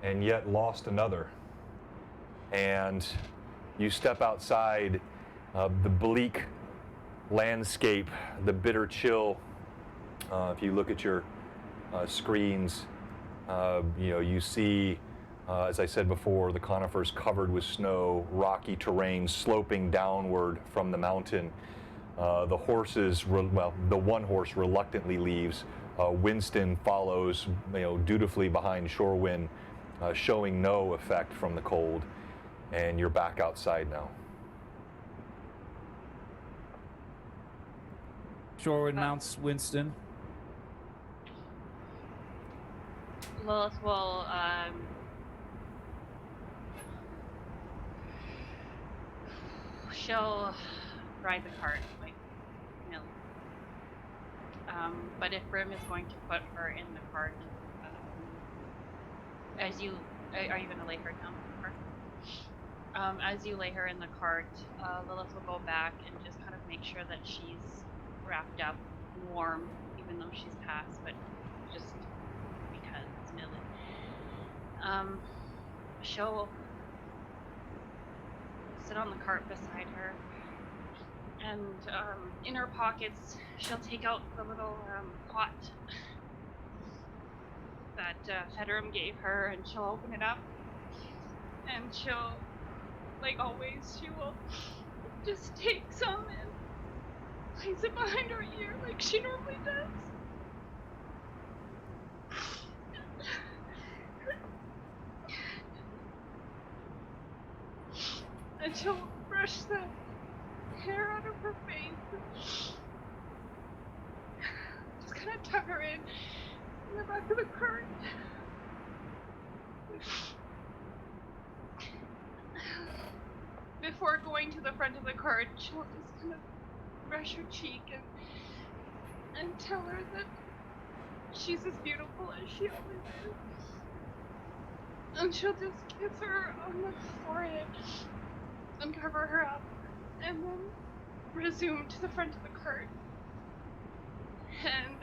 and yet lost another. And you step outside the bleak landscape, the bitter chill. If you look at your screens, you see, as I said before, the conifers covered with snow, rocky terrain sloping downward from the mountain. The horses, the one horse reluctantly leaves. Winston follows, dutifully behind Shorewind, showing no effect from the cold, and you're back outside now. Shoreward mounts Winston. Lilith will she'll ride the cart like Millie. But if Brim is going to put her in the cart, are you going to lay her down in the cart? As you lay her in the cart, Lilith will go back and just kind of make sure that she's wrapped up, warm, even though she's passed, but just because it's Millie. She'll sit on the cart beside her, and in her pockets, she'll take out the little pot that Federum gave her, and she'll open it up, and she'll, like always, she will just take some and place it behind her ear like she normally does. And she'll brush the hair out of her face. Just kind of tuck her in the back of the cart. Before going to the front of the cart, she'll just kind of brush her cheek and tell her that she's as beautiful as she always is. And she'll just kiss her on the forehead and cover her up, and then resume to the front of the cart and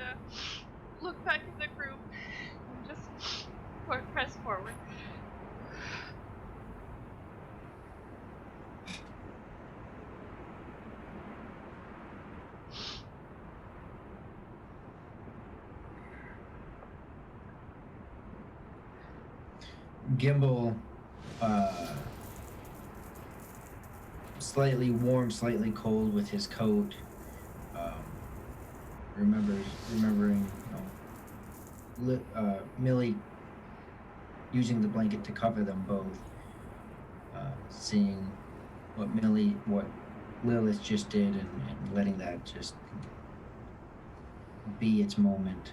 look back at the group and just press forward. Gimbal, slightly warm, slightly cold with his coat. Remembering, Millie using the blanket to cover them both. Seeing what Lilith just did, and letting that just be its moment.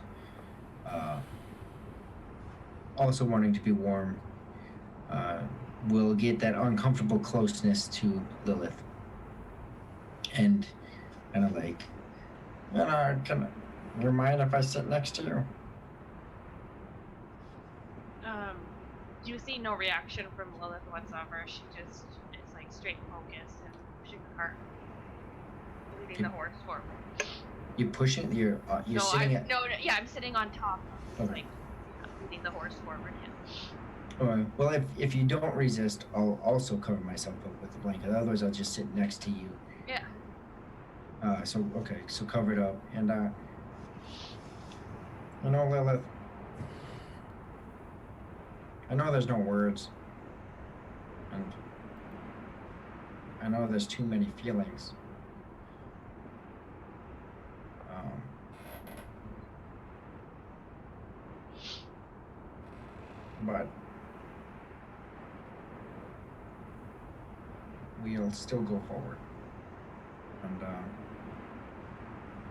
Also wanting to be warm. Will get that uncomfortable closeness to Lilith, and kind of like, can you mind if I sit next to you? You see no reaction from Lilith whatsoever. She just is like straight focused and pushing the cart, leading the horse forward. You're pushing. You're sitting at. I'm sitting on top. Okay. Like leading the horse forward. Yeah. Alright. Well, if you don't resist, I'll also cover myself up with the blanket. Otherwise, I'll just sit next to you. Yeah. So cover it up, and Lilith, I know there's no words, and I know there's too many feelings. But we'll still go forward, and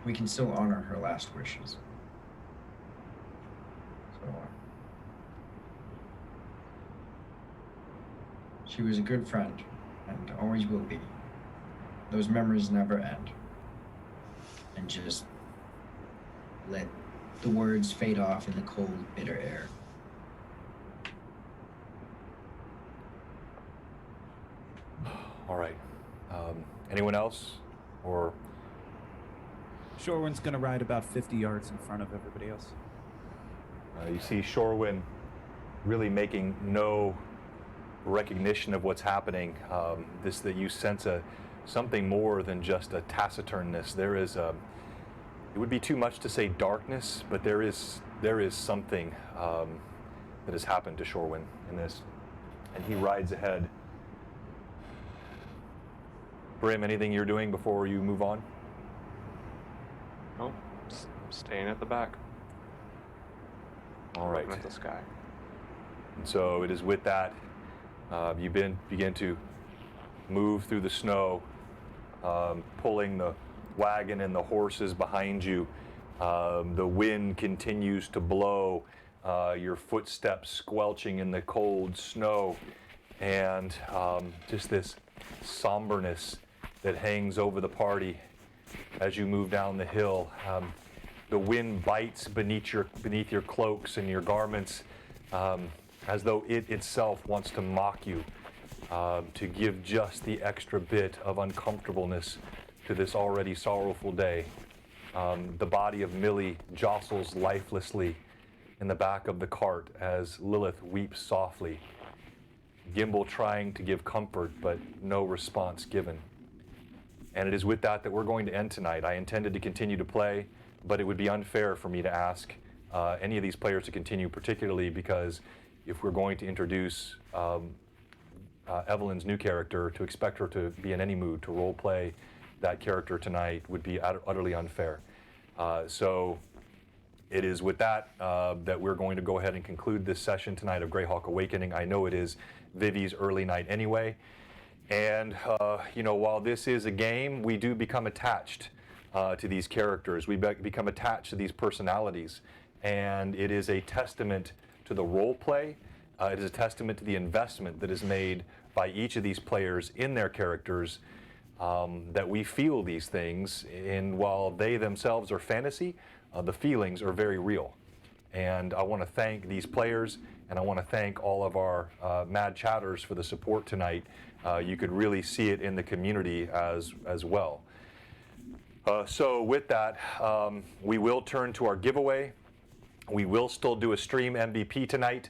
we can still honor her last wishes. So she was a good friend, and always will be. Those memories never end. And just let the words fade off in the cold, bitter air. All right. Anyone else? Or Shorewind's gonna ride about 50 yards in front of everybody else. you see Shorewind really making no recognition of what's happening. That you sense something more than just a taciturnness. There is it would be too much to say darkness, but there is something that has happened to Shorewind in this, and he rides ahead. Brim, anything you're doing before you move on? Nope. Staying at the back. All right. Looking at the sky. And so it is with that you begin to move through the snow, pulling the wagon and the horses behind you. The wind continues to blow, your footsteps squelching in the cold snow, and just this somberness that hangs over the party as you move down the hill. The wind bites beneath your cloaks and your garments, as though it itself wants to mock you, to give just the extra bit of uncomfortableness to this already sorrowful day. The body of Millie jostles lifelessly in the back of the cart as Lilith weeps softly. Gimbal trying to give comfort, but no response given. And it is with that we're going to end tonight. I intended to continue to play, but it would be unfair for me to ask any of these players to continue, particularly because if we're going to introduce Evelyn's new character, to expect her to be in any mood to role play that character tonight would be utterly unfair. So it is with that that we're going to go ahead and conclude this session tonight of Greyhawk Awakening. I know it is Vivi's early night anyway. And, while this is a game, we do become attached to these characters. We become attached to these personalities. And it is a testament to the role play. It is a testament to the investment that is made by each of these players in their characters, that we feel these things. And while they themselves are fantasy, the feelings are very real. And I want to thank these players, and I want to thank all of our mad chatters for the support tonight. You could really see it in the community as well. So with that, we will turn to our giveaway. We will still do a stream MVP tonight.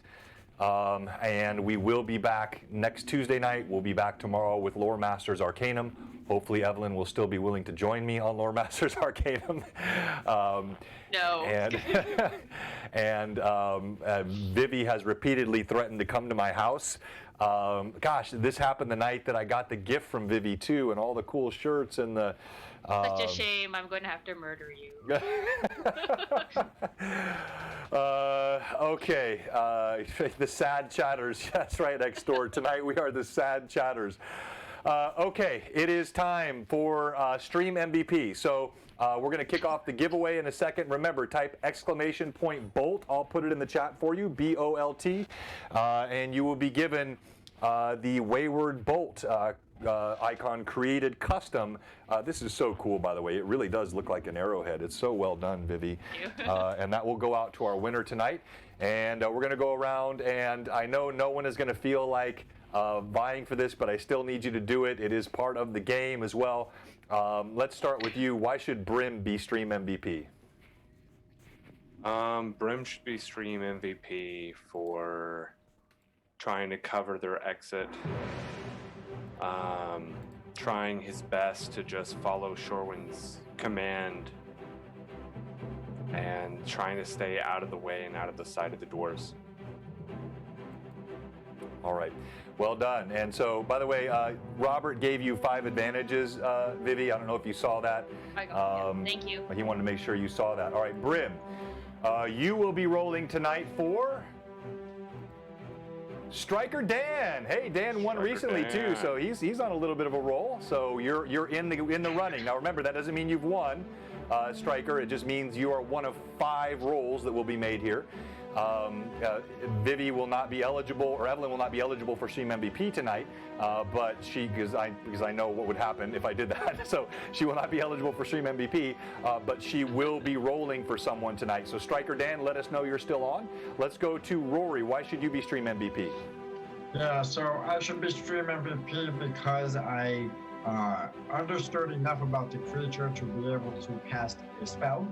And we will be back next Tuesday night. We'll be back tomorrow with Lore Masters Arcanum. Hopefully Evelyn will still be willing to join me on Lore Masters Arcanum. No. And Vivi has repeatedly threatened to come to my house. Gosh, this happened the night that I got the gift from Vivi too, and all the cool shirts and the... Such a shame. I'm going to have to murder you. Okay. The sad chatters. That's right, next door. Tonight we are the sad chatters. Okay, it is time for Stream MVP. So we're going to kick off the giveaway in a second. Remember, type !BOLT. I'll put it in the chat for you, BOLT. And you will be given the Wayward Bolt icon created custom. This is so cool, by the way. It really does look like an arrowhead. It's so well done, Vivi. And that will go out to our winner tonight. And we're going to go around, and I know no one is going to feel like vying for this, but I still need you to do it. It is part of the game as well. Let's start with you. Why should Brim be Stream MVP? Brim should be Stream MVP for trying to cover their exit. Trying his best to just follow Shorewind's command and trying to stay out of the way and out of the sight of the dwarves. All right. Well done. And so, by the way, Robert gave you 5 advantages, Vivi. I don't know if you saw that. I got it. Thank you. He wanted to make sure you saw that. All right, Brim, you will be rolling tonight for Striker Dan. Hey, Dan won recently too, so he's on a little bit of a roll. So you're in the running. Now remember, that doesn't mean you've won, Striker. It just means you are one of 5 rolls that will be made here. Vivi will not be eligible, or Evelyn will not be eligible for Stream MVP tonight, but because I know what would happen if I did that, so she will not be eligible for Stream MVP, but she will be rolling for someone tonight. So Striker Dan, let us know you're still on. Let's go to Rory. Why should you be Stream MVP? Yeah, so I should be Stream MVP because I understood enough about the creature to be able to cast a spell.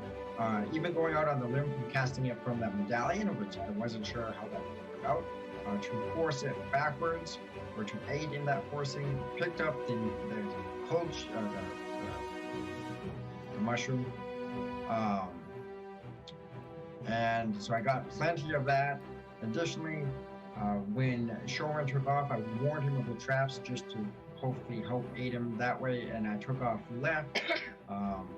Even going out on the limb from casting it from that medallion, which I wasn't sure how that would work out, to force it backwards or to aid in that forcing, picked up the coach, the mushroom, and so I got plenty of that. Additionally, when Shoreman took off, I warned him of the traps just to hopefully help aid him that way, and I took off left,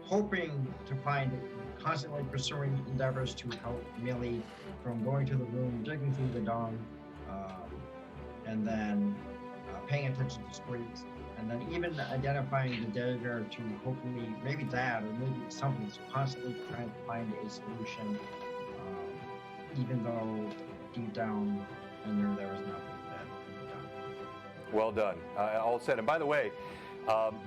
hoping to find constantly pursuing endeavors to help Millie from going to the room, digging through the dawn, and then paying attention to squeaks, and then even identifying the dagger to hopefully maybe that or maybe something. So constantly trying to find a solution, even though deep down I knew there was nothing that could be done. Well done. All said. And by the way,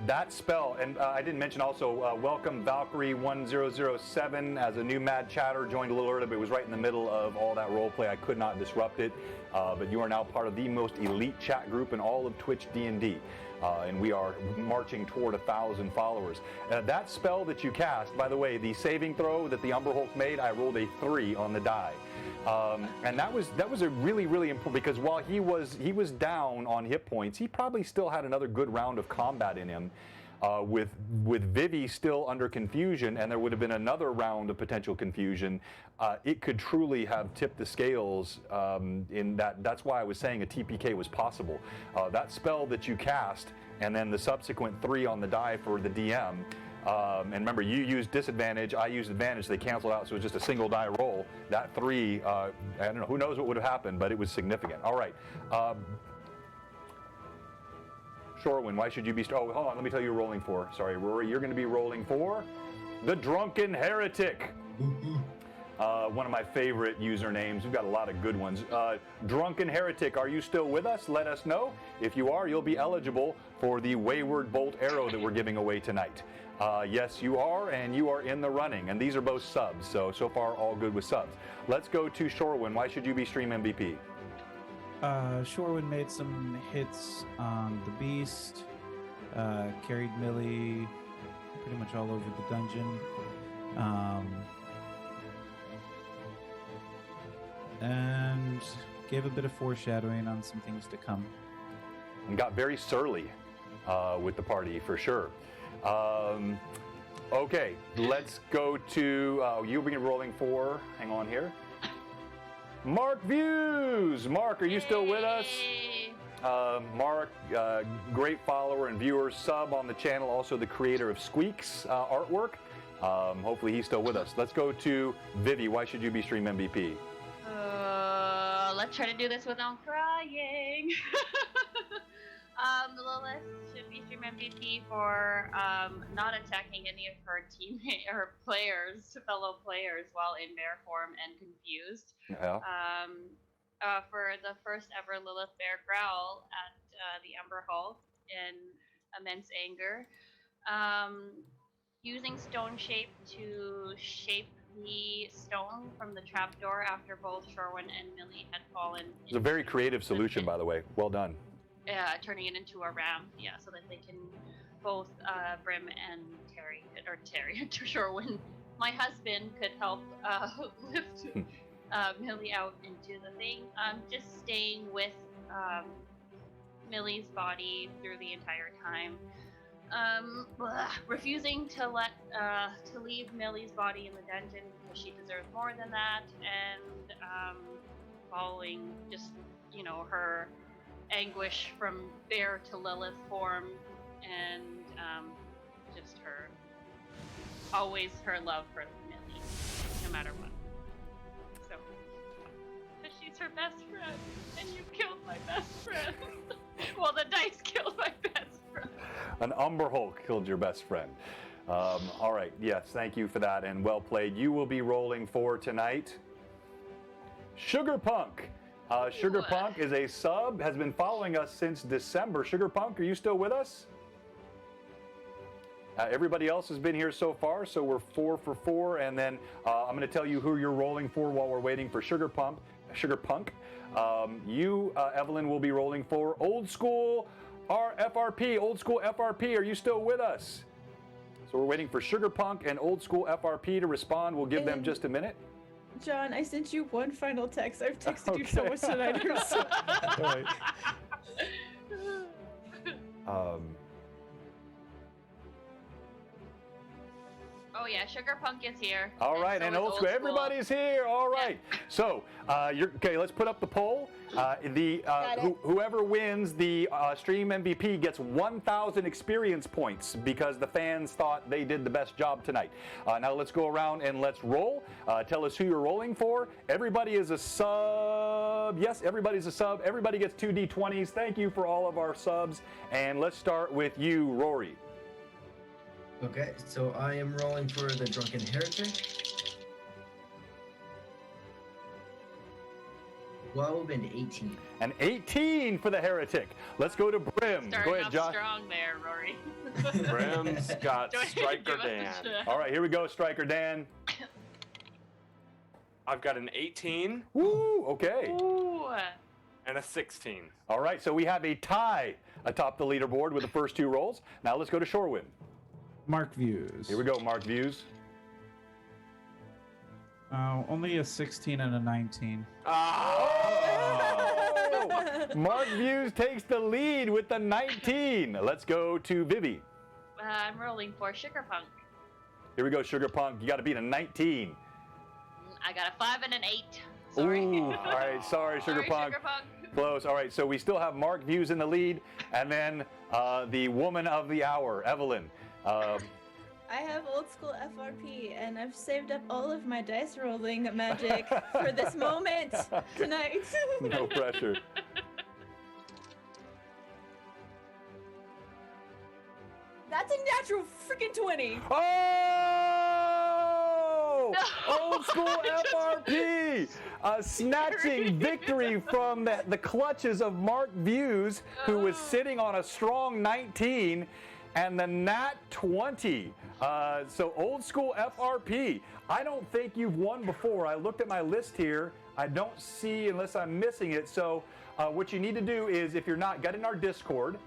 that spell, and I didn't mention also, welcome Valkyrie1007 as a new Mad Chatter, joined a little early, but it was right in the middle of all that role play. I could not disrupt it, but you are now part of the most elite chat group in all of Twitch D&D. And we are marching toward 1,000 followers. That spell that you cast, by the way, the saving throw that the Umber Hulk made, I rolled a 3 on the die. And that was a really, really important, because while he was down on hit points, he probably still had another good round of combat in him, with Vivi still under confusion, and there would have been another round of potential confusion. It could truly have tipped the scales in that. That's why I was saying a TPK was possible. That spell that you cast, and then the subsequent 3 on the die for the DM. And remember, you used disadvantage, I used advantage, they canceled out, so it was just a single die roll. That 3, I don't know, who knows what would have happened, but it was significant. All right. Shorewin, why should you be... Oh, hold on, let me tell you you're rolling for. Sorry, Rory, you're going to be rolling for the Drunken Heretic. One of my favorite usernames. We've got a lot of good ones. Drunken Heretic, are you still with us? Let us know. If you are, you'll be eligible for the Wayward Bolt Arrow that we're giving away tonight. Yes, you are, and you are in the running. And these are both subs, so far all good with subs. Let's go to Shorewin. Why should you be Stream MVP? Shorewin made some hits on the Beast, carried Millie pretty much all over the dungeon, and gave a bit of foreshadowing on some things to come. And got very surly with the party, for sure. Okay, let's go to, you'll be rolling for, hang on here. Mark Views! Mark, are you still with us? Mark, great follower and viewer, sub on the channel, also the creator of Squeak's artwork. Hopefully he's still with us. Let's go to Vivi. Why should you be Stream MVP? Let's try to do this without crying. Lilith should be Stream MVP for not attacking any of her teammates or fellow players while in bear form and confused. Yeah. For the first ever Lilith Bear growl at the Umber Hulk in immense anger. Using Stone Shape to shape the stone from the trapdoor after both Shorewin and Millie had fallen. It's a very creative solution, by the way. Well done. Turning it into a ram, so that they can both Brim and Terry, Shorewin, my husband, could help lift Millie out into the thing. Just staying with Millie's body through the entire time. Refusing to leave Millie's body in the dungeon because she deserves more than that, and following just her anguish from bear to Lilith form, and just her love for Millie, no matter what. So, but she's her best friend, and you killed my best friend. Well, the dice killed my best friend. An Umber Hulk killed your best friend. All right, yes, thank you for that, and well played. You will be rolling for tonight Sugar Punk. Sugar Punk is a sub, has been following us since December. Sugar Punk, are you still with us? Everybody else has been here so far, so we're 4 for 4, and then I'm going to tell you who you're rolling for while we're waiting for Sugar Punk. You, Evelyn, will be rolling for Old School FRP. Old School FRP, are you still with us? So we're waiting for Sugar Punk and Old School FRP to respond. We'll give them just a minute. John, I sent you one final text. I've texted you so much tonight. All right. Oh yeah, Sugar Punk is here. All right, so and is old school, everybody's here. All right. So, okay. Let's put up the poll. Whoever wins the stream MVP gets 1,000 experience points because the fans thought they did the best job tonight. Now let's go around and let's roll. Tell us who you're rolling for. Everybody is a sub. Yes, everybody's a sub. Everybody gets 2 D20s. Thank you for all of our subs. And let's start with you, Rory. Okay, so I am rolling for the Drunken Heretic. 12 and 18. An 18 for the Heretic. Let's go to Brim. Starting Go ahead, off Josh. strong there, Rory. Brim's got Do I Striker give us a Dan. shot? All right, here we go, Striker Dan. I've got an 18 Woo, okay. Ooh. and a 16. All right, so we have a tie atop the leaderboard with the first 2 rolls. Now let's go to Shorewind. Mark views. Here we go, Mark Views. Only a 16 and a 19. Oh! Mark Views takes the lead with the 19. Let's go to Vivi. I'm rolling for Sugar Punk. Here we go, Sugar Punk. You got to beat a 19. I got a 5 and an 8. Sorry. Ooh, all right, sorry, Sugar Punk. Sugar Punk. Close. All right, so we still have Mark Views in the lead, and then the woman of the hour, Evelyn. I have old school FRP, and I've saved up all of my dice rolling magic for this moment tonight. No pressure. That's a natural freaking 20. Oh! Old school FRP! Snatching victory from the clutches of Mark Views, who was sitting on a strong 19, and the nat 20. So old school FRP. I don't think you've won before. I looked at my list here. I don't see unless I'm missing it. So what you need to do is, if you're not, get in our Discord.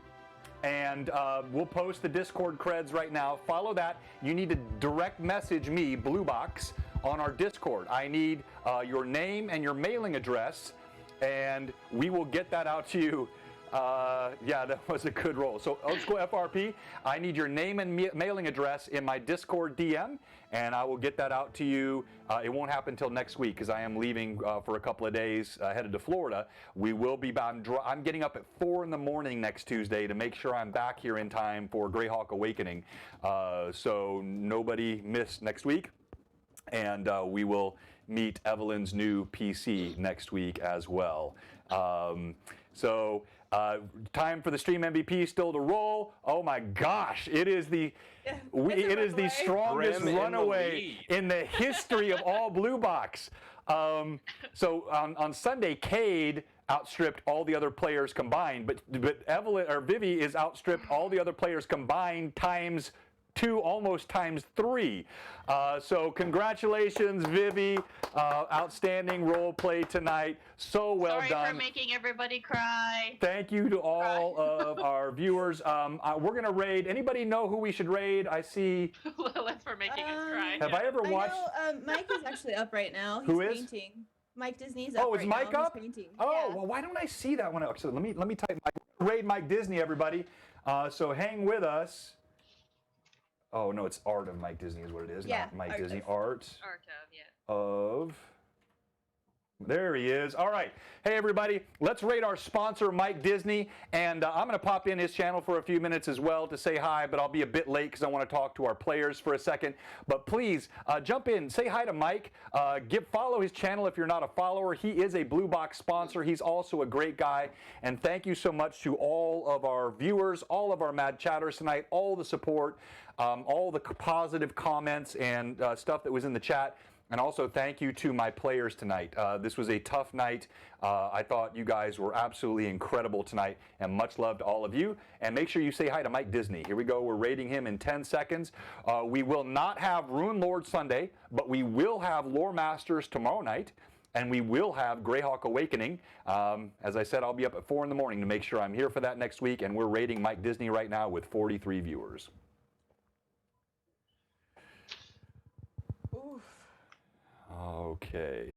And we'll post the Discord creds right now. Follow that. You need to direct message me, BlueBox, on our Discord. I need your name and your mailing address, and we will get that out to you. Yeah, that was a good roll. So, old school FRP, I need your name and mailing address in my Discord DM, and I will get that out to you. It won't happen until next week because I am leaving for a couple of days, headed to Florida. We will be back. I'm getting up at 4 in the morning next Tuesday to make sure I'm back here in time for Greyhawk Awakening. So nobody miss next week, and we will meet Evelyn's new PC next week as well. Time for the stream MVP still to roll. Oh my gosh, it is the strongest Brim runaway in the history of all Blue Box. So on Sunday, Cade outstripped all the other players combined, but Evelyn or Vivi is outstripped all the other players combined times 2, almost times 3. So congratulations, Vivi. Outstanding role play tonight. So well Sorry done. for making everybody cry. Thank you to all of our viewers. We're going to raid. Anybody know who we should raid? I see. Lilith for making us cry. Have I ever watched? I know, Mike is actually up right now. He's Who is? painting. Mike Disney's up Oh, is right Mike now. up? He's painting. Oh, Yeah. well, why don't I see that one? So let me type raid Mike Disney, everybody. So hang with us. Oh no, it's Art of Mike Disney is what it is. Yeah, Not Mike Art Disney. of. Art Art of, yeah. of. There he is. All right. Hey, everybody. Let's rate our sponsor, Mike Disney. And I'm going to pop in his channel for a few minutes as well to say hi, but I'll be a bit late because I want to talk to our players for a second. But please jump in. Say hi to Mike. Follow his channel if you're not a follower. He is a Blue Box sponsor. He's also a great guy. And thank you so much to all of our viewers, all of our mad chatters tonight, all the support, all the positive comments and stuff that was in the chat. And also thank you to my players tonight. This was a tough night. I thought you guys were absolutely incredible tonight, and much love to all of you. And make sure you say hi to Mike Disney. Here we go. We're rating him in 10 seconds. We will not have Rune Lord Sunday, but we will have Lore Masters tomorrow night, and we will have Greyhawk Awakening. As I said, I'll be up at 4 in the morning to make sure I'm here for that next week, and we're rating Mike Disney right now with 43 viewers. Oof. Okay.